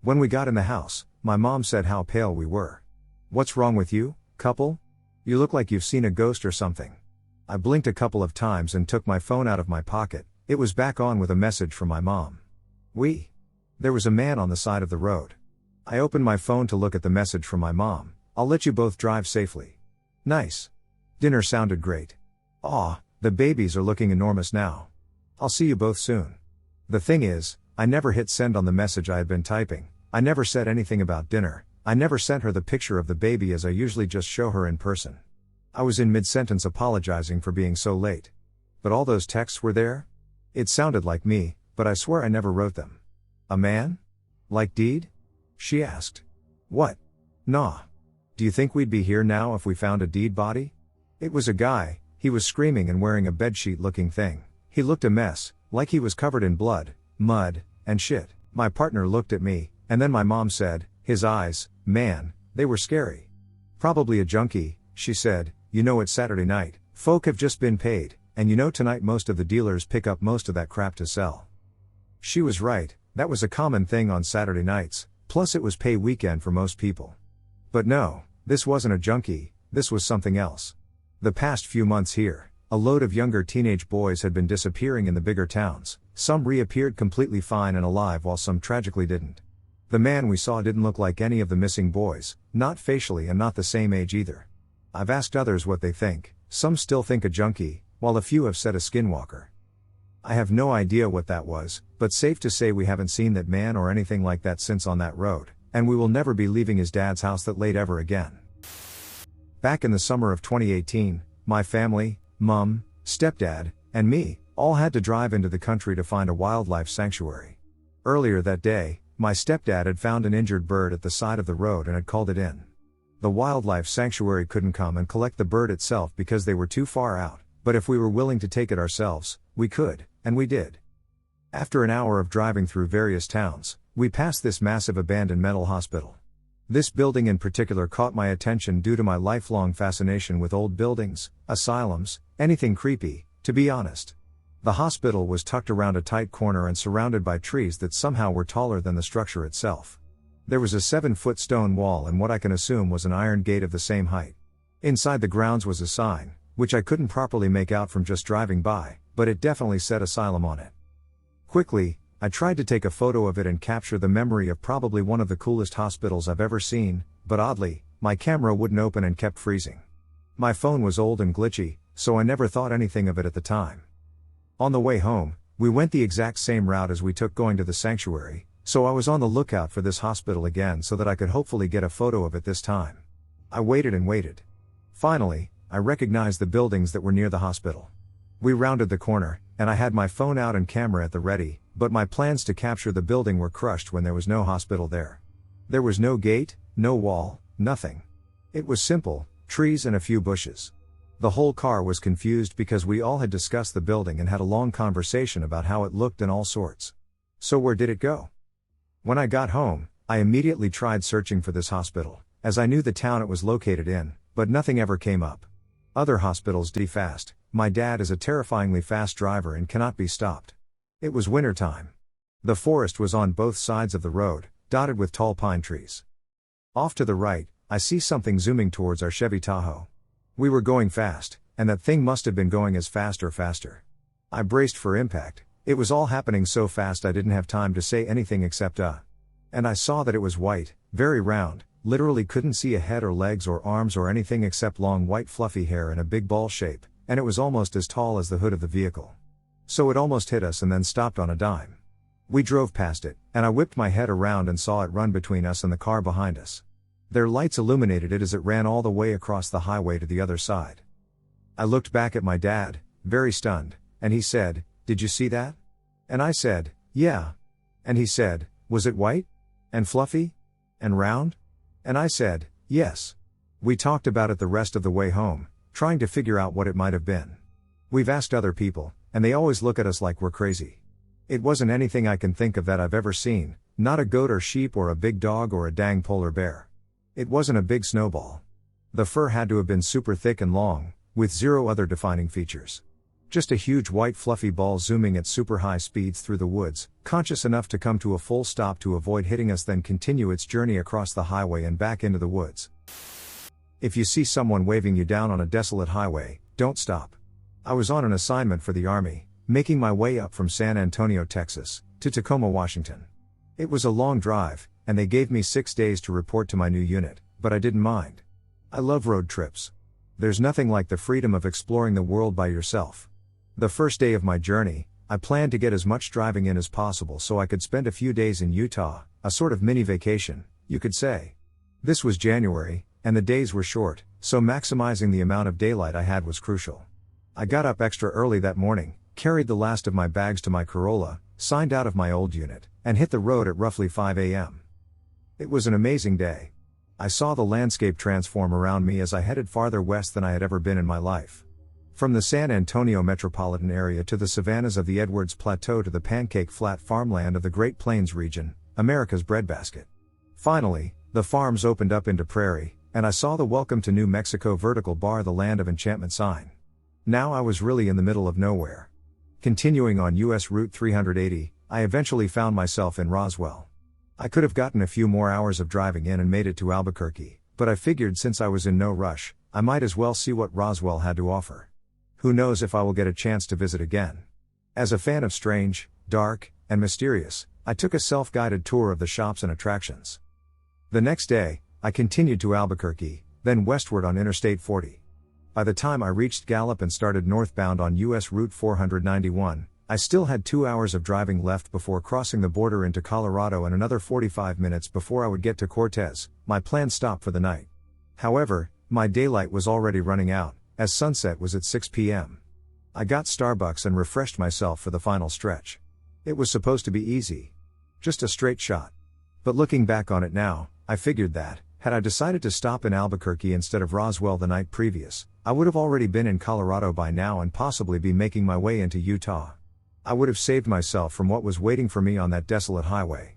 When we got in the house, my mom said how pale we were. What's wrong with you, couple? You look like you've seen a ghost or something. I blinked a couple of times and took my phone out of my pocket. It was back on with a message from my mom. There was a man on the side of the road. I opened my phone to look at the message from my mom. I'll let you both drive safely. Nice. Dinner sounded great. Aw, the babies are looking enormous now. I'll see you both soon. The thing is, I never hit send on the message I had been typing. I never said anything about dinner. I never sent her the picture of the baby as I usually just show her in person. I was in mid-sentence apologizing for being so late. But all those texts were there? It sounded like me, but I swear I never wrote them. A man? Like Deed? She asked. What? Nah. Do you think we'd be here now if we found a Deed body? It was a guy, he was screaming and wearing a bedsheet looking thing. He looked a mess, like he was covered in blood, mud, and shit. My partner looked at me, and then my mom said, his eyes, man, they were scary. Probably a junkie, she said, you know it's Saturday night, folk have just been paid, and you know tonight most of the dealers pick up most of that crap to sell. She was right, that was a common thing on Saturday nights, plus it was pay weekend for most people. But no, this wasn't a junkie, this was something else. The past few months here, a load of younger teenage boys had been disappearing in the bigger towns, some reappeared completely fine and alive while some tragically didn't. The man we saw didn't look like any of the missing boys, not facially and not the same age either. I've asked others what they think, some still think a junkie, while a few have said a skinwalker. I have no idea what that was, but safe to say we haven't seen that man or anything like that since on that road, and we will never be leaving his dad's house that late ever again. Back in the summer of 2018, my family, mum, stepdad, and me, all had to drive into the country to find a wildlife sanctuary. Earlier that day, my stepdad had found an injured bird at the side of the road and had called it in. The wildlife sanctuary couldn't come and collect the bird itself because they were too far out, but if we were willing to take it ourselves, we could, and we did. After an hour of driving through various towns, we passed this massive abandoned mental hospital. This building in particular caught my attention due to my lifelong fascination with old buildings, asylums, anything creepy, to be honest. The hospital was tucked around a tight corner and surrounded by trees that somehow were taller than the structure itself. There was a 7-foot stone wall and what I can assume was an iron gate of the same height. Inside the grounds was a sign, which I couldn't properly make out from just driving by, but it definitely said asylum on it. Quickly, I tried to take a photo of it and capture the memory of probably one of the coolest hospitals I've ever seen, but oddly, my camera wouldn't open and kept freezing. My phone was old and glitchy, so I never thought anything of it at the time. On the way home, we went the exact same route as we took going to the sanctuary, so I was on the lookout for this hospital again so that I could hopefully get a photo of it this time. I waited and waited. Finally, I recognized the buildings that were near the hospital. We rounded the corner, and I had my phone out and camera at the ready, but my plans to capture the building were crushed when there was no hospital there. There was no gate, no wall, nothing. It was simple, trees and a few bushes. The whole car was confused because we all had discussed the building and had a long conversation about how it looked and all sorts. So where did it go? When I got home, I immediately tried searching for this hospital, as I knew the town it was located in, but nothing ever came up. Other hospitals do fast. My dad is a terrifyingly fast driver and cannot be stopped. It was winter time. The forest was on both sides of the road, dotted with tall pine trees. Off to the right, I see something zooming towards our Chevy Tahoe. We were going fast, and that thing must have been going as fast or faster. I braced for impact. It was all happening so fast I didn't have time to say anything except And I saw that it was white, very round, literally couldn't see a head or legs or arms or anything except long white fluffy hair in a big ball shape, and it was almost as tall as the hood of the vehicle. So it almost hit us and then stopped on a dime. We drove past it, and I whipped my head around and saw it run between us and the car behind us. Their lights illuminated it as it ran all the way across the highway to the other side. I looked back at my dad, very stunned, and he said, "Did you see that?" And I said, "Yeah." And he said, "Was it white? And fluffy? And round?" And I said, "Yes." We talked about it the rest of the way home, trying to figure out what it might have been. We've asked other people, and they always look at us like we're crazy. It wasn't anything I can think of that I've ever seen, not a goat or sheep or a big dog or a dang polar bear. It wasn't a big snowball. The fur had to have been super thick and long, with zero other defining features. Just a huge white fluffy ball zooming at super high speeds through the woods, conscious enough to come to a full stop to avoid hitting us, then continue its journey across the highway and back into the woods. If you see someone waving you down on a desolate highway, don't stop. I was on an assignment for the Army, making my way up from San Antonio, Texas, to Tacoma, Washington. It was a long drive, and they gave me 6 days to report to my new unit, but I didn't mind. I love road trips. There's nothing like the freedom of exploring the world by yourself. The first day of my journey, I planned to get as much driving in as possible so I could spend a few days in Utah, a sort of mini vacation, you could say. This was January, and the days were short, so maximizing the amount of daylight I had was crucial. I got up extra early that morning, carried the last of my bags to my Corolla, signed out of my old unit, and hit the road at roughly 5 a.m. It was an amazing day. I saw the landscape transform around me as I headed farther west than I had ever been in my life. From the San Antonio metropolitan area to the savannas of the Edwards Plateau to the pancake flat farmland of the Great Plains region, America's breadbasket. Finally, the farms opened up into prairie, and I saw the Welcome to New Mexico vertical bar, the land of enchantment sign. Now I was really in the middle of nowhere. Continuing on US Route 380, I eventually found myself in Roswell. I could have gotten a few more hours of driving in and made it to Albuquerque, but I figured since I was in no rush, I might as well see what Roswell had to offer. Who knows if I will get a chance to visit again. As a fan of strange, dark, and mysterious, I took a self-guided tour of the shops and attractions. The next day, I continued to Albuquerque, then westward on Interstate 40. By the time I reached Gallup and started northbound on US Route 491, I still had 2 hours of driving left before crossing the border into Colorado and another 45 minutes before I would get to Cortez, my planned stop for the night. However, my daylight was already running out, as sunset was at 6 p.m. I got Starbucks and refreshed myself for the final stretch. It was supposed to be easy. Just a straight shot. But looking back on it now, I figured that, had I decided to stop in Albuquerque instead of Roswell the night previous, I would have already been in Colorado by now and possibly be making my way into Utah. I would have saved myself from what was waiting for me on that desolate highway.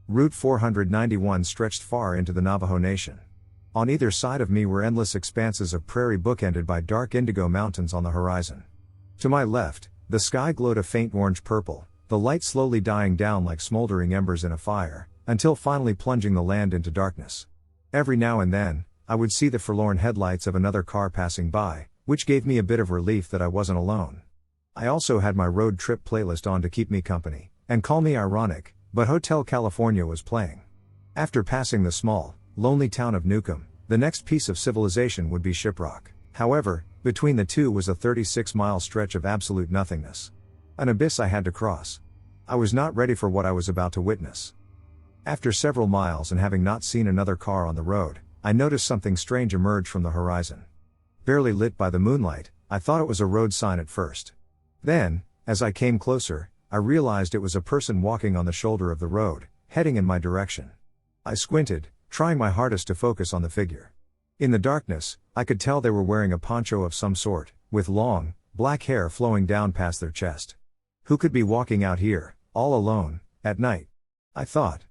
Route 491 stretched far into the Navajo Nation. On either side of me were endless expanses of prairie bookended by dark indigo mountains on the horizon. To my left, the sky glowed a faint orange-purple, the light slowly dying down like smoldering embers in a fire, until finally plunging the land into darkness. Every now and then, I would see the forlorn headlights of another car passing by, which gave me a bit of relief that I wasn't alone. I also had my road trip playlist on to keep me company, and call me ironic, but Hotel California was playing. After passing the small, lonely town of Newcomb, the next piece of civilization would be Shiprock. However, between the two was a 36-mile stretch of absolute nothingness. An abyss I had to cross. I was not ready for what I was about to witness. After several miles and having not seen another car on the road, I noticed something strange emerge from the horizon. Barely lit by the moonlight, I thought it was a road sign at first. Then, as I came closer, I realized it was a person walking on the shoulder of the road, heading in my direction. I squinted, trying my hardest to focus on the figure. In the darkness, I could tell they were wearing a poncho of some sort, with long, black hair flowing down past their chest. Who could be walking out here, all alone, at night? I thought.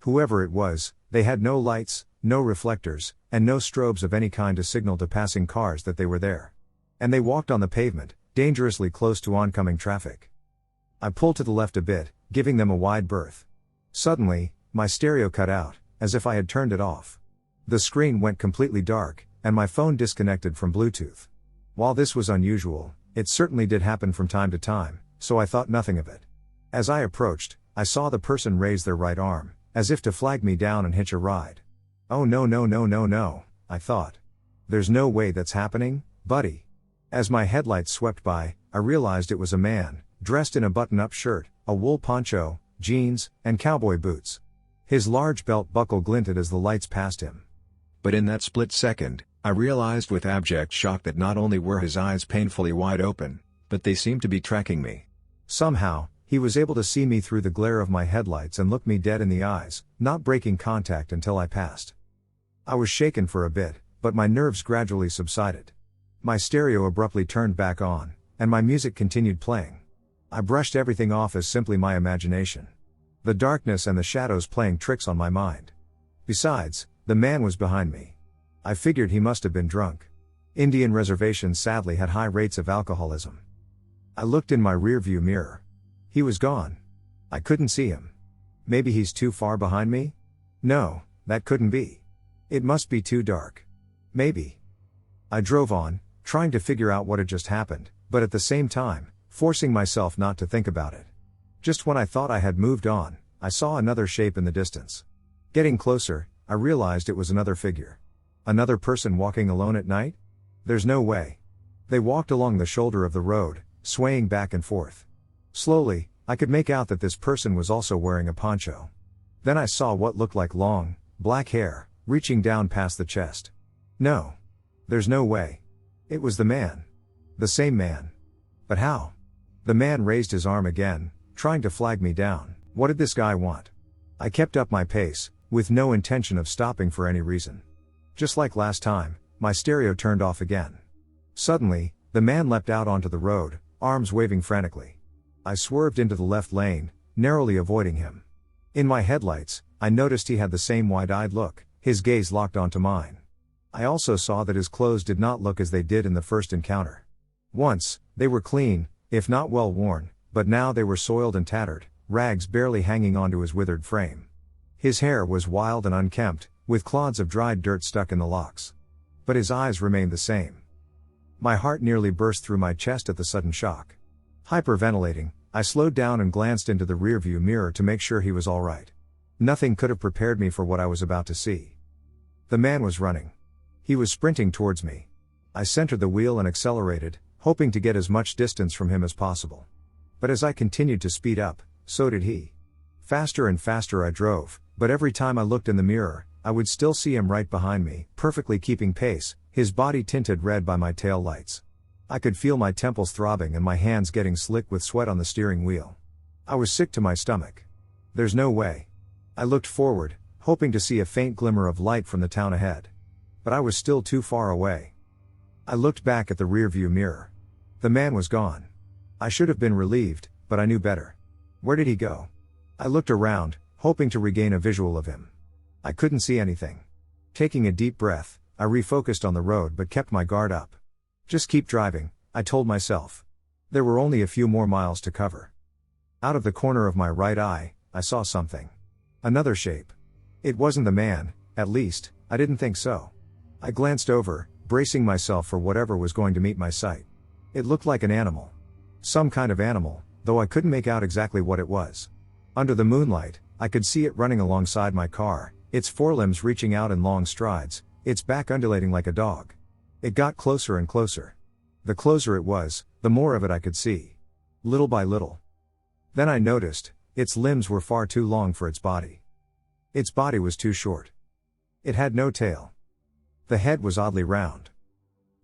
Whoever it was, they had no lights, no reflectors, and no strobes of any kind to signal to passing cars that they were there. And they walked on the pavement, dangerously close to oncoming traffic. I pulled to the left a bit, giving them a wide berth. Suddenly, my stereo cut out, as if I had turned it off. The screen went completely dark, and my phone disconnected from Bluetooth. While this was unusual, it certainly did happen from time to time, so I thought nothing of it. As I approached, I saw the person raise their right arm, as if to flag me down and hitch a ride. Oh no, I thought. There's no way that's happening, buddy. As my headlights swept by, I realized it was a man, dressed in a button-up shirt, a wool poncho, jeans, and cowboy boots. His large belt buckle glinted as the lights passed him. But in that split second, I realized with abject shock that not only were his eyes painfully wide open, but they seemed to be tracking me. Somehow, he was able to see me through the glare of my headlights and look me dead in the eyes, not breaking contact until I passed. I was shaken for a bit, but my nerves gradually subsided. My stereo abruptly turned back on, and my music continued playing. I brushed everything off as simply my imagination. The darkness and the shadows playing tricks on my mind. Besides, the man was behind me. I figured he must have been drunk. Indian reservations sadly had high rates of alcoholism. I looked in my rearview mirror. He was gone. I couldn't see him. Maybe he's too far behind me? No, that couldn't be. It must be too dark. Maybe. I drove on, trying to figure out what had just happened, but at the same time, forcing myself not to think about it. Just when I thought I had moved on, I saw another shape in the distance. Getting closer, I realized it was another figure. Another person walking alone at night? There's no way. They walked along the shoulder of the road, swaying back and forth. Slowly, I could make out that this person was also wearing a poncho. Then I saw what looked like long, black hair, reaching down past the chest. No. There's no way. It was the man. The same man. But how? The man raised his arm again, trying to flag me down. What did this guy want? I kept up my pace, with no intention of stopping for any reason. Just like last time, my stereo turned off again. Suddenly, the man leapt out onto the road, arms waving frantically. I swerved into the left lane, narrowly avoiding him. In my headlights, I noticed he had the same wide-eyed look, his gaze locked onto mine. I also saw that his clothes did not look as they did in the first encounter. Once, they were clean, if not well worn, but now they were soiled and tattered, rags barely hanging onto his withered frame. His hair was wild and unkempt, with clods of dried dirt stuck in the locks. But his eyes remained the same. My heart nearly burst through my chest at the sudden shock. Hyperventilating, I slowed down and glanced into the rearview mirror to make sure he was all right. Nothing could have prepared me for what I was about to see. The man was running. He was sprinting towards me. I centered the wheel and accelerated, hoping to get as much distance from him as possible. But as I continued to speed up, so did he. Faster and faster I drove, but every time I looked in the mirror, I would still see him right behind me, perfectly keeping pace, his body tinted red by my tail lights. I could feel my temples throbbing and my hands getting slick with sweat on the steering wheel. I was sick to my stomach. There's no way. I looked forward, hoping to see a faint glimmer of light from the town ahead. But I was still too far away. I looked back at the rearview mirror. The man was gone. I should have been relieved, but I knew better. Where did he go? I looked around, hoping to regain a visual of him. I couldn't see anything. Taking a deep breath, I refocused on the road but kept my guard up. Just keep driving, I told myself. There were only a few more miles to cover. Out of the corner of my right eye, I saw something. Another shape. It wasn't the man, at least, I didn't think so. I glanced over, bracing myself for whatever was going to meet my sight. It looked like an animal. Some kind of animal, though I couldn't make out exactly what it was. Under the moonlight, I could see it running alongside my car, its forelimbs reaching out in long strides, its back undulating like a dog. It got closer and closer. The closer it was, the more of it I could see. Little by little. Then I noticed, its limbs were far too long for its body. Its body was too short. It had no tail. The head was oddly round.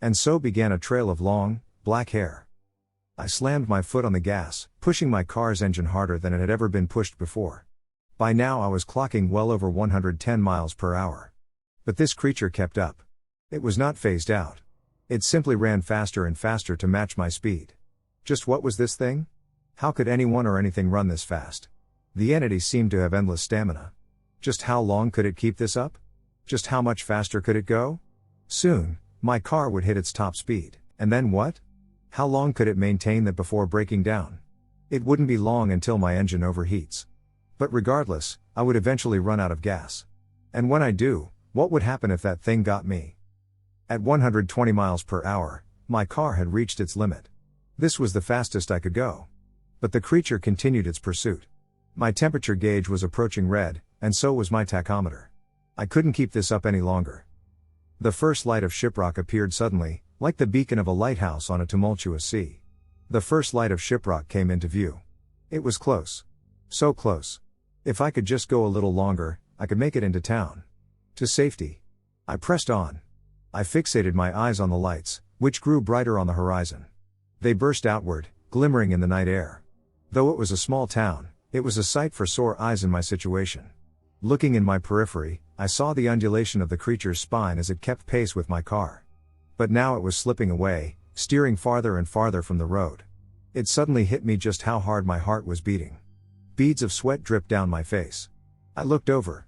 And so began a trail of long, black hair. I slammed my foot on the gas, pushing my car's engine harder than it had ever been pushed before. By now I was clocking well over 110 miles per hour. But this creature kept up. It was not phased out. It simply ran faster and faster to match my speed. Just what was this thing? How could anyone or anything run this fast? The entity seemed to have endless stamina. Just how long could it keep this up? Just how much faster could it go? Soon, my car would hit its top speed, and then what? How long could it maintain that before breaking down? It wouldn't be long until my engine overheats. But regardless, I would eventually run out of gas. And when I do, what would happen if that thing got me? At 120 miles per hour, my car had reached its limit. This was the fastest I could go. But the creature continued its pursuit. My temperature gauge was approaching red, and so was my tachometer. I couldn't keep this up any longer. The first light of shiprock appeared suddenly, like the beacon of a lighthouse on a tumultuous sea. The first light of shiprock came into view. It was close. So close. If I could just go a little longer, I could make it into town. To safety. I pressed on. I fixated my eyes on the lights, which grew brighter on the horizon. They burst outward, glimmering in the night air. Though it was a small town, it was a sight for sore eyes in my situation. Looking in my periphery, I saw the undulation of the creature's spine as it kept pace with my car. But now it was slipping away, steering farther and farther from the road. It suddenly hit me just how hard my heart was beating. Beads of sweat dripped down my face. I looked over.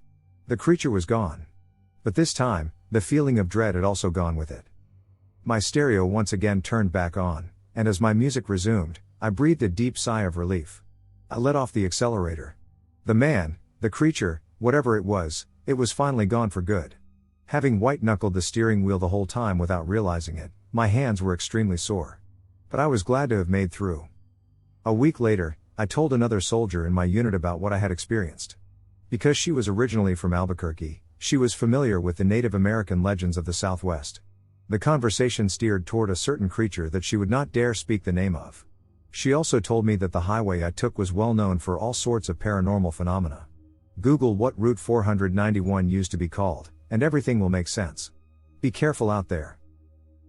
The creature was gone. But this time, the feeling of dread had also gone with it. My stereo once again turned back on, and as my music resumed, I breathed a deep sigh of relief. I let off the accelerator. The man, the creature, whatever it was finally gone for good. Having white-knuckled the steering wheel the whole time without realizing it, my hands were extremely sore. But I was glad to have made through. A week later, I told another soldier in my unit about what I had experienced. Because she was originally from Albuquerque, she was familiar with the Native American legends of the Southwest. The conversation steered toward a certain creature that she would not dare speak the name of. She also told me that the highway I took was well known for all sorts of paranormal phenomena. Google what Route 491 used to be called, and everything will make sense. Be careful out there.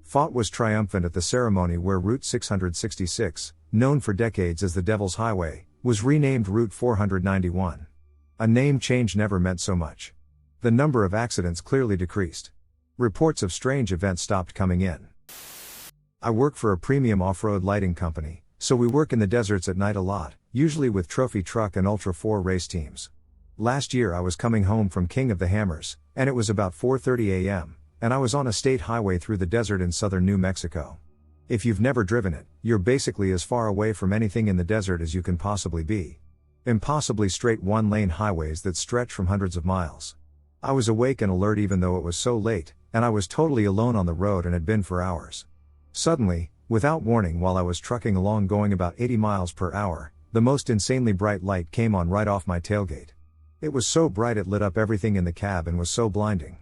Thought was triumphant at the ceremony where Route 666, known for decades as the Devil's Highway, was renamed Route 491. A name change never meant so much. The number of accidents clearly decreased. Reports of strange events stopped coming in. I work for a premium off-road lighting company, so we work in the deserts at night a lot, usually with trophy truck and Ultra 4 race teams. Last year I was coming home from King of the Hammers, and it was about 4:30 a.m., and I was on a state highway through the desert in southern New Mexico. If you've never driven it, you're basically as far away from anything in the desert as you can possibly be. Impossibly straight one-lane highways that stretch from hundreds of miles. I was awake and alert even though it was so late, and I was totally alone on the road and had been for hours. Suddenly, without warning, while I was trucking along going about 80 miles per hour, the most insanely bright light came on right off my tailgate. It was so bright it lit up everything in the cab and was so blinding.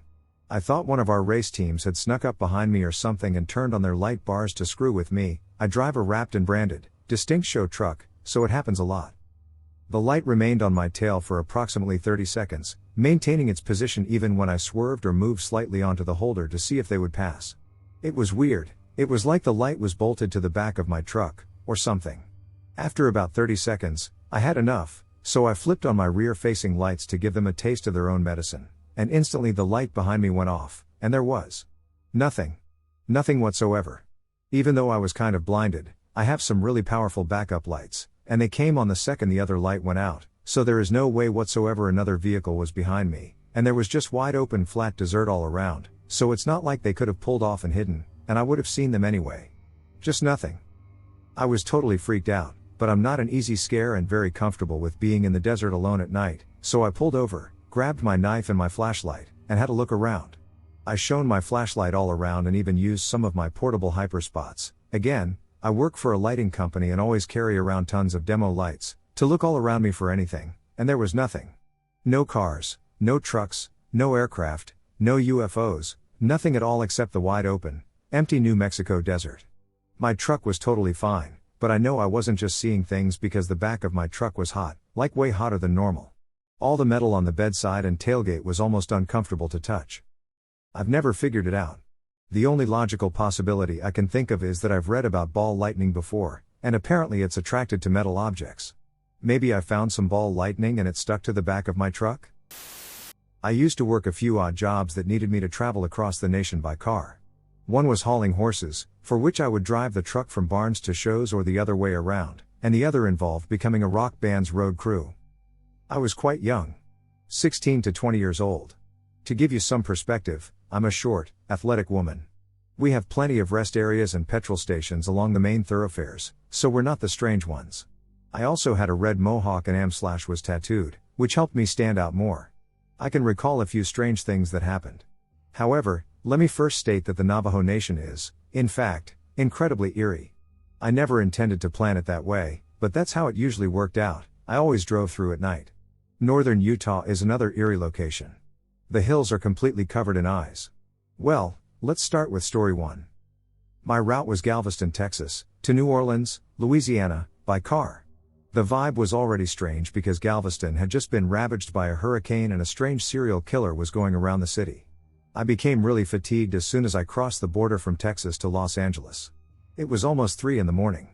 I thought one of our race teams had snuck up behind me or something and turned on their light bars to screw with me. I drive a wrapped and branded, distinct show truck, so it happens a lot. The light remained on my tail for approximately 30 seconds, maintaining its position even when I swerved or moved slightly onto the holder to see if they would pass. It was weird, it was like the light was bolted to the back of my truck, or something. After about 30 seconds, I had enough, so I flipped on my rear-facing lights to give them a taste of their own medicine, and instantly the light behind me went off, and there was nothing. Nothing whatsoever. Even though I was kind of blinded, I have some really powerful backup lights, and they came on the second the other light went out, so there is no way whatsoever another vehicle was behind me, and there was just wide open flat desert all around, so it's not like they could have pulled off and hidden, and I would have seen them anyway. Just nothing. I was totally freaked out, but I'm not an easy scare and very comfortable with being in the desert alone at night, so I pulled over, grabbed my knife and my flashlight, and had a look around. I shone my flashlight all around and even used some of my portable hyperspots. Again, I work for a lighting company and always carry around tons of demo lights, to look all around me for anything, and there was nothing. No cars, no trucks, no aircraft, no UFOs, nothing at all except the wide open, empty New Mexico desert. My truck was totally fine, but I know I wasn't just seeing things because the back of my truck was hot, like way hotter than normal. All the metal on the bedside and tailgate was almost uncomfortable to touch. I've never figured it out. The only logical possibility I can think of is that I've read about ball lightning before, and apparently it's attracted to metal objects. Maybe I found some ball lightning and it stuck to the back of my truck? I used to work a few odd jobs that needed me to travel across the nation by car. One was hauling horses, for which I would drive the truck from barns to shows or the other way around, and the other involved becoming a rock band's road crew. I was quite young. 16 to 20 years old. To give you some perspective, I'm a short, athletic woman. We have plenty of rest areas and petrol stations along the main thoroughfares, so we're not the strange ones. I also had a red mohawk and was tattooed, which helped me stand out more. I can recall a few strange things that happened. However, let me first state that the Navajo Nation is, in fact, incredibly eerie. I never intended to plan it that way, but that's how it usually worked out. I always drove through at night. Northern Utah is another eerie location. The hills are completely covered in ice. Well, let's start with story 1. My route was Galveston, Texas, to New Orleans, Louisiana, by car. The vibe was already strange because Galveston had just been ravaged by a hurricane and a strange serial killer was going around the city. I became really fatigued as soon as I crossed the border from Texas to Los Angeles. It was almost 3 in the morning.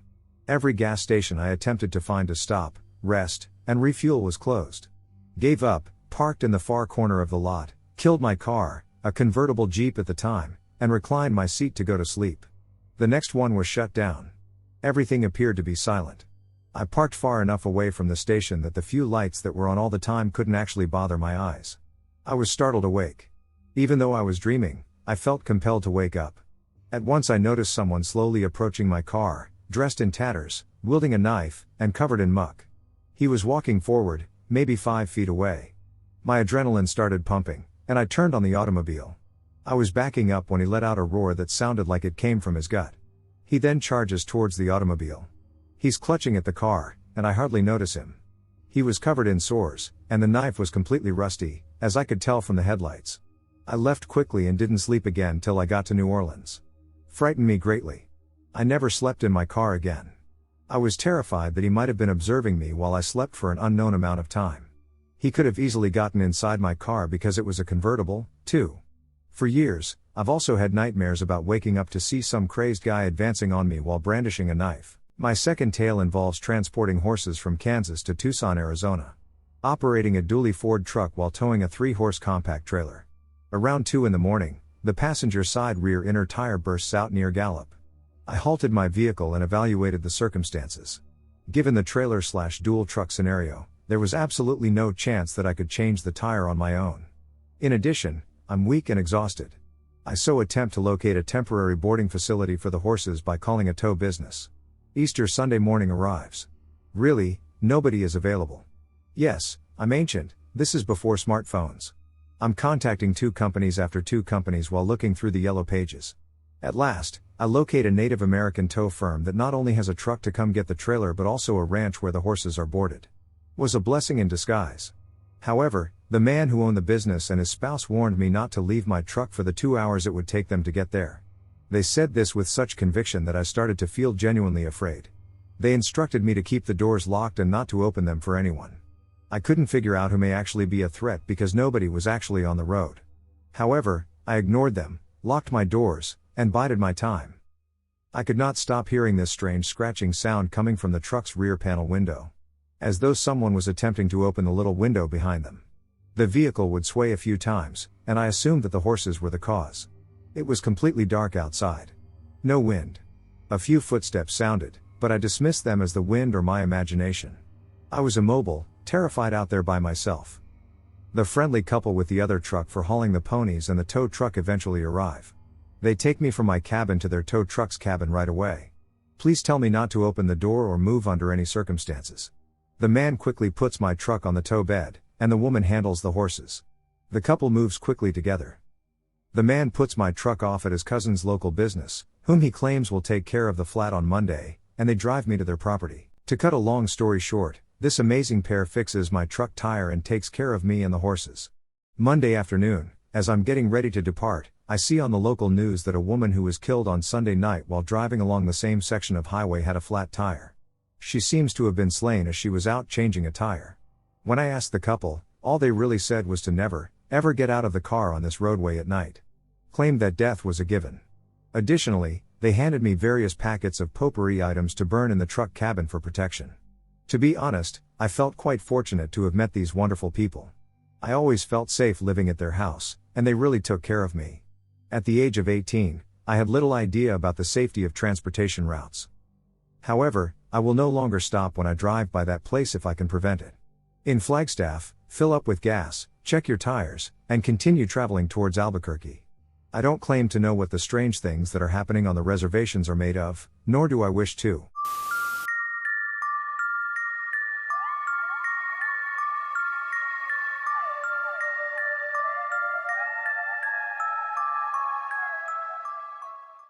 Every gas station I attempted to find to stop, rest, and refuel was closed. Gave up, parked in the far corner of the lot, killed my car, a convertible Jeep at the time, and reclined my seat to go to sleep. The next one was shut down. Everything appeared to be silent. I parked far enough away from the station that the few lights that were on all the time couldn't actually bother my eyes. I was startled awake. Even though I was dreaming, I felt compelled to wake up. At once I noticed someone slowly approaching my car, dressed in tatters, wielding a knife, and covered in muck. He was walking forward, maybe 5 feet away. My adrenaline started pumping, and I turned on the automobile. I was backing up when he let out a roar that sounded like it came from his gut. He then charges towards the automobile. He's clutching at the car, and I hardly notice him. He was covered in sores, and the knife was completely rusty, as I could tell from the headlights. I left quickly and didn't sleep again till I got to New Orleans. Frightened me greatly. I never slept in my car again. I was terrified that he might have been observing me while I slept for an unknown amount of time. He could have easily gotten inside my car because it was a convertible, too. For years, I've also had nightmares about waking up to see some crazed guy advancing on me while brandishing a knife. My second tale involves transporting horses from Kansas to Tucson, Arizona. Operating a dually Ford truck while towing a 3-horse compact trailer. Around 2 in the morning, the passenger side rear inner tire bursts out near Gallup. I halted my vehicle and evaluated the circumstances. Given the trailer/dual truck scenario, there was absolutely no chance that I could change the tire on my own. In addition, I'm weak and exhausted. I so attempt to locate a temporary boarding facility for the horses by calling a tow business. Easter Sunday morning arrives. Really, nobody is available. Yes, I'm ancient, this is before smartphones. I'm contacting two companies after two companies while looking through the yellow pages. At last, I locate a Native American tow firm that not only has a truck to come get the trailer but also a ranch where the horses are boarded. Was a blessing in disguise. However, the man who owned the business and his spouse warned me not to leave my truck for the 2 hours it would take them to get there. They said this with such conviction that I started to feel genuinely afraid. They instructed me to keep the doors locked and not to open them for anyone. I couldn't figure out who may actually be a threat because nobody was actually on the road. However, I ignored them, locked my doors, and bided my time. I could not stop hearing this strange scratching sound coming from the truck's rear panel window. As though someone was attempting to open the little window behind them. The vehicle would sway a few times, and I assumed that the horses were the cause. It was completely dark outside. No wind. A few footsteps sounded, but I dismissed them as the wind or my imagination. I was immobile, terrified out there by myself. The friendly couple with the other truck for hauling the ponies and the tow truck eventually arrive. They take me from my cabin to their tow truck's cabin right away. Please tell me not to open the door or move under any circumstances. The man quickly puts my truck on the tow bed, and the woman handles the horses. The couple moves quickly together. The man puts my truck off at his cousin's local business, whom he claims will take care of the flat on Monday, and they drive me to their property. To cut a long story short, this amazing pair fixes my truck tire and takes care of me and the horses. Monday afternoon, as I'm getting ready to depart, I see on the local news that a woman who was killed on Sunday night while driving along the same section of highway had a flat tire. She seems to have been slain as she was out changing a tire. When I asked the couple, all they really said was to never, ever get out of the car on this roadway at night. Claimed that death was a given. Additionally, they handed me various packets of potpourri items to burn in the truck cabin for protection. To be honest, I felt quite fortunate to have met these wonderful people. I always felt safe living at their house, and they really took care of me. At the age of 18, I had little idea about the safety of transportation routes. However, I will no longer stop when I drive by that place if I can prevent it. In Flagstaff, fill up with gas, check your tires, and continue traveling towards Albuquerque. I don't claim to know what the strange things that are happening on the reservations are made of, nor do I wish to.